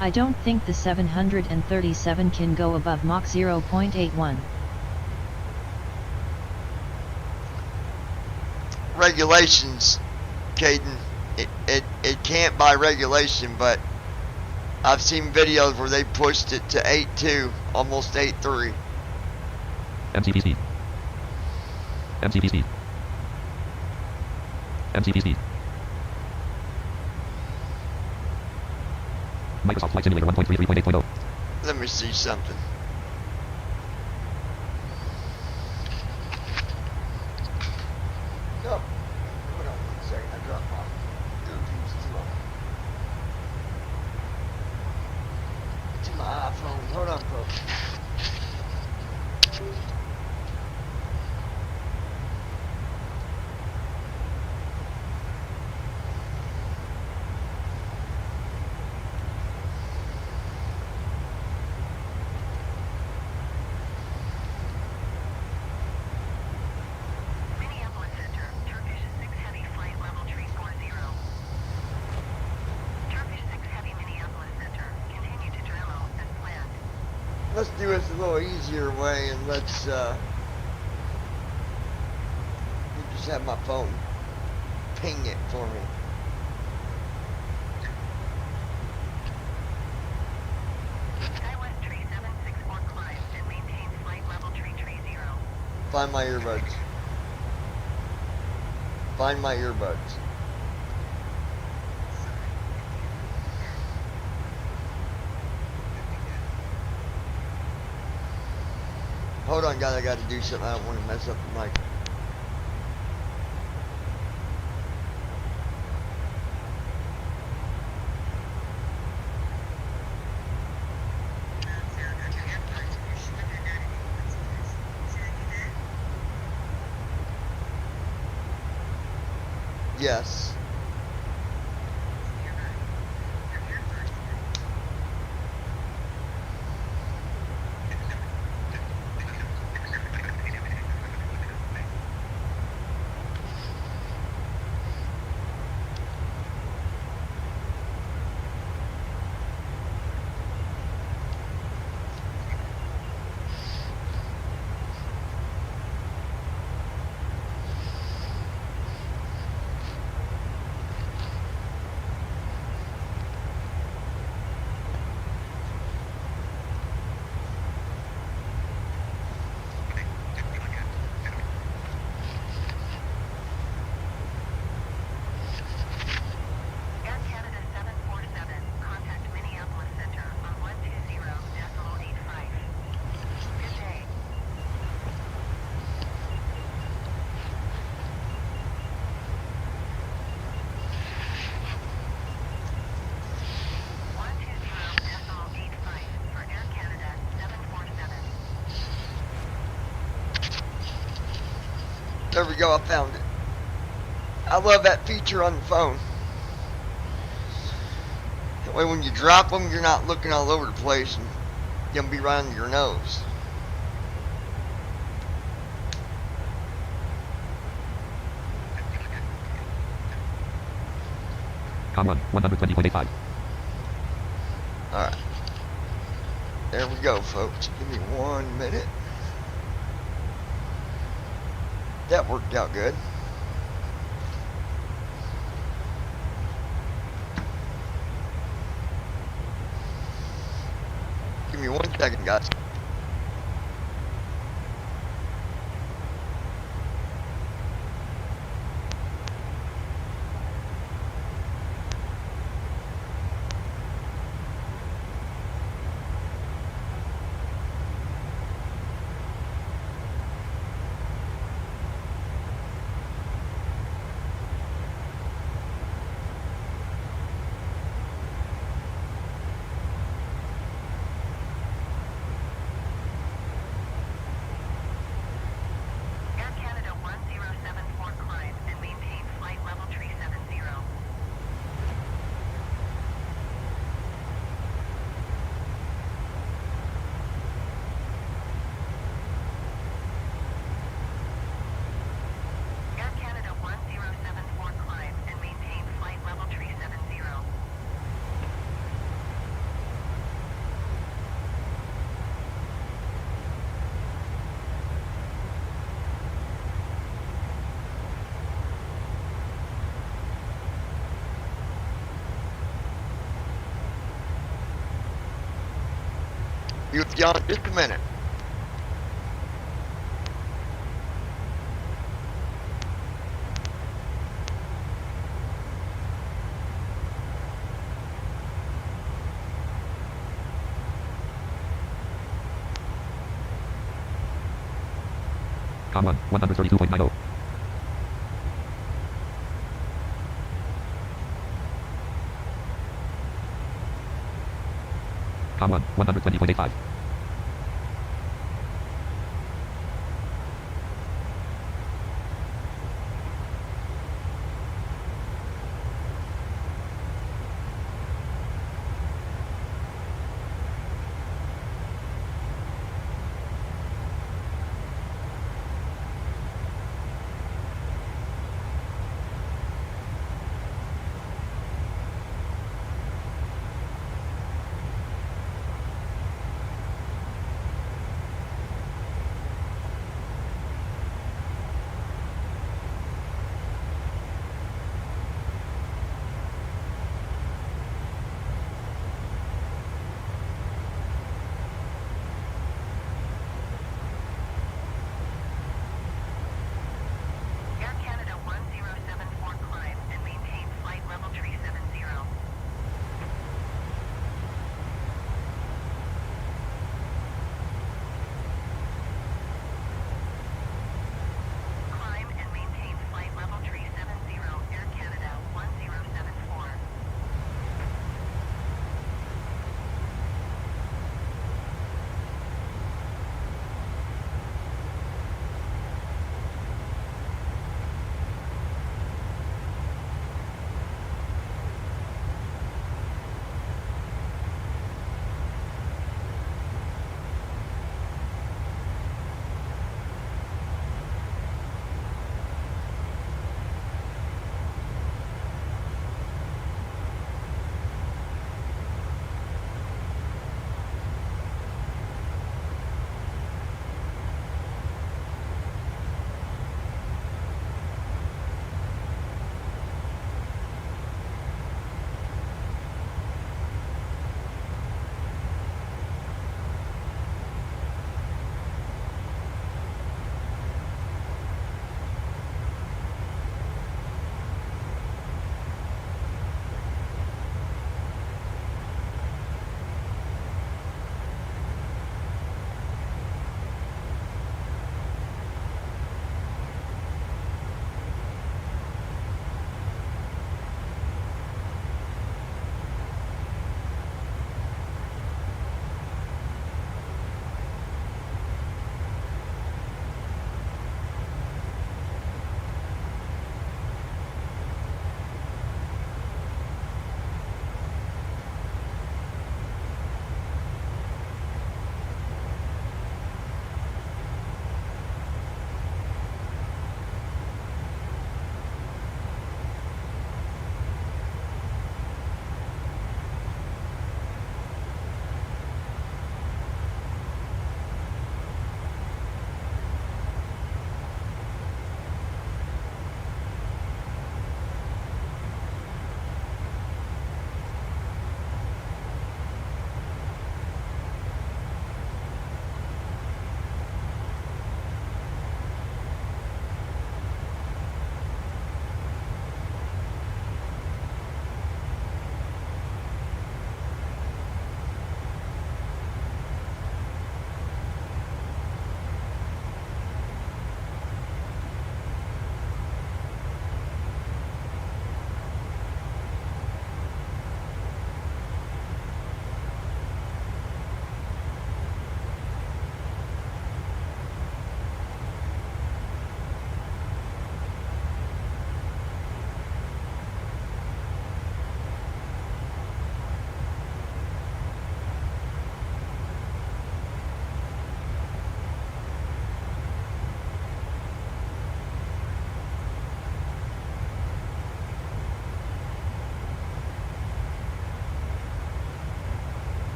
I don't think the 737 can go above Mach 0.81. Regulations, Caden. It can't by regulation, but I've seen videos where they pushed it to 8.2, almost 8.3. MCP speed. MCP speed. MCP speed. Microsoft Flight Simulator 1.33.8.0. Let me see something. No. Hold on 1 second. I dropped my earpiece to my iPhone. Hold on, folks. Let's do this a little easier way, and let's just have my phone ping it for me. Skywest tree 764 climbs and maintain flight level tree 0. Find my earbuds. Find my earbuds. Hold on, guys, I got to do something. I don't want to mess up the mic. Yes. There we go, I found it. I love that feature on the phone. That way when you drop them, you're not looking all over the place and you'll be right under your nose. Com 120.85. Alright. There we go, folks. Give me 1 minute. That worked out good. Give me 1 second, guys. Air Canada 1074 climb and maintain flight level 370. Air Canada 1074 climb and maintain flight level 370. Be with y'all in just a minute. Com 132.90. Com 120.85.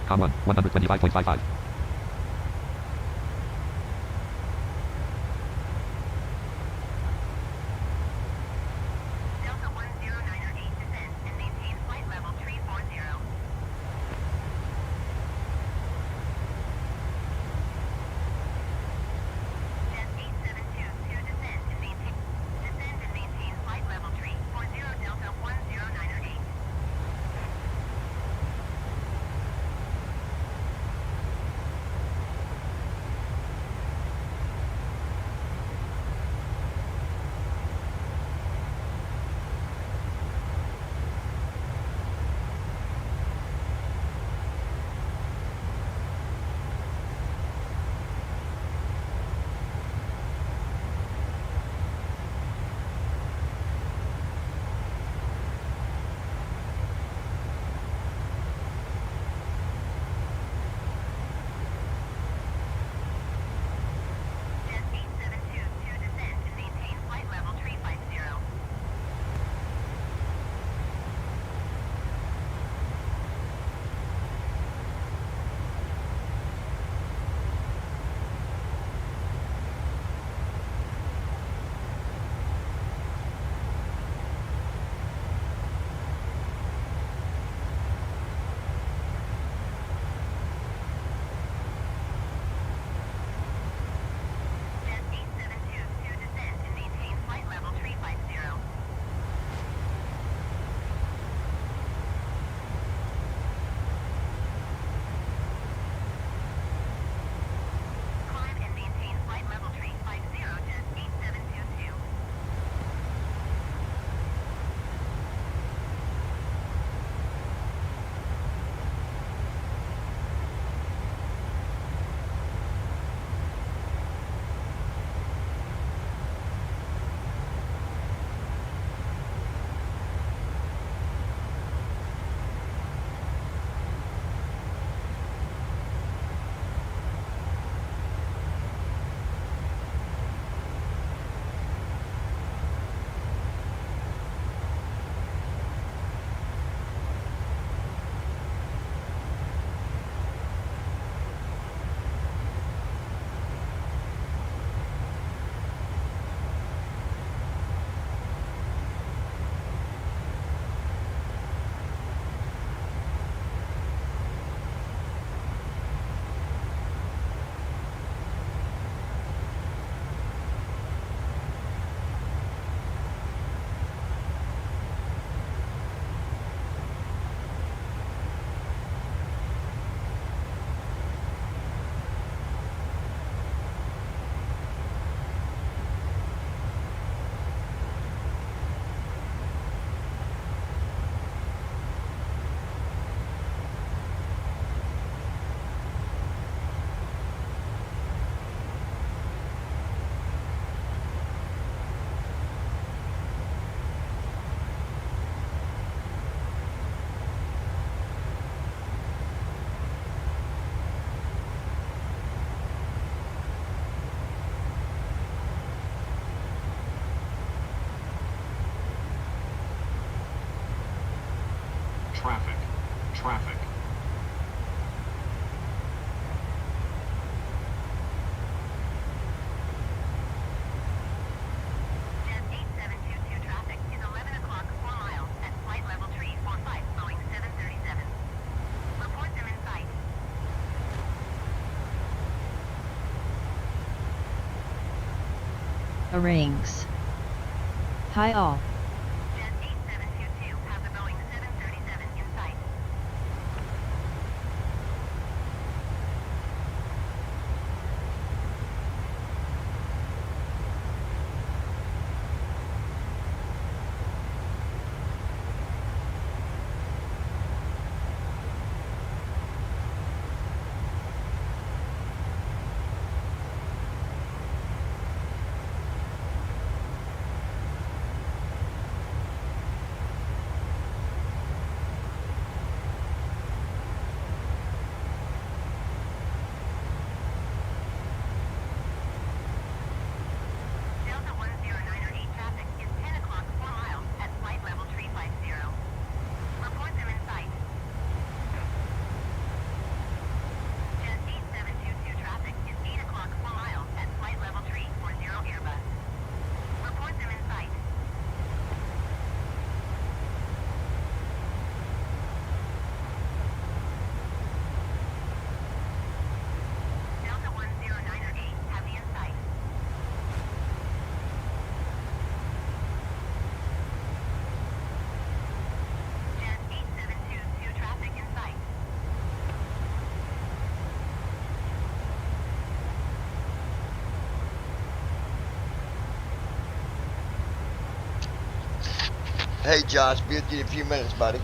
Com 1, 125.55. Delta 1098 descend and maintain flight level 340. Jet 8722 descend and maintain flight level 340 Delta 1098. Jet 8722 descend and maintain flight level 350. Jet 8722 descend and maintain flight level 350. Climb and maintain flight level 350 Jet 8722. Traffic. Traffic. Jet 8722 traffic is 11 o'clock 4 miles at flight level 345 Boeing 737. Report them in sight. Arranges. Hi all. Jet 8722 have the Boeing 737 in sight. Hey Josh, be with you in a few minutes, buddy.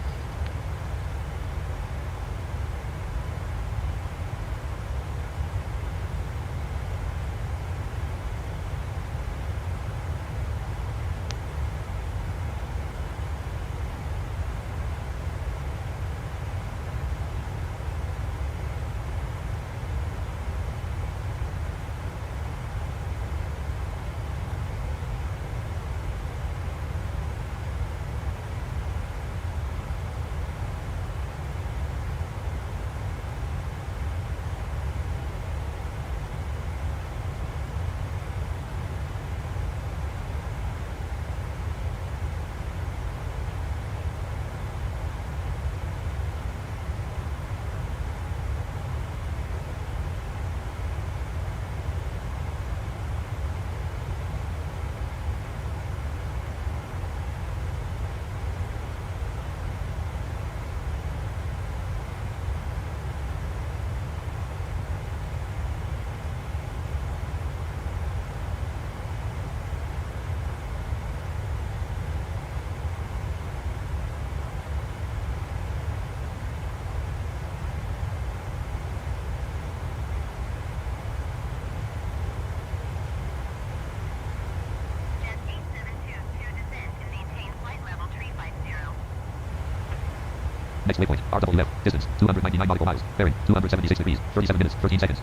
Next waypoint, RWF, distance, 299 nautical miles, bearing, 276 degrees, 37 minutes, 13 seconds.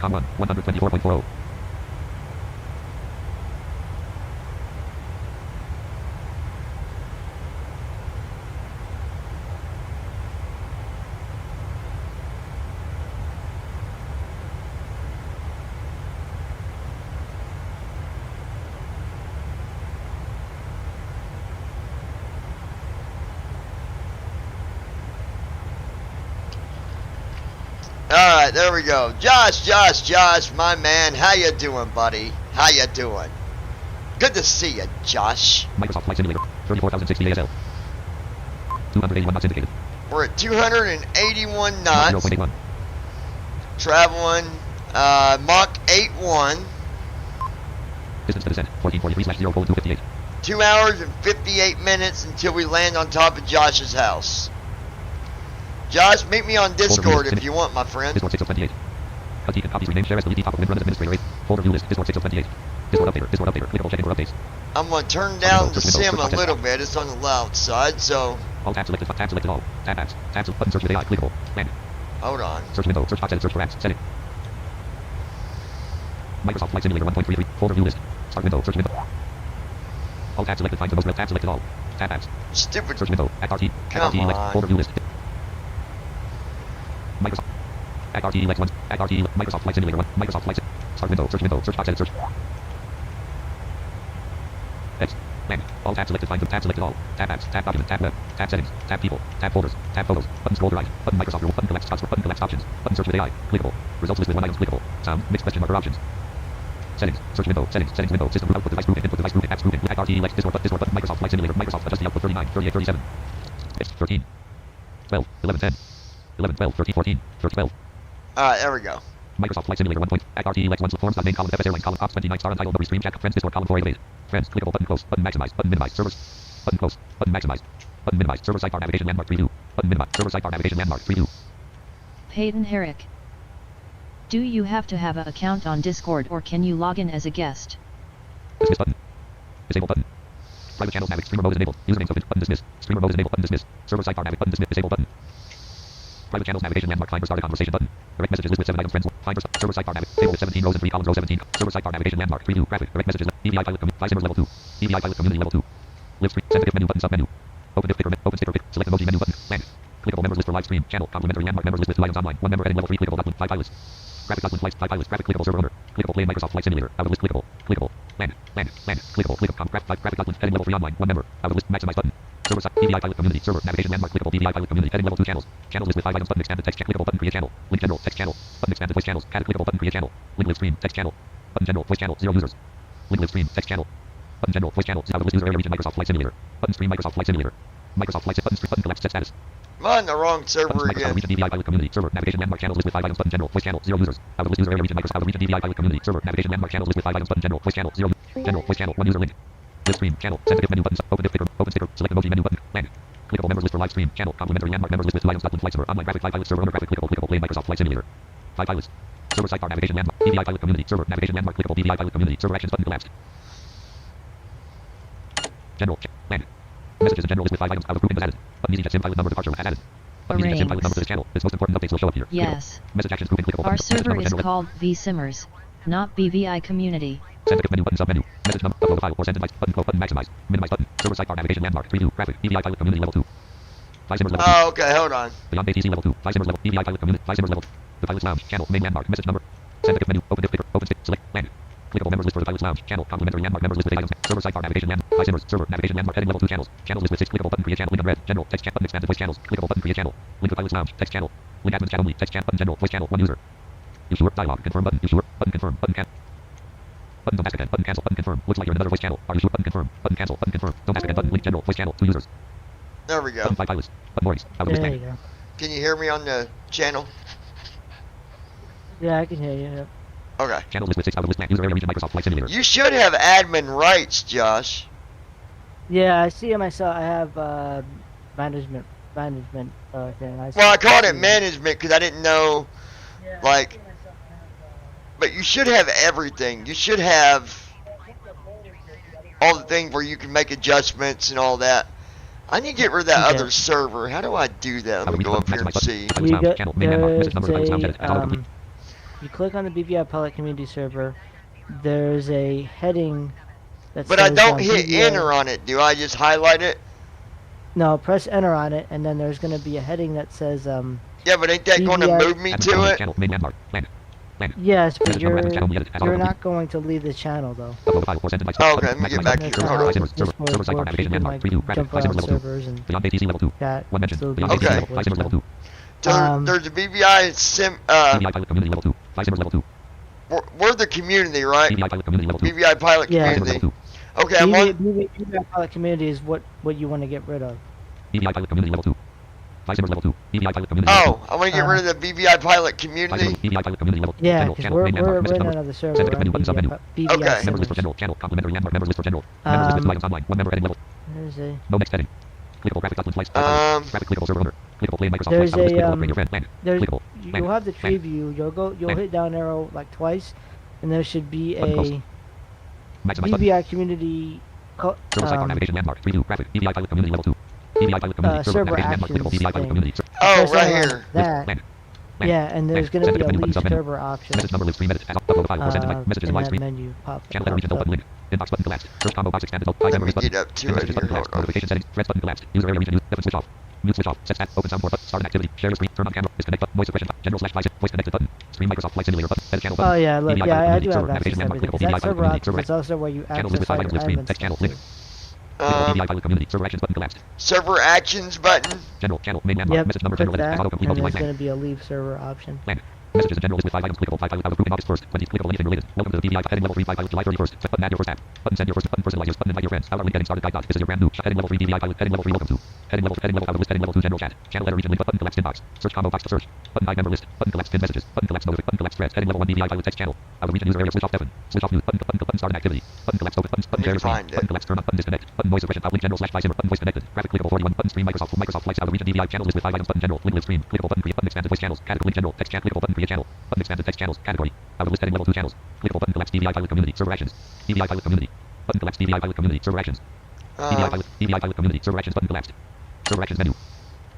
Com 1, 124.40. Alright, there we go. Josh, my man. How you doing, buddy? How you doing? Good to see you, Josh. Microsoft Flight Simulator, 34,060 ASL. 281 knots indicated. We're at 281 knots. 0.81. Traveling Mach 8.1. Distance to descent, 1443/0.258. 2 hours and 58 minutes until we land on top of Josh's house. Josh, meet me on Discord if you want, my friend. Discord 6028. Cut and copies rename share as the top of Wind Run Administrator 8. Folder view list, Discord 6028. Discord updater, clickable check in for updates. I'm going to turn down the sim a little bit. It's on the loud side, so... All tabs selected all. Tab apps. Tabs, button search with AI, clickable. Land. Hold on. Search window, search box edit, search for apps, setting. Microsoft Flight Simulator 1.33, folder view list. Start window, search window. All tabs selected, find the most real tab selected all. Tab apps. Stupid. Search window, Act RT. Come Act RT, on. folder view list. Microsoft. Act RT, Lex 1. Act RT, Microsoft Flight Simulator 1. Microsoft Flight Start window, search box edit, search. Text. Land. All tabs selected, find the tab selected all. Tab apps, tab document, tab web, tab settings, tab people, tab folders, tab photos, button scroll to right, button Microsoft rule, button collect spots, button collect options, button search with AI, clickable. Results list with 1 item, clickable. Sound, mixed question marker options. Settings, search window, settings window, system output device group, input device group, apps group, Act RT, Lex, Discord button, Microsoft Flight Simulator, Microsoft adjust the output 39, 38, 37. Text 13. 12, 11, 10. 11, 12, 13, 14, 13, 12. Alright, there we go. Microsoft Flight Simulator 1. Act RT Lex 1 forms name column FS airline column ops 29 star untitled stream chat friends Discord column 488. Friends clickable button close button maximize button minimize servers button close button maximize button minimize server sidebar navigation landmark preview button minimize server sidebar navigation landmark preview. Peyton Herrick. Do you have to have an account on Discord or can you log in as a guest? Dismiss button. Disable button. Private channels navigate streamer mode is enabled. Usernames open button dismiss. Streamer mode is enabled button dismiss. Server sidebar navigate button dismiss disable button. Private channels navigation landmark find for started conversation button. Direct messages list with 7 items friends. Find for server sidebar navigate table with 17 rows and 3 columns row 17. Server sidebar navigation landmark preview graphic direct messages DVI pilot Fly level 2. DVI pilot community level 2. Live stream sensitive menu button sub menu. Open sticker open sticker select emoji menu button. Land. Clickable members list for live stream channel complimentary landmark members list with 2 items online. 1 member heading level 3 clickable document 5 pilots. Graphic document flights 5 pilots graphic clickable server owner. Clickable play in Microsoft Flight Simulator. Out of list clickable. Land. Clickable graphic document heading level 3 online. 1 member. Out of list maximize button. Server side DVI pilot community server navigation landmark clickable DVI pilot community heading level 2 channels. Channels list with 5 items button expanded text clickable button create channel. Link general text channel. Button expanded voice channels. Add clickable button create channel. Link live stream text channel. Button general voice channel 0 users. Link live stream text channel. Button general voice channel 0 list user area region Microsoft Flight Simulator. Button stream Microsoft Flight Simulator. Microsoft Flight button stream button collapse set status. I'm on the wrong server again. Region DVI pilot community server navigation landmark channels list with 5 items button general voice channel 0 users. Out of list user area region Microsoft region DVI pilot community server navigation landmark channels list with 5 items button general voice channel 0 general voice channel 1 user link. Live stream channel sensitive menu buttons open sticker select emoji menu button land. Clickable members list for live stream channel complimentary landmark members list with 2 items flight server online graphic 5 pilot server owner graphic clickable play Microsoft Flight Simulator 5 pilots server sidebar navigation landmark DVI pilot community server navigation landmark clickable DVI pilot community server actions button collapsed. General land. Messages in general list with 5 items out of grouping was added. Button EasyJet sim pilot number departure has added. Button EasyJet sim pilot number for this channel. Its most important updates will show up here. Yes. Message actions grouping clickable. Our server is called vSimmers, not BVI Community. Sensitive menu button sub menu. Message number upload a file or send device button close button maximize. Minimize button. Server sidebar navigation landmark preview graphic DVI pilot community level 2. Fly Simmers level 2. Oh, okay, hold on. Beyond ATC level 2. Fly Simmers level DVI pilot community. Fly Simmers level 2. The pilot's lounge channel main landmark message number. Sensitive menu open sticker open stick select land. Clickable members list for the pilot's lounge channel complimentary landmark members list with 8 items. Server sidebar navigation landmark. Fly Simmers server navigation landmark heading level 2 channels. Channels list with 6 clickable button create channel link red general text chat button expanded voice channels. Clickable button create channel. Link the pilot's lounge text channel. Link admin chat only text chat button general voice channel 1 user. You sure dialog confirm button you sure button confirm button cancel. Button don't ask again button cancel button confirm. Looks like you're in another voice channel. Are you sure button confirm button cancel button confirm. Don't ask again button link general voice channel 2 users. There we go. Button 5 pilots. Button voice. Out of list There you go. Can you hear me on the channel? Yeah, I can hear you. Yep. Okay. Channel list with 6 out of list user area region Microsoft Flight Simulator. You should have admin rights, Josh. Yeah, I see myself. I have management thing. Well, I called it management because I didn't know, like. But you should have everything. You should have all the things where you can make adjustments and all that. I need to get rid of that other server. How do I do that? Let me go up here and see. You go to you click on the BVI Pilot Community Server, there's a heading that But says... I don't hit BVI. enter on it. Do I just highlight it? No, press enter on it, and then there's going to be a heading that says... yeah, but ain't that going to move me to it? Yes, but you're not going to leave the channel, though. Oh, okay, let me get back here. Hold on. Just for work, you can, like, jump around servers and chat. So okay. There's a BVI sim... we're the community, right? BVI Pilot Community. Okay, I'm on... BVI Pilot Community is what you want to get rid of. BVI Pilot Community Level 2. Oh, I want to get rid of the BVI Pilot Community. Yeah, because we're in another server. BVI okay. Members list for general channel complimentary and members list for general. Members list of items online. One member heading level. There's a... No next heading. Clickable graphic document slice. Graphic clickable server owner. Clickable play Microsoft there's Flight. a Bring your friend. Land. you'll Land. have the tree view. You'll hit down arrow like twice, and there should be a BVI community navigation landmark. Preview graphic. BVI Pilot Community Level 2. BVI Pilot Community server actions BVI Pilot Community. Oh, right here. That. Yeah, and there's going to be a leave server option. Message number lives 3 minutes. Upload file or send messages in live that stream. menu pop. Channel letter region button link. Inbox button collapsed. Search combo box expanded. Let me get up to it here. Hold on. Notification settings. Threads button collapsed. User area region. Left switch off. Mute switch off. Set stat. Open soundboard button. Start an activity. Share screen. Turn on camera. Disconnect button. Voice suppression button. General / voice connected button. Stream Microsoft Flight Simulator button. Edit channel button. Oh yeah, look, yeah, I do have access to landmark. everything. That server option is also where you access all your admin text channel stuff link. too. Pilot Community. Server actions button collapsed. Server actions button. General channel main landmark. Yep, Message number click general edit. that, Auto complete and there's multi-line going to be a leave server option. land. Messages and general list with 5 items. Clickable 5 pilot approving August 1st. 20 clickable anything related. Welcome to the BVI heading level 3 pilot July 31st. Button add your first app. Button send your first button personalize button invite your friends. Our link getting started guide dot. This is your brand new heading level 3 BVI pilot heading level 3 welcome to. Heading level our list heading level 2 general chat. Channel letter region link button collapsed inbox. Search combo box to search. Button guide member list. Button collapsed pin messages. Button collapsed notification. Button collapsed threads. Heading level 1 BVI pilot text channel. Our region user area switch off Devon. Switch off mute. Button start an activity. Button collapsed open. Button share screen. Button collapsed turn on. Button disconnect. Button voice suppression. Link general / simmer. Button voice connected. Graphic clickable 41. Button stream Microsoft Flights out of region BVI channels list with 5 items. Button general link live stream. Clickable button create button expanded voice channels. Category link general text chat. Clickable button create channel. Button expanded text channels. Category. Our list heading level 2 channels. Clickable button collapse BVI Pilot Community server actions. BVI Pilot Community. Button collapse BVI Pilot Community server actions. BVI Pilot Community server actions button collapsed. Server actions menu.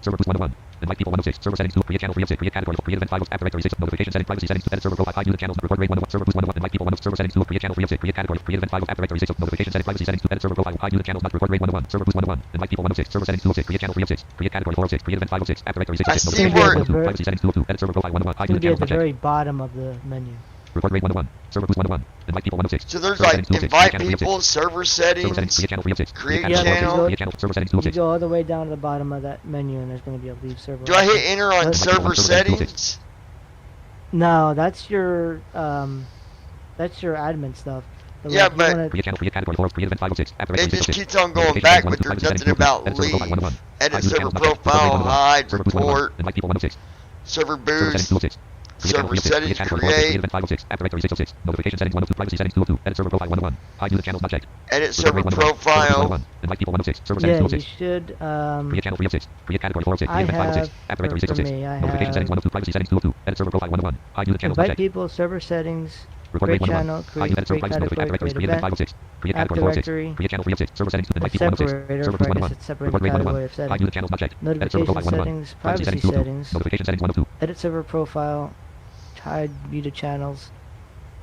Server boost 101. Invite people 106. Server settings 2. Create channel 3 of 6. Create category. Create event 5 app directory 6. Notification setting privacy settings. Edit server profile 5 unit channels. Record rate 101. Server boost 101. Invite people 106. Server settings 2. Create channel 3 of 6. Create category. Create event 5 app directory 6. Notification setting privacy settings 2. Edit server profile 5 unit channels. Not record rate 101. Server boost 101. Invite people 106. Server settings 2 of 6. Create channel 3 of 6. Create category 4 of 6. Create event 5 of 6. App directory 6 of 6. Notification setting privacy settings 2 of 2. Edit server profile 101. 5 unit channels. At the very bottom of the menu. Record rate 101. Server boost 101. Invite people 106. So there's like invite people, server settings, create channel. You go all the way down to the bottom of that menu and there's going to be a leave server. Do I hit enter on server settings? No, that's your admin stuff. Yeah, but it just keeps on going back, but there's nothing about leave, edit server profile, hide, report, server boost. Server settings, create. Notification settings 102. Privacy settings 202. Edit server profile 101. Hide user channels not checked. Edit server profile. Invite people 106. Server yeah, settings 206. You should. Create channel 3 of 6. Create category 4 of 6. Create event 5 of 6. App directory 6 of 6. Notification settings 102. Privacy settings 202. Edit server profile 101. Hide user channels not checked. Invite people, server settings. Create channel, create category, create event, app directory, create channel 3 of 6. Server settings. Invite people 106. Server separator, 101. separate category of settings. Hide user channels not checked. Notification settings, privacy settings. Notification settings 102. Edit server profile. Hide muted channels,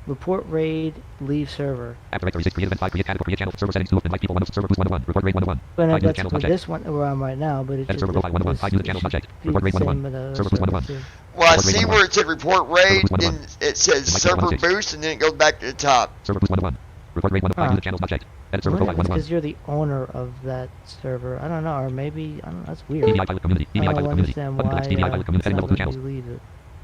report raid, leave server. App directory 6, create event 5, create category, create channel, server settings 2, invite people 106, server boost 101, record rate 101. But that's for this one where I'm right now, but it's edit server profile 101, hide user channels not checked, record rate 101, server boost 101. Well, I see where it said report rate, then it says server boost, and then it goes back to the top. Server boost 101, record rate 101, hide user channels not checked. Edit server profile 101. Because you're the owner of that server. I don't know, or maybe, I don't know, that's weird. BVI Pilot Community, BVI Pilot Community, button collapse, BVI Pilot Community, heading level 2 channels.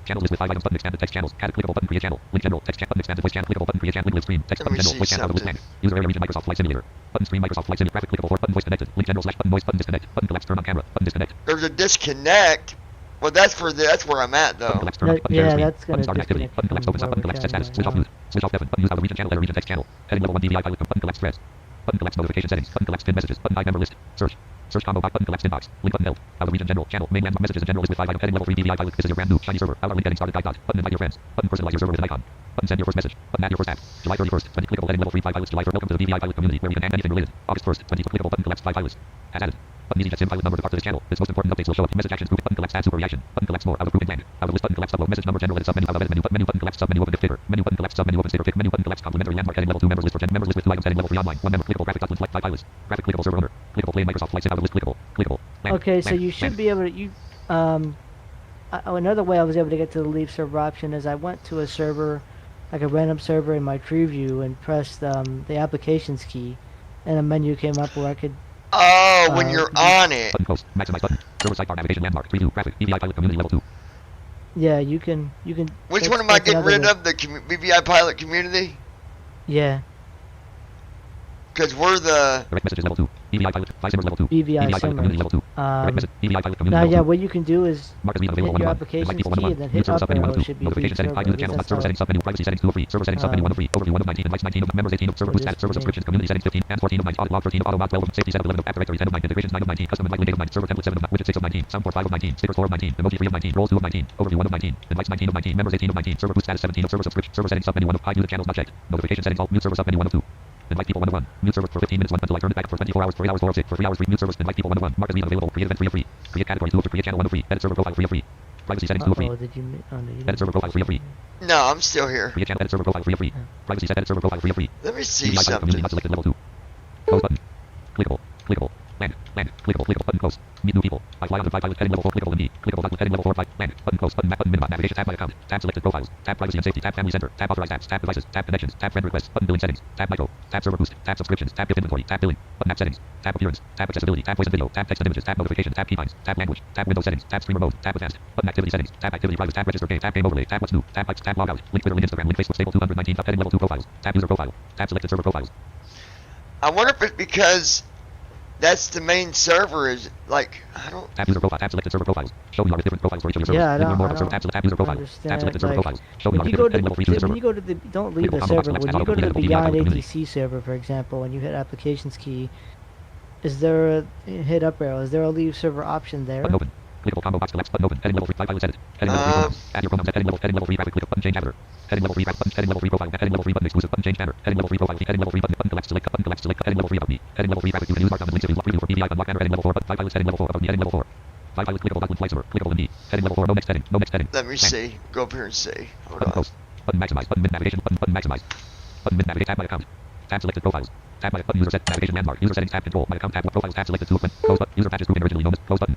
Channels list with 5 items, button expanded text channels, clickable button create channel, link general, text chat, button expanded voice channel, clickable button create channel, link live stream, text button general, voice channel, list land, user area region Microsoft Flight Simulator, button stream Microsoft Flight Simulator, graphic clickable 4, button voice connected, link general / button voice, button disconnect, button collapse, turn on camera, button disconnect. There's a disconnect. Well, that's where I'm at though. Button collapse, turn on, button share screen, button start activity, button collapse opens up, button collapse set status, switch off mute, switch off Devon, button use out of region channel, letter region text channel, heading level 1 BVI Pilot, button collapse threads, button collapse notification settings, button collapse pin messages, button hide member list, search combo box, button collapse inbox, link button held, out of region general, channel, main landmark messages and general list with 5 items, heading level 3 BVI Pilot, this is your brand new, shiny server, our link getting started guide dot, button invite your friends, button personalize your server with an icon, button send your first message, button add your first app, July 31st, 20 clickable heading level 3 5 pilots, July 1st, welcome to the BVI Pilot community where we can add anything related, August 1st, 20 clickable button collapse 5 pilots, has added. Button easy jet sim pilot number depart to this channel. Its most important updates will show up. Message actions group. Button collapse add super reaction. Button collapse more. Out of group and out of list. Button collapse upload. Message number general edit submenu. Out of edit menu. Menu button collapse submenu. Open diff paper. Menu button collapse submenu. Open stater pick. Menu button collapse complementary landmark heading level 2 members list for gen members list with 2 items heading level 3 online. 1 member clickable graphic dot flight 5 pilots. Graphic clickable server owner. Clickable play Microsoft flight sim out of list clickable. Clickable. Land, okay, so land, you should land. be able to another way I was able to get to the leave server option is I went to a server, like a random server in my preview, and pressed the applications key, and a menu came up where I could. Oh, when you're on it. Button close. Maximize button. Server sidebar navigation landmark. Preview graphic. BVI pilot community level 2. Yeah, you can. Which one am I getting rid of? The BVI pilot community? Yeah. Because we're the... Direct messages level 2. BVI pilot. Fly simmers level 2. BVI pilot community level 2. Direct message. BVI pilot community now, level 2. yeah, what you can do is hit your application key and then hit up arrow. Should be notification settings. Hide user channels. Server settings submenu. Privacy settings 2 of 3. Server settings submenu 1 of 3. Overview 1 of 19. Invites 19 of members 18 of server boost status. Server subscriptions. Community settings 15 and 14 of 9. Audit log 13 of auto log 12 of safety 7 of 11 of app directory 10 of 9. Integrations 9 of 19. Custom invite link 8 of 9. Server template 7 of 9. Widget 6 of 19. Sound 5 of 19. Sticker 4 of 19. Emoji 3 of 19. Roll 2 of 19. Overview 1 of 19. Invites 19 of 19. Members 18 of 19. Server boost status 17 of server subscription. Server settings submenu 1 of hide user channels not checked. Notification settings alt mute server submenu 1 of 2. Invite people 1 of 1. Mute server for 15 minutes 1 until I turn it back for 24 hours 3 hours 4 of 6 for 3 hours 3. Mute servers. Invite people 1 of 1. Mark as being available. Create event 3 of 3. Create category 2 of 3. Create channel 1 of 3. Edit server profile 3 of 3. Privacy settings 2 of 3. Edit server profile 3 of 3. No, I'm still here. Create channel edit server profile 3 of 3. Privacy set edit server profile 3 of 3. Let me see BVI pilot something. community not selected level 2. Close button. Clickable. Clickable. Land. Land. Clickable. Clickable. Button close. Meet new people. I fly on the 5 pilot heading level 4. Clickable and D. Clickable dot heading level 4 5. Land. Button close. Button map. Button minimize. Navigation tab my account. Tab selected profiles. Tab privacy and safety. Tab family center. Tab authorized apps. Tab devices. Tab connections. Tab friend requests. Button billing settings. Tab micro. Tab server boost. Tab subscriptions. Tab gift inventory. Tab billing. Button app settings. Tab appearance. Tab accessibility. Tab voice and video. Tab text and images. Tab notifications. Tab keybinds. Tab language. Tab window settings. Tab streamer mode. Tab advanced. Button activity settings. Tab activity private. Tab register game. Tab game overlay. Tab what's new. Tab likes. Tab logout. Link Twitter. Link Instagram. Link Facebook. Stable 219. Heading level 2 profiles. Tab user profile. Tab selected server profiles. I wonder if it's because that's the main server is like, I don't... Tab user profile. Tab selected server profiles. Show me our different profiles for each of your servers. Yeah, I don't tab user profile. Tab selected server profiles. Show me when our you go different level 3 server. when you go to the don't leave the server. When you go to the Beyond ATC server, for example, when you hit applications key, is there a hit up arrow? Is there a leave server option there? Button open. Clickable combo box collapse button open. Heading level 3 5 pilots edit. Heading level 3 pronouns. Add your pronouns. Heading level 3 graphic click button change avatar. Heading level 3 graphic button. Heading level 3 profile. Heading level 3 button exclusive button change banner. Heading level 3 profile. Heading level 3 button collapse select button collapse select. Heading level 3 about me. Heading level 3 graphic you can use mark on the link to preview for BVI unlock banner. Heading level 4 button 5 pilots heading level 4 above me. Heading level 4. 5 pilot clickable button flight server. Clickable in D. Heading level 4 no next heading. No next heading. Let me see. Go up here and see. Hold button on. post. Button maximize. Button mid navigation. Button maximize. Button mid navigate. Tab my account. Tab selected profiles. Tab my button user set navigation landmark. User settings tab control. My account tab profiles tab selected 2 when close button. User patches group originally known as close button.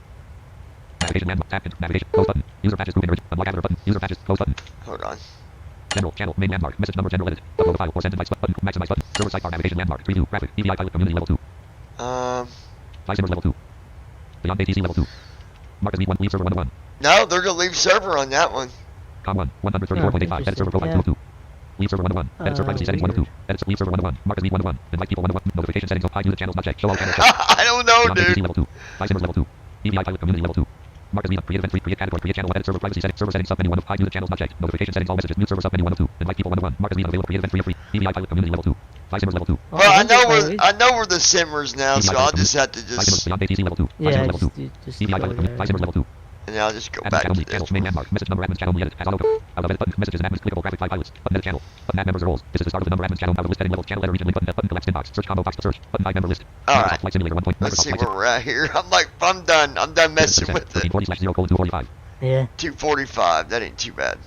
Navigation landmark tab navigation close button. User patches group original unlock avatar button. User patches close button. Hold on. General channel main landmark message number general edit. Upload a file or send invites button maximize button. Server sidebar navigation landmark preview graphic BVI pilot community level 2. Fly simmers level 2. Beyond ATC level 2. Mark as leave server 1 of 1. No, they're gonna leave server on that one. Com 1 134.85 edit server profile 2 of 2. Leave server 1 of 1. Edit server privacy settings 1 of 2. Edit leave server 1 of 1. Mark as leave 1 of 1. Invite people 1 of 1. Notification settings of hide user channels not checked. Show all channels checked. I don't know, Beyond dude. ATC level 2. Fly simmers level 2. BVI pilot community level 2. Mark as leave create event 3 create category create channel edit server privacy settings server settings submenu 1 of hide user channels not checked. Notification settings all messages mute server submenu 1 of 2. Invite people 1 of 1. Mark as leave available create event 3 of 3. BVI pilot community level 2. Fly simmers level 2. Well, I know we're the simmers now, so I'll just have to Fly simmers just... beyond ATC level 2. Yeah, level 2. BVI pilot community Fly simmers level 2. And then I'll just go Admin back channel to only. this Channel main one. landmark. Message number admin channel only edit. Has auto. Out of edit button. Messages and admins clickable graphic 5 pilots. Button edit channel. Button add members or roles. This is the start of the number admin channel. Out of list heading level channel letter region link button. Button collapsed inbox. Search combo box search. Button 5 member list. Alright. Flight simulator 1 point. Let's see Microsoft where we're at here. I'm like, I'm done messing with it. 1340/0:245. Yeah. 245. That ain't too bad.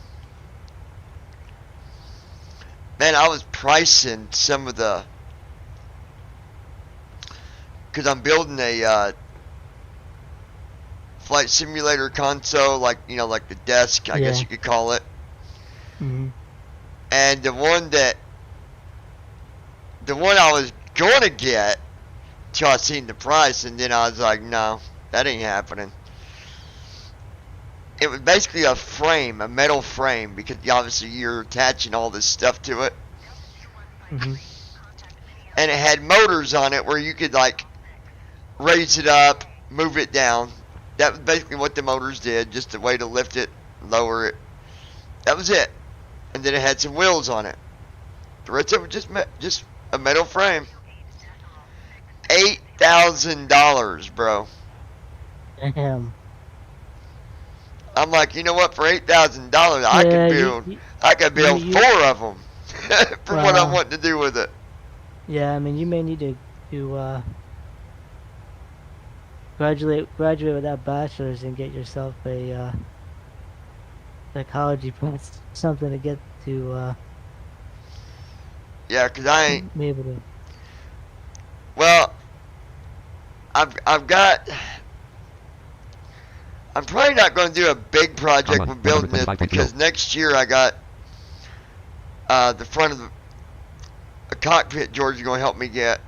Man, I was pricing some of the... Because I'm building a flight simulator console, like, you know, like the desk, I guess you could call it. And the one I was going to get, till I seen the price, and then I was like, no, that ain't happening. It was basically a frame, a metal frame, because obviously you're attaching all this stuff to it. And it had motors on it where you could, like, raise it up, move it down. That was basically what the motors did, just a way to lift it, lower it. That was it. And then it had some wheels on it. The rest of it just a metal frame. $8,000, bro. Damn. I'm like, you know what? For $8,000, I could build 4 of them for what I want to do with it. Yeah, I mean, you may need to graduate with that bachelor's and get yourself a psychology plus something to get to. Yeah, 'cause I ain't. Be able to. Well, I've got. I'm probably not going to do a big project with building it because next year I got the front of a cockpit George's going to help me get,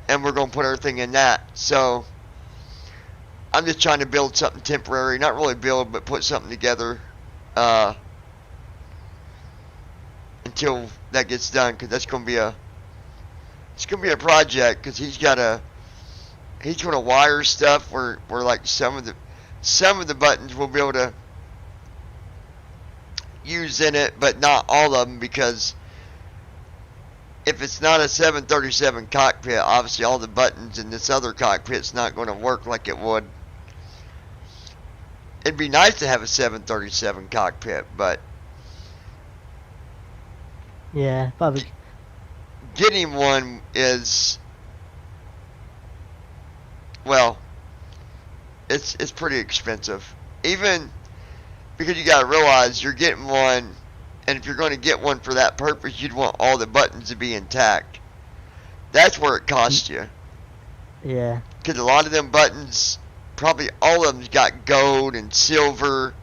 and we're going to put everything in that. So I'm just trying to build something temporary, not really build, but put something together until that gets done, because that's going to be a project, because he's going to wire stuff where like some of the buttons we'll be able to use in it, but not all of them, because if it's not a 737 cockpit, obviously all the buttons in this other cockpit's not going to work like it would. It'd be nice to have a 737 cockpit, but yeah, probably getting one is, well, it's pretty expensive. Even because you gotta realize you're getting one, and if you're going to get one for that purpose, you'd want all the buttons to be intact. That's where it costs you. Yeah. Because a lot of them buttons, probably all of them's got gold and silver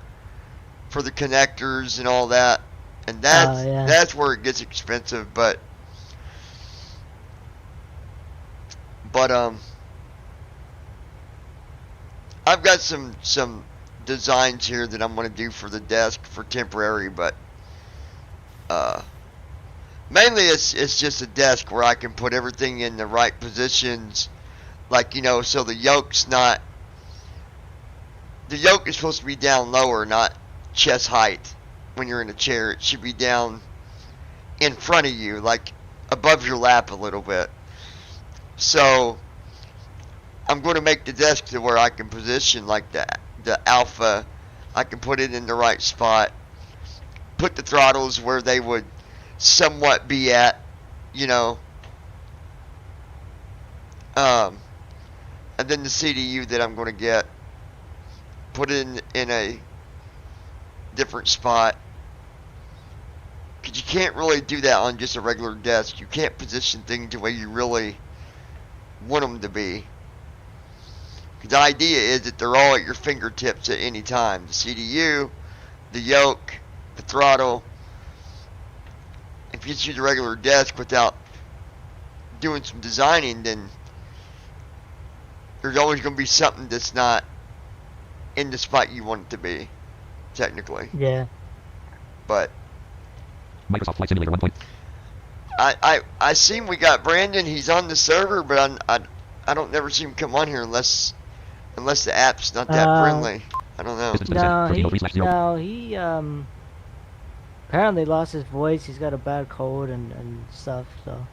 for the connectors and all that, and that's where it gets expensive. But I've got some designs here that I'm going to do for the desk for temporary, but mainly it's just a desk where I can put everything in the right positions, like, you know, so the yoke is supposed to be down lower, not chest height. When you're in a chair, it should be down in front of you, like above your lap a little bit. So I'm going to make the desk to where I can position like the Alpha. I can put it in the right spot, put the throttles where they would somewhat be at, you know, and then the CDU that I'm going to get, put it in a different spot, because you can't really do that on just a regular desk. You can't position things the way you really want them to be. The idea is that they're all at your fingertips at any time. The CDU, the yoke, the throttle. If you just use a regular desk without doing some designing, then there's always going to be something that's not in the spot you want it to be, technically. Yeah. But Microsoft Flight Simulator 1. I seen we got Brandon. He's on the server, but I don't never see him come on here unless the app's not that friendly. I don't know. No, he apparently lost his voice. He's got a bad cold and stuff. So.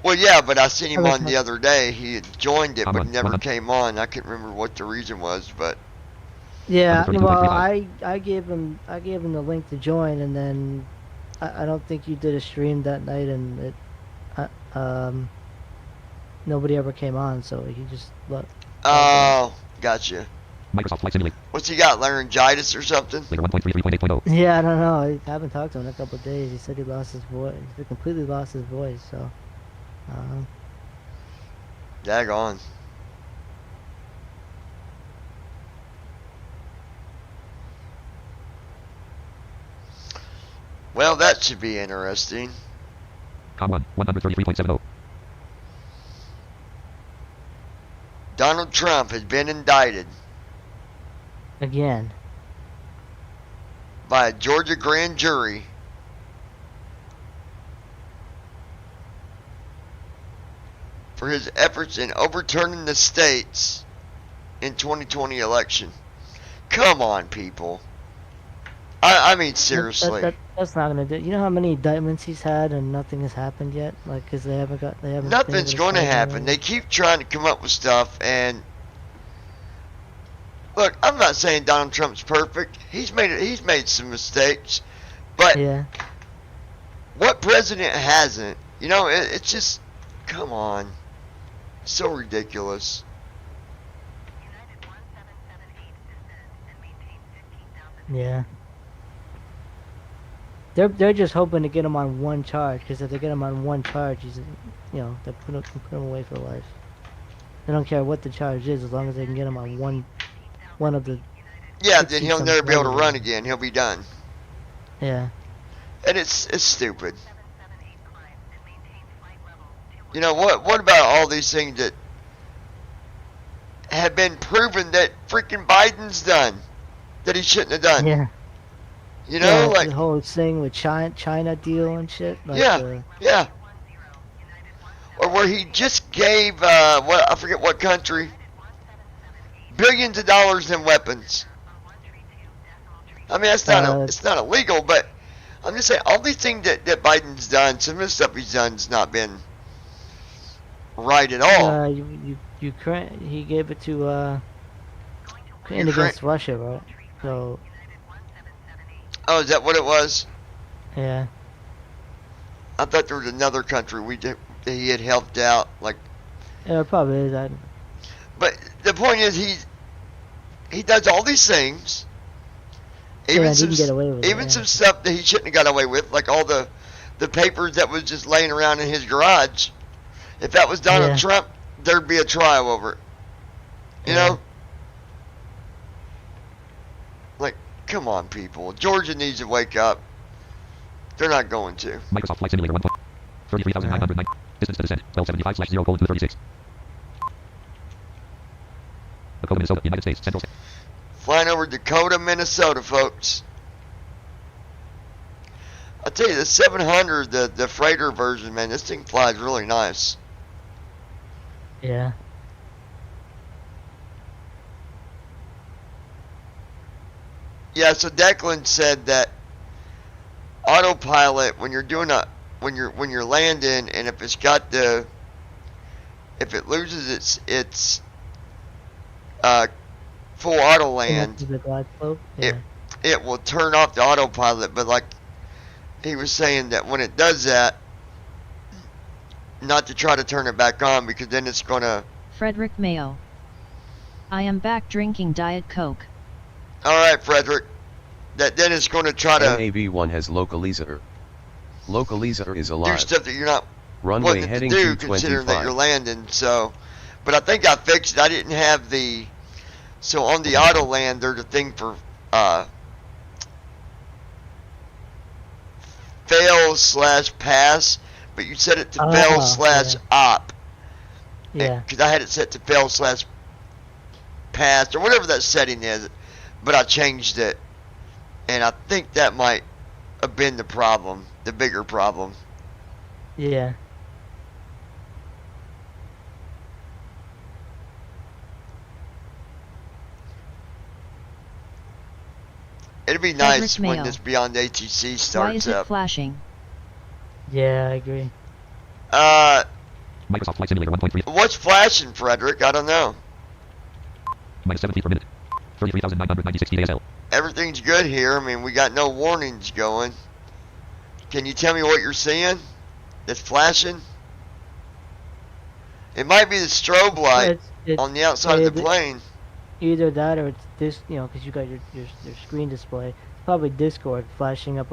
Well, yeah, but I seen him on the other day. He had joined it, but never came on. I can't remember what the reason was, but. Yeah, well, I gave him the link to join, and then I don't think you did a stream that night, and nobody ever came on, so he just left. Oh, gotcha. Microsoft Flight Simulator. What's he got, laryngitis or something? Later 1.33.8.0. Yeah, I don't know. I haven't talked to him in a couple of days. He said he lost his voice. He completely lost his voice, so. Daggone. Well, that should be interesting. Com 1, 133.70. Donald Trump has been indicted. Again. By a Georgia grand jury. For his efforts in overturning the states in 2020 election. Come on, people. I mean, seriously. That's not gonna do. You know how many indictments he's had and nothing has happened yet? Like, cause they haven't. Nothing's going to happen. They keep trying to come up with stuff, and look, I'm not saying Donald Trump's perfect. He's made some mistakes, but yeah. What president hasn't? You know, it's just, come on, so ridiculous. Yeah. They're just hoping to get him on one charge, because if they get him on one charge, he's, they can put him away for life. They don't care what the charge is, as long as they can get him on one of the. Yeah, then he'll never be able to run again. He'll be done. Yeah. And it's stupid. You know what about all these things that have been proven that freaking Biden's done that he shouldn't have done? Yeah. You know, like the whole thing with China deal and shit. Like, yeah. Or where he just gave I forget what country, billions of dollars in weapons. I mean, that's not it's not illegal, but I'm just saying all these things that Biden's done, some of the stuff he's done's not been right at all. Ukraine, he gave it to Ukraine against Russia, right? So. Oh, is that what it was? Yeah. I thought there was another country that he had helped out, like. Yeah, it probably is. But the point is, he does all these things. Even he can get away with it, some stuff that he shouldn't have got away with, like all the papers that was just laying around in his garage. If that was Donald Trump, there'd be a trial over it. You know? Like, come on, people. Georgia needs to wake up. They're not going to. Microsoft Flight Simulator 1. 33,909. Distance to descent. 1275/0:236. Dakota, Minnesota, United States, Central. Flying over Dakota, Minnesota, folks. I'll tell you, the 700, the freighter version, man, this thing flies really nice. Yeah. Yeah, so Declan said that autopilot, when you're doing when you're landing, and if it loses its full auto land, it will turn off the autopilot. But like he was saying, that when it does that, not to try to turn it back on, because then it's gonna. Frederick Mayo. I am back drinking Diet Coke. All right, Frederick. That then it's going to try to. NAV1 has localizer. Localizer is alive. Do stuff that you're not runway heading to do, 225. considering that you're landing. So, but I think I fixed it. I didn't have the. So on the auto land, there's a thing for fail/pass, but you set it to fail/op. Yeah. Because I had it set to fail/pass or whatever that setting is, but I changed it, and I think that might have been the problem, the bigger problem. Yeah. It'd be nice when this Beyond ATC starts up. Why is it flashing? Yeah, I agree. Microsoft Flight Simulator 1.3. What's flashing, Frederick? I don't know. Minus 7 feet per minute. 33,996 DASL. Everything's good here. I mean, we got no warnings going. Can you tell me what you're seeing that's flashing? It might be the strobe light on the outside of the plane. Either that or it's this, because you got your screen display. It's probably Discord flashing up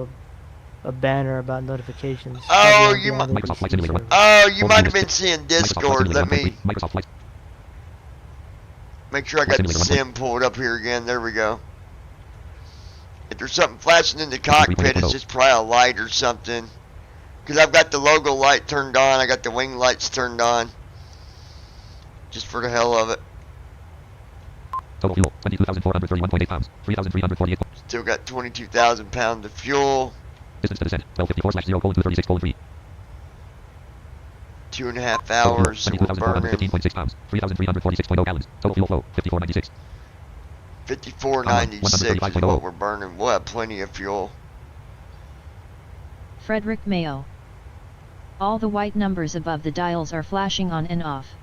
a banner about notifications. Oh, you might have been seeing Discord. Let me make sure I got the sim pulled up here again. There we go. If there's something flashing in the cockpit, it's just probably a light or something. Because I've got the logo light turned on. I got the wing lights turned on. Just for the hell of it. Total fuel, 22,431.8 pounds. 3,348. Still got 22,000 pounds of fuel. Distance to descent, 1254/0:236:3. 2.5 hours. 22,415.6 pounds. 3,346.0 gallons. Total fuel flow, 5496. 5496 is what we're burning. We'll have plenty of fuel. Frederick Mayo. All the white numbers above the dials are flashing on and off.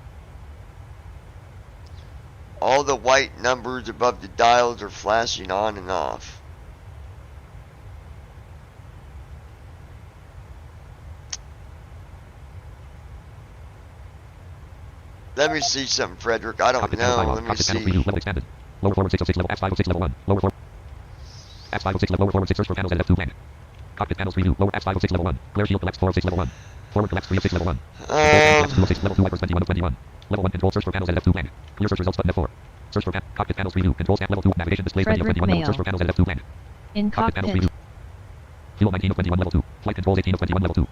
All the white numbers above the dials are flashing on and off. Let me see something, Frederick. I don't know. Let me see. Lower forward 606, level X506, level 1. Lower forward. Apps 506 level lower forward 6 search for panels at F2 blank. Cockpit panels preview lower apps 506 level 1. Glare shield collapse 4 of 6 level 1. Forward collapse 3 of 6 level 1. Collapse 2 of 6 level 2 wipers 21 of 21. Level 1 control search for panels at F2 blank. Clear search results button F4. Search for cockpit panels preview control stamp level 2 navigation display 20 of 21 level search for panels at F2 blank. In Cockpit panels cockpit. preview. Fuel 19 of 21 level 2. Flight controls 18 of 21 level 2.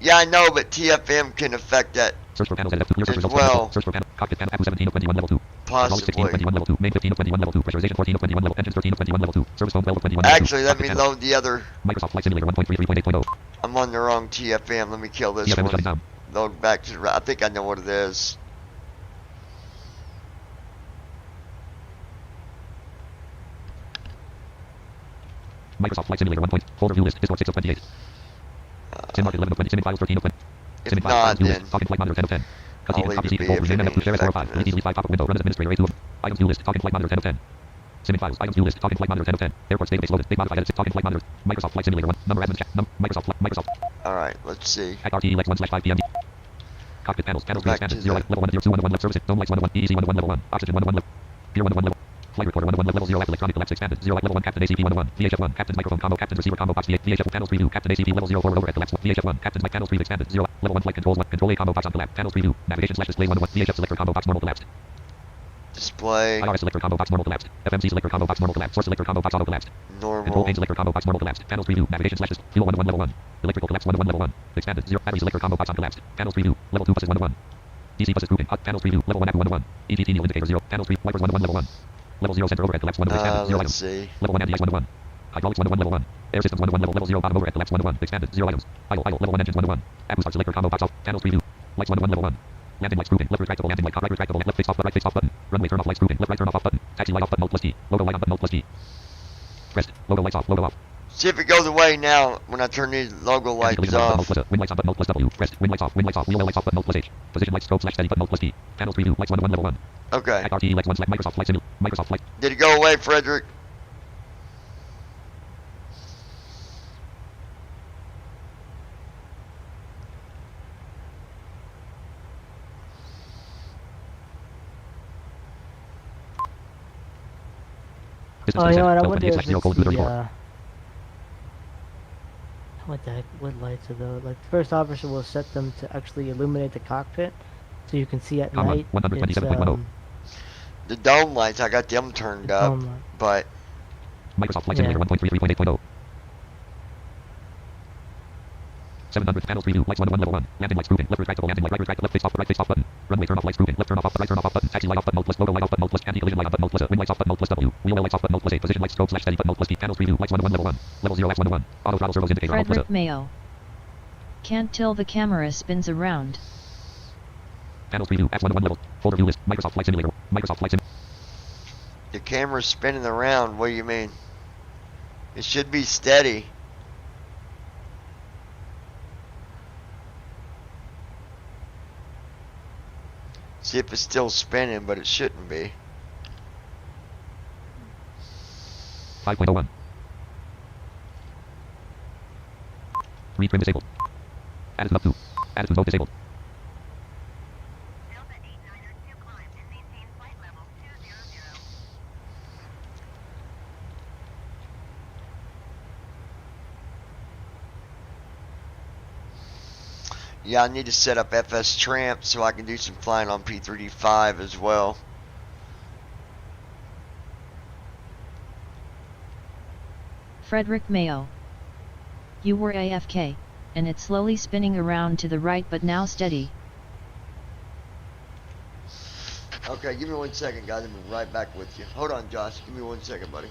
Yeah, I know, but TFM can affect that search for panels at F2 clear search as results well. search for panel cockpit panel 17 of 21 level 2. Possibly. 16 of 21 level 2. Main 15 of 21 level 2. Pressurization 14 of 21 level. Engines 13 of 21 level 2. Service phone 12 of 21 level 2. Actually, let me load the other. Microsoft Flight Simulator 1.33.8.0. I'm on the wrong TFM. Let me kill this TFM one. shutting down. Load back to the. I think I know what it is. Microsoft Flight Simulator 1. Folder view list. Discord 6 of 28. Sim market 11 of 20. Sim files 13 of 20. If not, then Talking flight monitor 10 of 10. I'll leave it be if it ain't affecting Delete 5 pop-up window. Run as administrator A2 of. Items view list. Talking flight monitor 10 of 10. Sim files. Items view list. Talking flight monitor 10 of 10. Airports database loaded. Big modified edit 6. Talking flight monitor. Microsoft Flight Simulator 1. Number admin chat. Microsoft. Alright, let's see. Hack RTE Lex 1/5 PM. Cockpit panels. Panels Back expanded. to 0 level 1 0 2 1 1 left service. Dome lights 1 1. EEC 1 1 level 1. Oxygen 1 1 level. Gear 1 1 level. Flight recorder 1 1 level 0 electronic collapse expanded. 0 level 1 captain ACP 1 1. VHF 1 captain's microphone combo captain's receiver combo box VHF panels preview captain ACP level 0 forward overhead collapse VHF 1 captain's mic panels preview expanded. 0 level 1 flight controls 1 control A combo box on collapse panels preview navigation / display 1 1 VHF selector combo box normal collapsed. Display. IRS selector combo box normal collapsed. FMC selector combo box normal collapsed. Source selector combo box auto collapsed. Normal. Control pane selector combo box normal collapsed. Panels preview navigation / fuel 1 1 level 1. Electrical collapse 1 1 level 1. Expanded 0 battery selector combo box on collapsed. Panels preview level 2 buses 1 1. DC buses grouping. Panels preview level 1 1 1. EGT needle indicator 0. Panels preview wipers 1 1 level 1. Level 0 center overhead collapse 1 expanded 0 let's items. see. Level 1 anti-ice 1 1. Hydraulics 1 1 level 1. Air systems 1 1 level 0 bottom overhead collapse 1 1 expanded 0 items. Idle level 1 engines 1 1. Apple start selector combo box off. Panels preview. Lights 1 1 level 1. Landing lights grouping. Left retractable landing light. Right retractable left face off. Right face off button. Runway turn off lights grouping. Left right turn off button. Taxi light off button. Alt plus T. Logo light on button. Alt plus T. Pressed. Logo lights off. Logo off. See if it goes away now when I turn these logo lights off. Wind lights on button. Alt plus W. Pressed. Wind lights off. Wind lights off. Wheel lights off button. Alt plus H. Position lights strobe / steady button. Alt plus T. Panels preview. Lights 1 1 level 1. Okay. RTE lights 1 / Microsoft Flight Simulator. Microsoft Flight. Did it go away, Frederick? Oh, you know what? I wonder if it's the, what the heck, what lights are those? Like, the first officer will set them to actually illuminate the cockpit, so you can see at night. It's, the dome lights, I got them turned up, but Microsoft Flight Simulator 1.33.8.0. 700 panels preview. Lights 1 1 level 1. Landing lights grouping. Left retractable landing light. Right retractable left face off button. Runway turn off lights grouping. Left turn off right turn off button. Taxi light off button. Alt plus logo light off button. Alt plus anti collision light on button. Alt plus wind lights off button. Alt plus W. Wheel lights off button. Alt plus A. Position lights strobe / steady button. Alt plus P. Panels preview. Lights 1 1 level 1. Level 0 X 1 1. Auto throttle servos indicator. Alt plus Frederick Mayo. Can't tell the camera spins around. Panels preview. Apps 1 1 level. Folder view list. Microsoft Flight Simulator. Microsoft Flight Simulator. the camera's spinning around. What do you mean? It should be steady. See if it's still spinning, but it shouldn't be. 5.01. Read trim disabled. Attitude up to. Attitude mode disabled. Yeah, I need to set up FS Tramp so I can do some flying on P3D5 as well. Frederick Mayo. You were AFK, and it's slowly spinning around to the right but now steady. Okay, give me 1 second, guys. I'm right back with you. Hold on, Josh. Give me 1 second, buddy.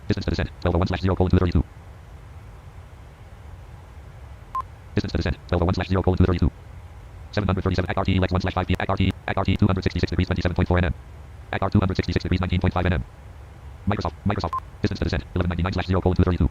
Distance to descent, 1201/0:232. Distance to descent, 1201/0:232. 737 ACRT ELEX 1/5 P ACRT 266 degrees 27.4 nm. ACR 266 degrees 19.5 nm. Microsoft. Distance to descent, 1199/0:232.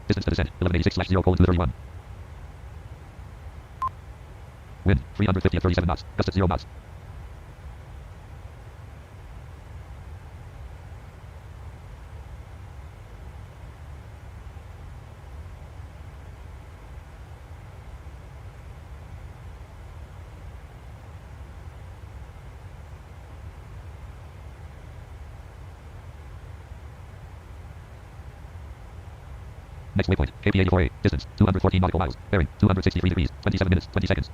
Distance to descent, 1186/0:231. Wind, 350 at 37 knots, gust at 0 knots. Next waypoint, KP84A, distance, 214 nautical miles, bearing, 263 degrees, 27 minutes, 20 seconds.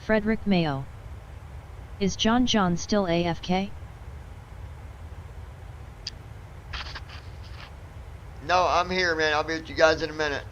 Frederick Mayo. Is John still AFK? No, I'm here, man. I'll be with you guys in a minute.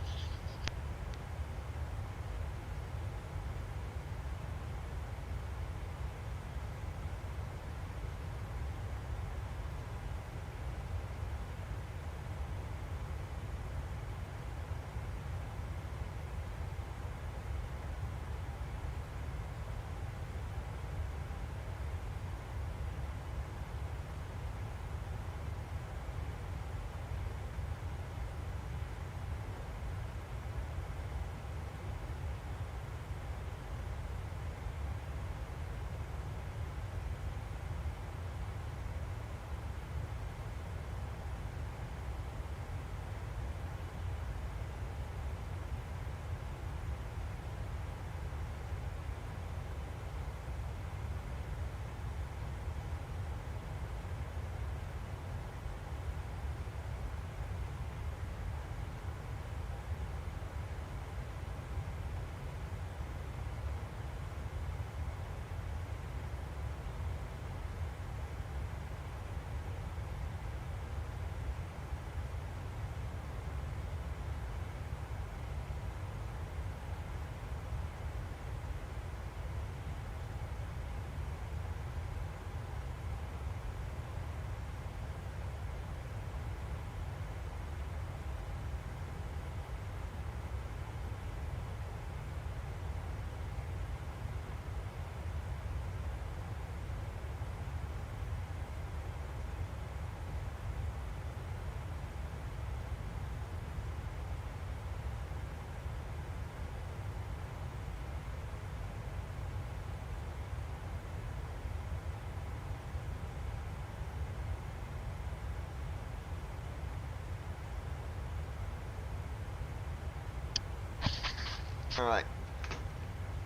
Alright.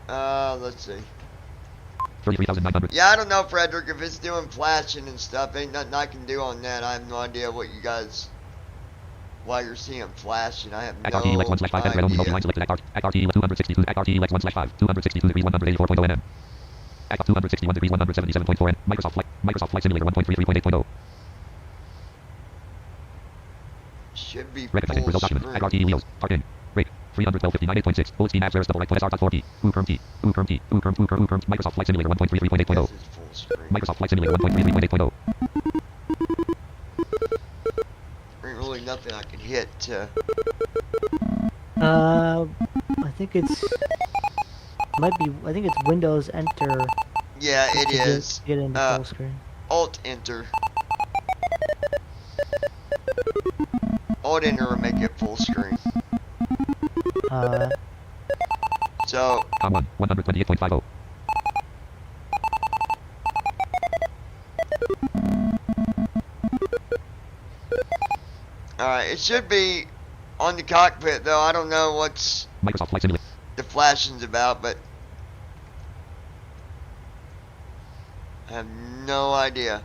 Let's see. 33,900. Yeah, I don't know, Frederick, if it's doing flashing and stuff, ain't nothing I can do on that. I have no idea what you guys, why you're seeing flashing. I have no RTE Lex 1/5 idea. only line selected at RTE 262 at RTE Lex 1/5 262 degrees 184.0 nm. At 261 degrees 177.4 n. Microsoft Flight Simulator 1.33.8.0. Should be Record setting full result document at RTE Leos. Parking. Rate 312.59.8.6. Full steam abs double right plus R.4 key. Uperm T. Microsoft Flight Simulator 1.33.8.0. Microsoft Flight Simulator 1.33.8.0. Ain't really nothing I can hit to. I think it's I think it's Windows Enter. Yeah, it is. Get into full screen. Alt Enter. Alt Enter will make it full screen. So. COM 128.50. Alright, it should be on the cockpit though. I don't know what's Microsoft Flight Simulator. the flashing's about, but I have no idea.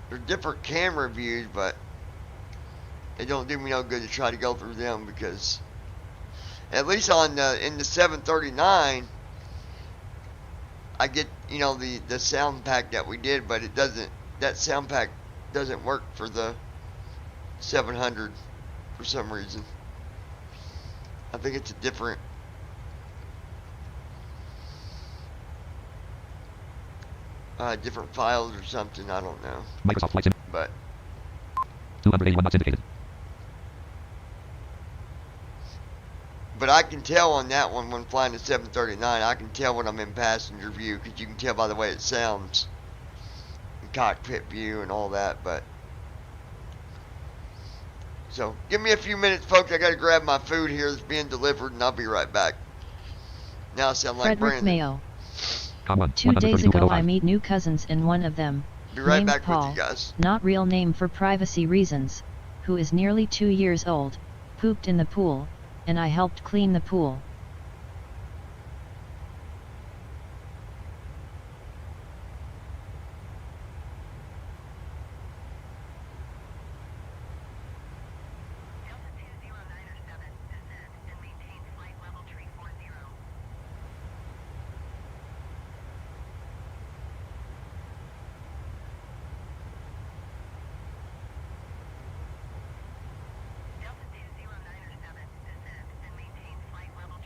There's different camera views, but it don't do me no good to try to go through them because at least on in the 739 I get, you know, the sound pack that we did, but it doesn't, that sound pack doesn't work for the 700 for some reason. I think it's a different different files or something, I don't know. Microsoft Flight Simulator. But 281 knots indicated. But I can tell on that one when flying the 739, I can tell when I'm in passenger view because you can tell by the way it sounds. Cockpit view and all that, but. So, give me a few minutes, folks. I gotta grab my food here that's being delivered and I'll be right back. Now I sound like Frederick Brandon. Mayo. 2 days ago I meet new cousins and one of them, Be right named back Paul, with you guys. not real name for privacy reasons, who is nearly 2 years old, pooped in the pool, and I helped clean the pool. Delta 2097, descend and maintain flight level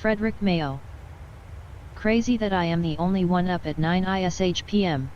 Frederick Mayo. Crazy that I am the only one up at 9 ISH PM.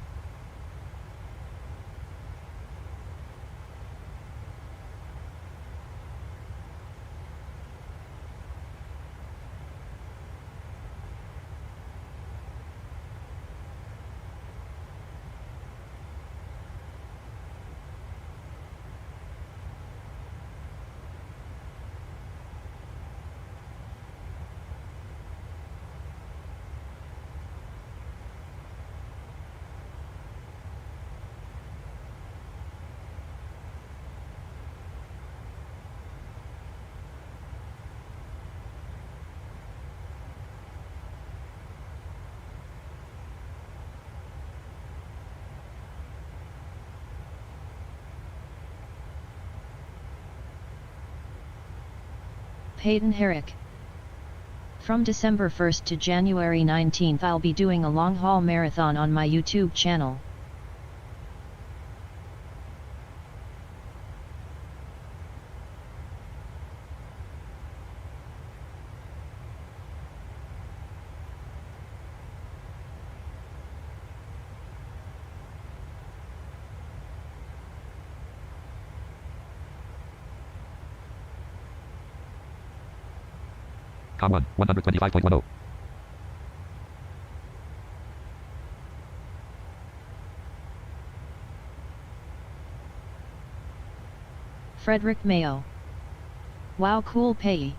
Peyton Herrick. From December 1st to January 19th I'll be doing a long-haul marathon on my YouTube channel. Com 1, 125.10. Frederick Mayo. Wow, cool pay.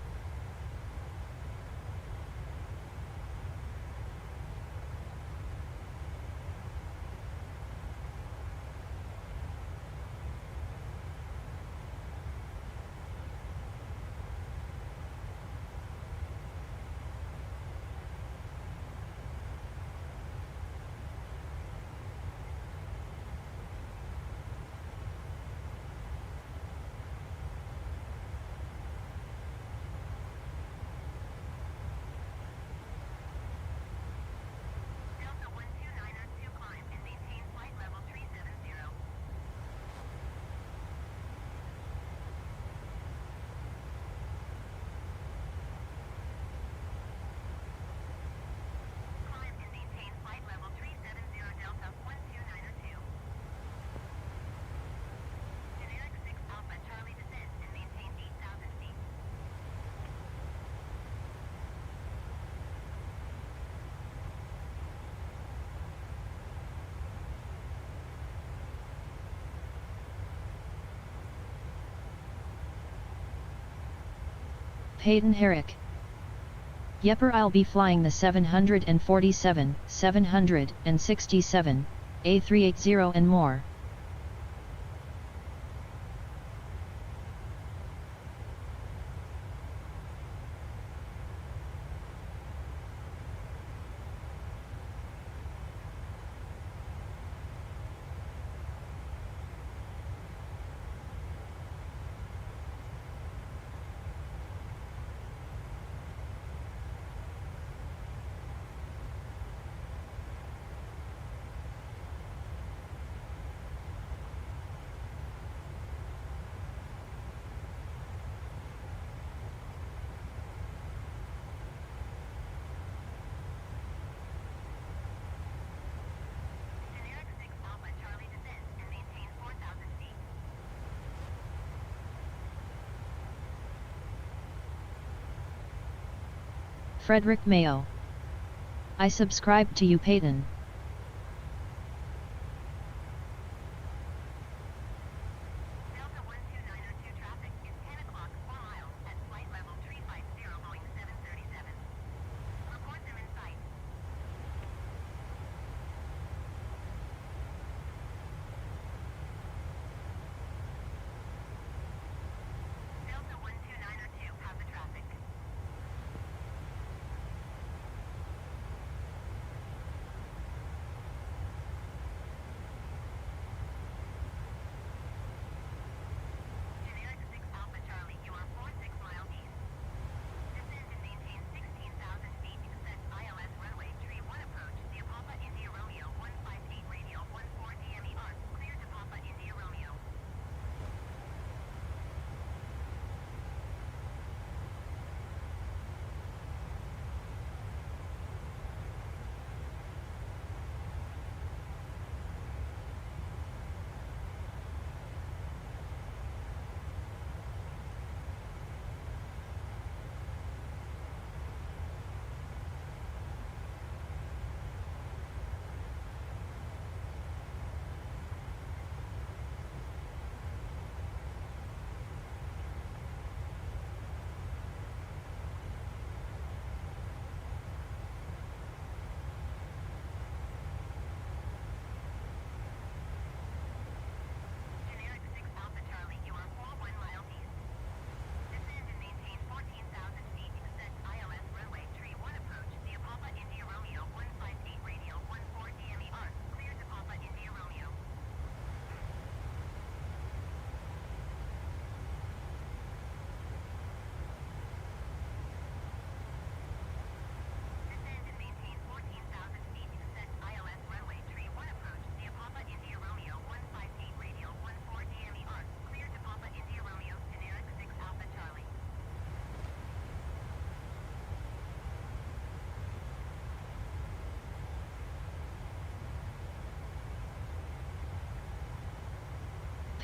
Peyton Herrick. Yepper, I'll be flying the 747, 767, A380 and more. Frederick Mayo. I subscribed to you, Peyton.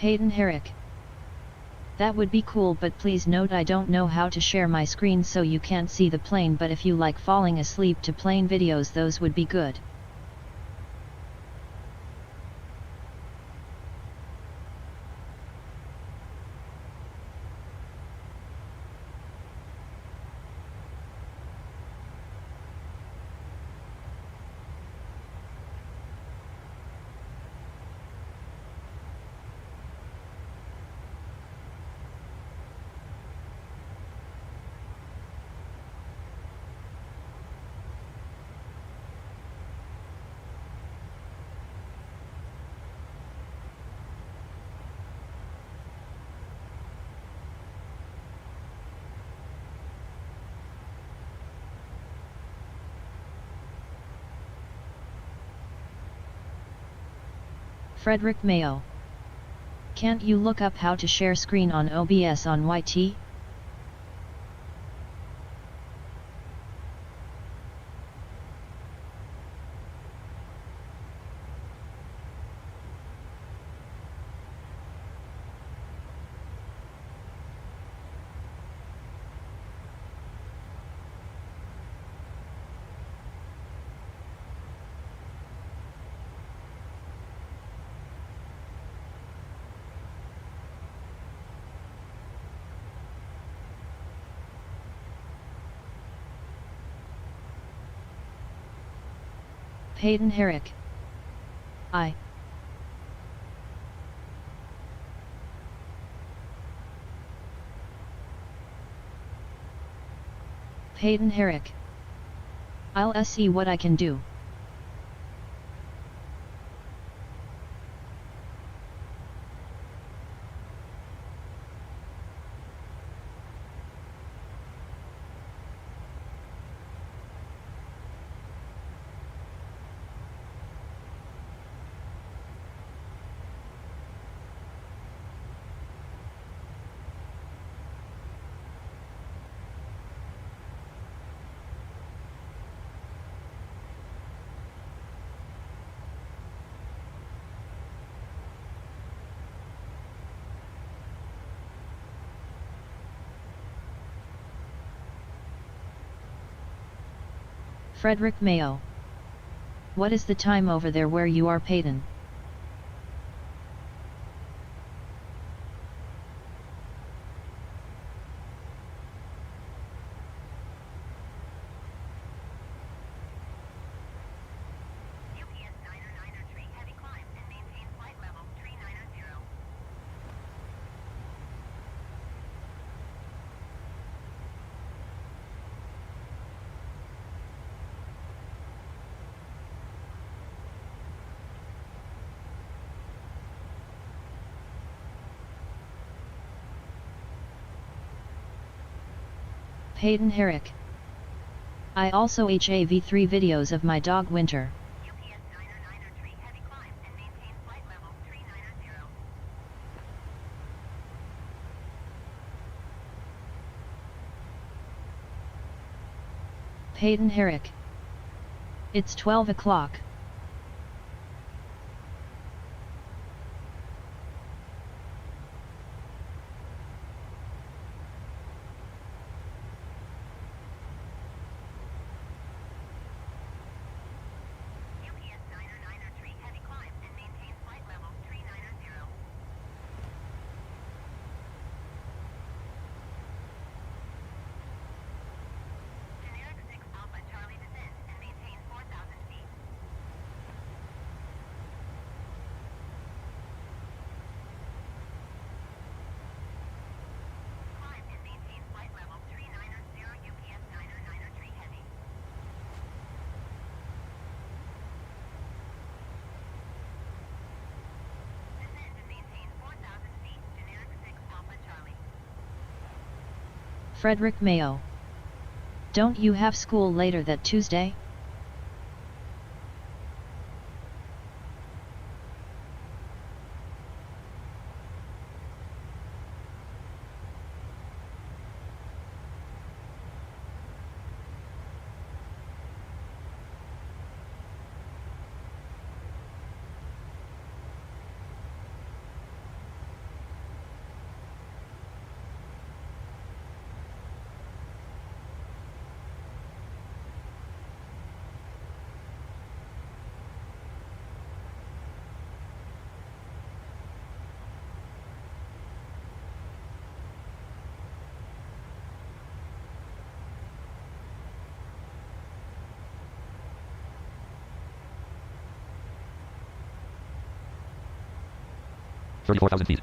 Peyton Herrick. That would be cool, but please note I don't know how to share my screen so you can't see the plane, but if you like falling asleep to plane videos, those would be good. Frederick Mayo. Can't you look up how to share screen on OBS on YT? Peyton Herrick. Peyton Herrick. I'll see what I can do. Frederick Mayo. What is the time over there where you are, Peyton? Peyton Herrick. I also HAV3 videos of my dog Winter. Peyton Herrick. It's 12 o'clock. Frederick Mayo. Don't you have school later that Tuesday? $34,000 feet.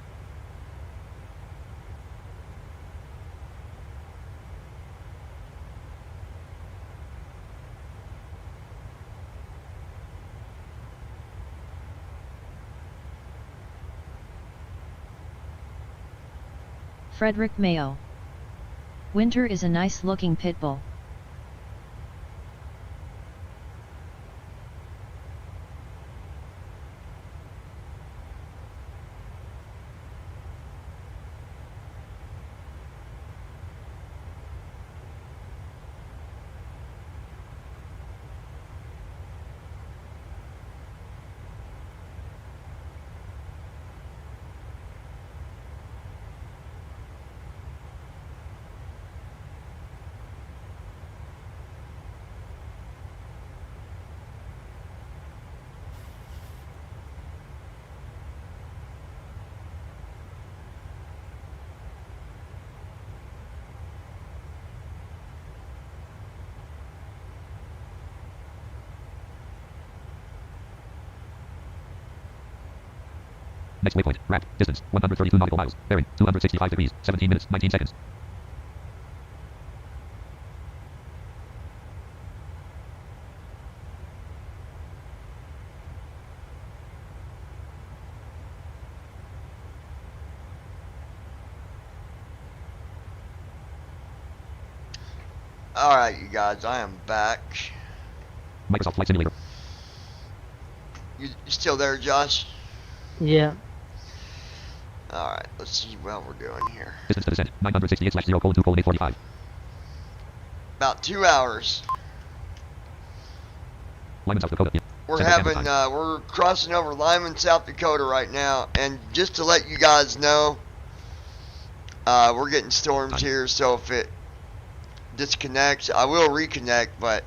Frederick Mayo. Winter is a nice looking pit bull. Next waypoint, ramp, distance, 132 nautical miles, bearing, 265 degrees, 17 minutes, 19 seconds. Alright, you guys, I am back. Microsoft Flight Simulator. You still there, Josh? Yeah. Alright, let's see what we're doing here. Distance to descent, 968/0:2:845. About 2 hours. Lyman, South Dakota. Yeah. We're crossing over Lyman, South Dakota right now, and just to let you guys know, we're getting storms here, so if it disconnects, I will reconnect, but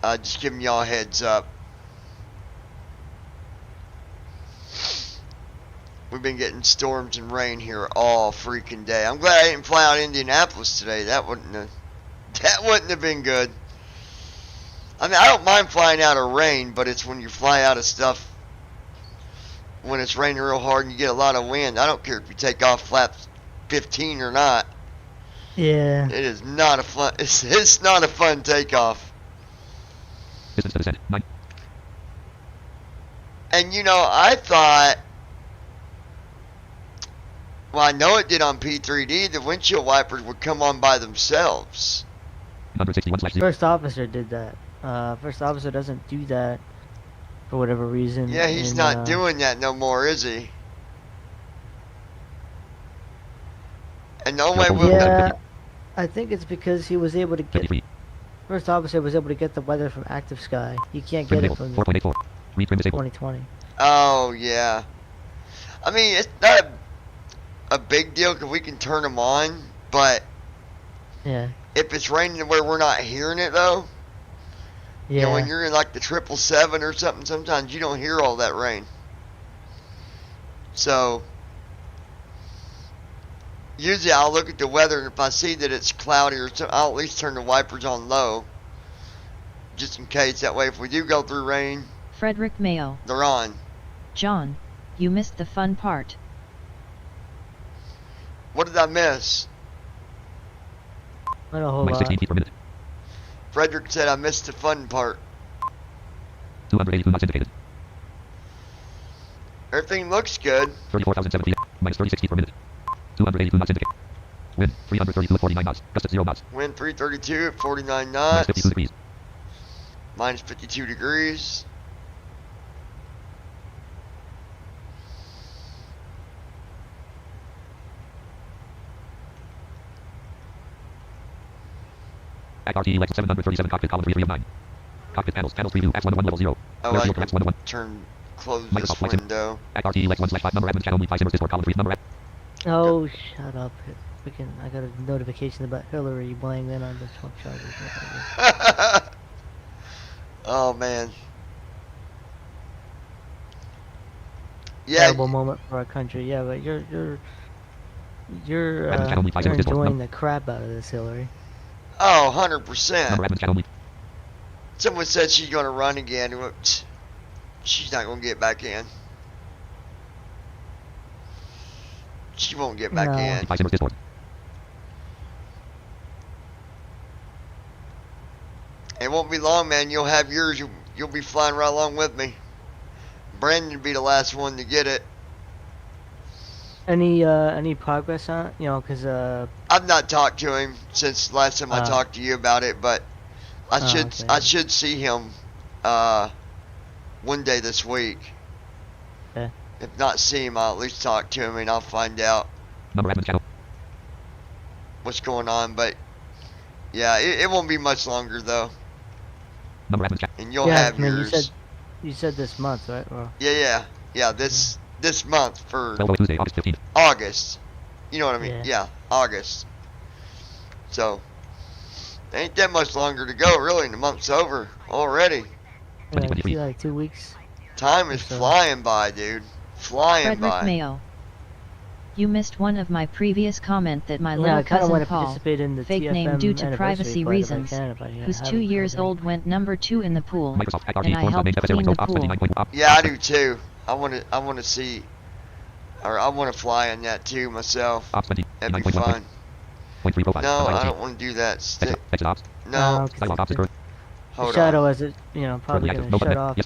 Just giving y'all a heads up. We've been getting storms and rain here all freaking day. I'm glad I didn't fly out of Indianapolis today. That wouldn't have been good. I mean, I don't mind flying out of rain, but it's when you fly out of stuff when it's raining real hard and you get a lot of wind. I don't care if you take off flaps 15 or not. Yeah. It is not a fun. It's not a fun takeoff. Distance to descent, 9. And you know, I thought, well, I know it did on P3D, the windshield wipers would come on by themselves. 161/0. First officer did that. First officer doesn't do that for whatever reason. Yeah, he's not doing that no more, is he? And the only way yeah, I think it's because he was able to get. First officer was able to get the weather from active sky. You can't get it from 4.84. 2020. Oh yeah. I mean, it's not a big deal because we can turn them on, but yeah, if it's raining where we're not hearing it though, yeah, you know, when you're in like the 777 or something, sometimes you don't hear all that rain. So usually I'll look at the weather, and if I see that it's cloudy or something, I'll at least turn the wipers on low, just in case. That way, if we do go through rain, Frederick Mayo, they're on. John, you missed the fun part. What did I miss? Not a whole lot. 16 feet per minute. Frederick said I missed the fun part. 282 knots indicated. Everything looks good. 34,007 feet. Minus 36 feet per minute. 282 knots indicated. Wind 332 at 49 knots. Gust at 0 knots. Wind 332 at 49 knots. Minus 52 degrees. Minus 52 degrees. RTE Lex 737 cockpit column 3 of 9. Cockpit panels preview X 11 level 0. Oh, I can close this window. RTE Lex 1/5 number admin channel only 5 simmers Discord column 3 number. Oh, shut up. I got a notification about Hillary weighing in on the Trump charges. Oh man. Yeah. Terrible moment for our country. Yeah, but you're enjoying the crap out of this, Hillary. Oh, 100%. Someone said she's going to run again. She's not going to get back in. She won't get back in. It won't be long, man. You'll have yours. You'll be flying right along with me. Brandon will be the last one to get it. Any progress on it? You know, because I've not talked to him since last time I talked to you about it, but I should see him one day this week. Okay. If not see him, I'll at least talk to him and I'll find out what's going on. But yeah, it won't be much longer though. And you'll have yours. You said this month, right? Or... Yeah. This month for Tuesday, August 15th. August. You know what I mean? Yeah, August. So, ain't that much longer to go, really. The month's over already. Yeah, like 2 weeks. Time is flying by, dude. Flying by. Frederick Mayo. You missed one of my previous comment that my little cousin Paul, fake name due to privacy reasons, who's 2 years old, went number 2 in the pool, and I helped clean the pool. Yeah, I do too. I want to see, or I want to fly on that too myself. That'd be fun. No, I don't want to do that. No. The shadow as it, probably gonna shut off.